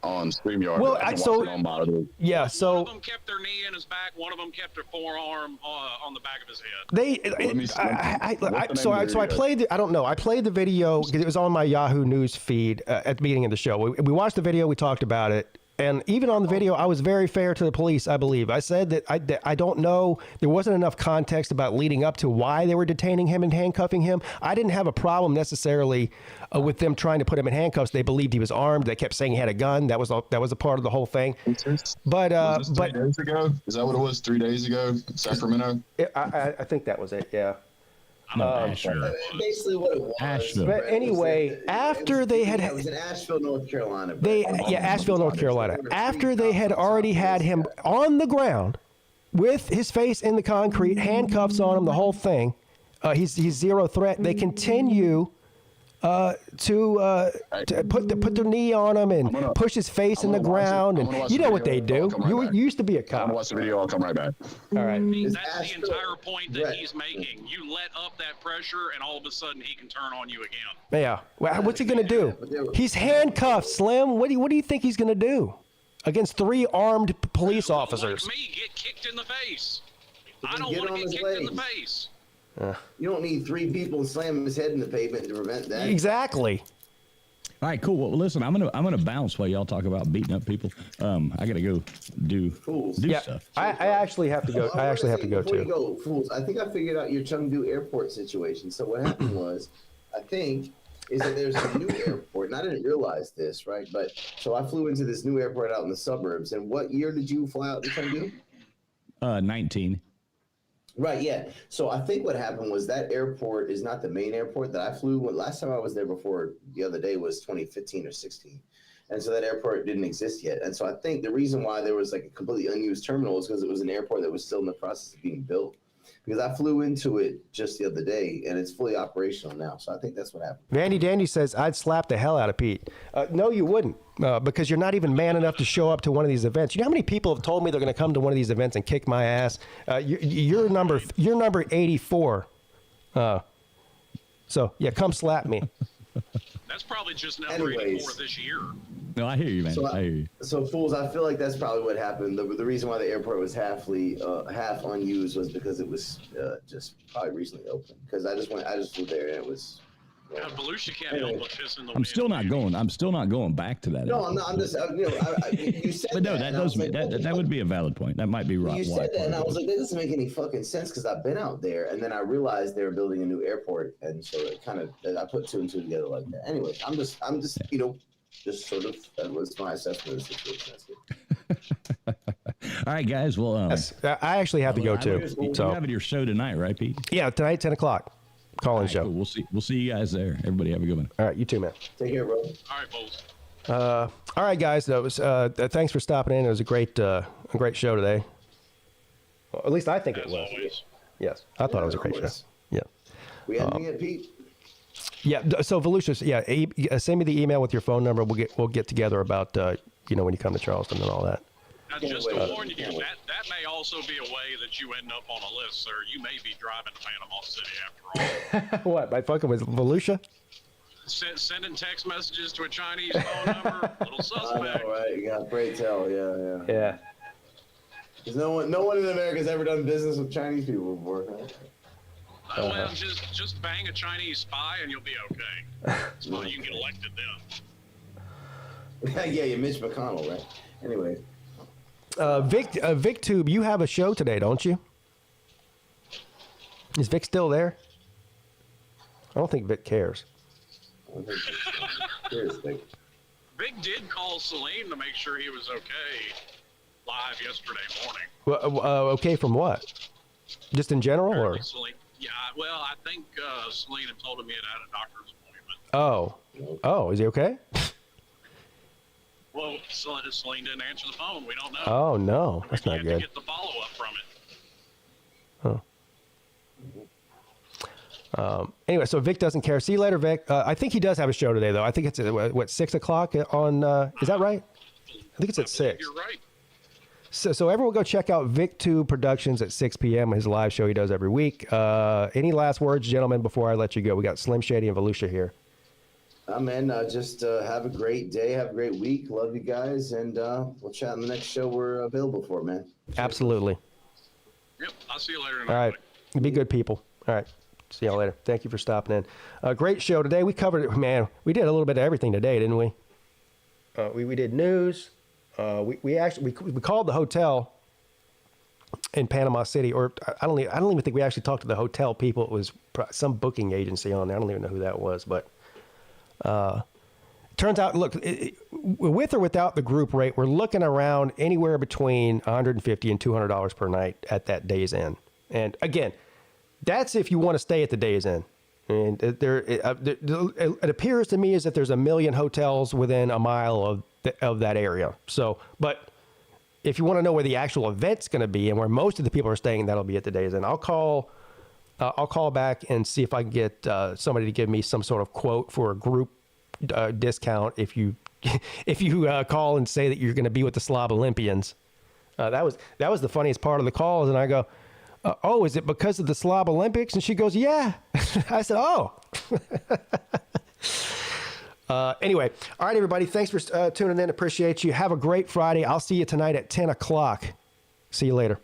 on StreamYard. Well, so one of them kept their knee in his back. One of them kept their forearm on the back of his head. I played. I don't know. I played the video because it was on my Yahoo News feed at the beginning of the show. We watched the video. We talked about it. And even on the video, I was very fair to the police, I believe. I said that I don't know. There wasn't enough context about leading up to why they were detaining him and handcuffing him. I didn't have a problem necessarily with them trying to put him in handcuffs. They believed he was armed. They kept saying he had a gun. That was a part of the whole thing. But 3 days ago? Is that what it was? 3 days ago, Sacramento? I think that was it. Yeah. Basically what it was. Asheville. But anyway, after they had... It was in Asheville, North Carolina. Asheville, North Carolina. After they had already had him on the ground with his face in the concrete, handcuffs on him, the whole thing, he's zero threat. They continue to put their knee on him and push his face in the ground, and you know what they do. You used to be a cop. I'm gonna watch the video. I'll come right back. All right. That's the entire point that he's making. You let up that pressure, and all of a sudden he can turn on you again. Yeah. Well, what's he gonna do? He's handcuffed, Slim. What do you think he's gonna do against 3 armed police officers? Like me, get kicked in the face. I don't want to get kicked in the face. You don't need 3 people slamming his head in the pavement to prevent that. Exactly. All right, cool. Well, listen, I'm gonna bounce while y'all talk about beating up people. I gotta go do stuff. I actually have to go. Before you go, fools, I think I figured out your Chengdu airport situation. So what happened was, I think, is that there's a new airport, and I didn't realize this, right? But so I flew into this new airport out in the suburbs. And what year did you fly out to Chengdu? 19. Right, yeah. So I think what happened was that airport is not the main airport that I flew. Last time I was there before the other day was 2015 or 16. And so that airport didn't exist yet. And so I think the reason why there was like a completely unused terminal is because it was an airport that was still in the process of being built. Because I flew into it just the other day, and it's fully operational now. So I think that's what happened. Vandy Dandy says, I'd slap the hell out of Pete. No, you wouldn't, because you're not even man enough to show up to one of these events. You know how many people have told me they're going to come to one of these events and kick my ass? You're number 84 So yeah, come slap me. That's probably just number 84 this year. No, I hear you, man. I hear you. So, fools, I feel like that's probably what happened. The reason why the airport was half unused was because it was just probably recently opened. Because I just flew there and it was. Volusia can't help but piss in the I'm still not going. I'm still not going back to that. No, I'm not. I'm just. You said But no, that does that would be a valid point. That might be right. You said that, and I was like, that doesn't make any fucking sense because I've been out there, and then I realized they were building a new airport, and so it kind of I put two and two together like that. Anyway, I'm just just sort of that was my assessment of the situation. All right, guys. Well, I actually have to go too. So you're having your show tonight, right, Pete? Yeah, tonight 10 o'clock. Calling show. Cool. We'll see you guys there. Everybody have a good one. All right, you too, man. Take care, bro. All right, folks. All right, guys. That was thanks for stopping in. It was a great show today. Well, at least I think it was. Always. Yes, I thought it was a great show. Yeah. We ending it, Pete. Yeah. So Volusia, send me the email with your phone number. We'll get together about when you come to Charleston and all that. Now, just to warn you, that may also be a way that you end up on a list, sir. You may be driving to Panama City after all. What? By fucking with Volusia? Sending text messages to a Chinese phone number, little suspect. I know, right? You got pray tell, yeah. Yeah. Because no one in America has ever done business with Chinese people before. Well, just bang a Chinese spy and you'll be okay. It's fine. You can get elected then. Yeah, you're Mitch McConnell, right? Anyway. VicTube, you have a show today, don't you? Is Vic still there? I don't think Vic cares. Vic did call Celine to make sure he was okay live yesterday morning. Well, okay from what? Just in general, or? Celine, yeah, well, I think Celine had told him he had a doctor's appointment. Oh, is he okay? Well, Celine didn't answer the phone. We don't know. Oh no, that's not good. To get the follow up from it. Anyway, so Vic doesn't care. See you later, Vic. I think he does have a show today, though. I think it's at 6 o'clock on. Is that right? I think it's at 6. You're right. So everyone go check out VicTube Productions at 6 p.m. His live show he does every week. Any last words, gentlemen, before I let you go? We got Slim Shady and Volusia here. Man, just have a great day. Have a great week. Love you guys. And we'll chat on the next show we're available for, man. Absolutely. Yep. I'll see you later. All right. Be good people. All right. See y'all later. Thank you for stopping in. Great show today. We covered it. Man, we did a little bit of everything today, didn't we? We did news. We actually called the hotel in Panama City, or I don't even think we actually talked to the hotel people. It was some booking agency on there. I don't even know who that was, but turns out, look, with or without the group rate, we're looking around anywhere between $150 and $200 per night at that Days Inn. And again, that's if you want to stay at the Days Inn. And it appears to me as if there's a million hotels within a mile of that area. So, but if you want to know where the actual event's going to be and where most of the people are staying, that'll be at the Days Inn. I'll call back and see if I can get somebody to give me some sort of quote for a group discount if you call and say that you're going to be with the Slob Olympians. That was the funniest part of the calls, and I go, "Oh, is it because of the Slob Olympics?" And she goes, "Yeah." I said, "Oh." Anyway, all right, everybody. Thanks for tuning in. Appreciate you. Have a great Friday. I'll see you tonight at 10 o'clock. See you later.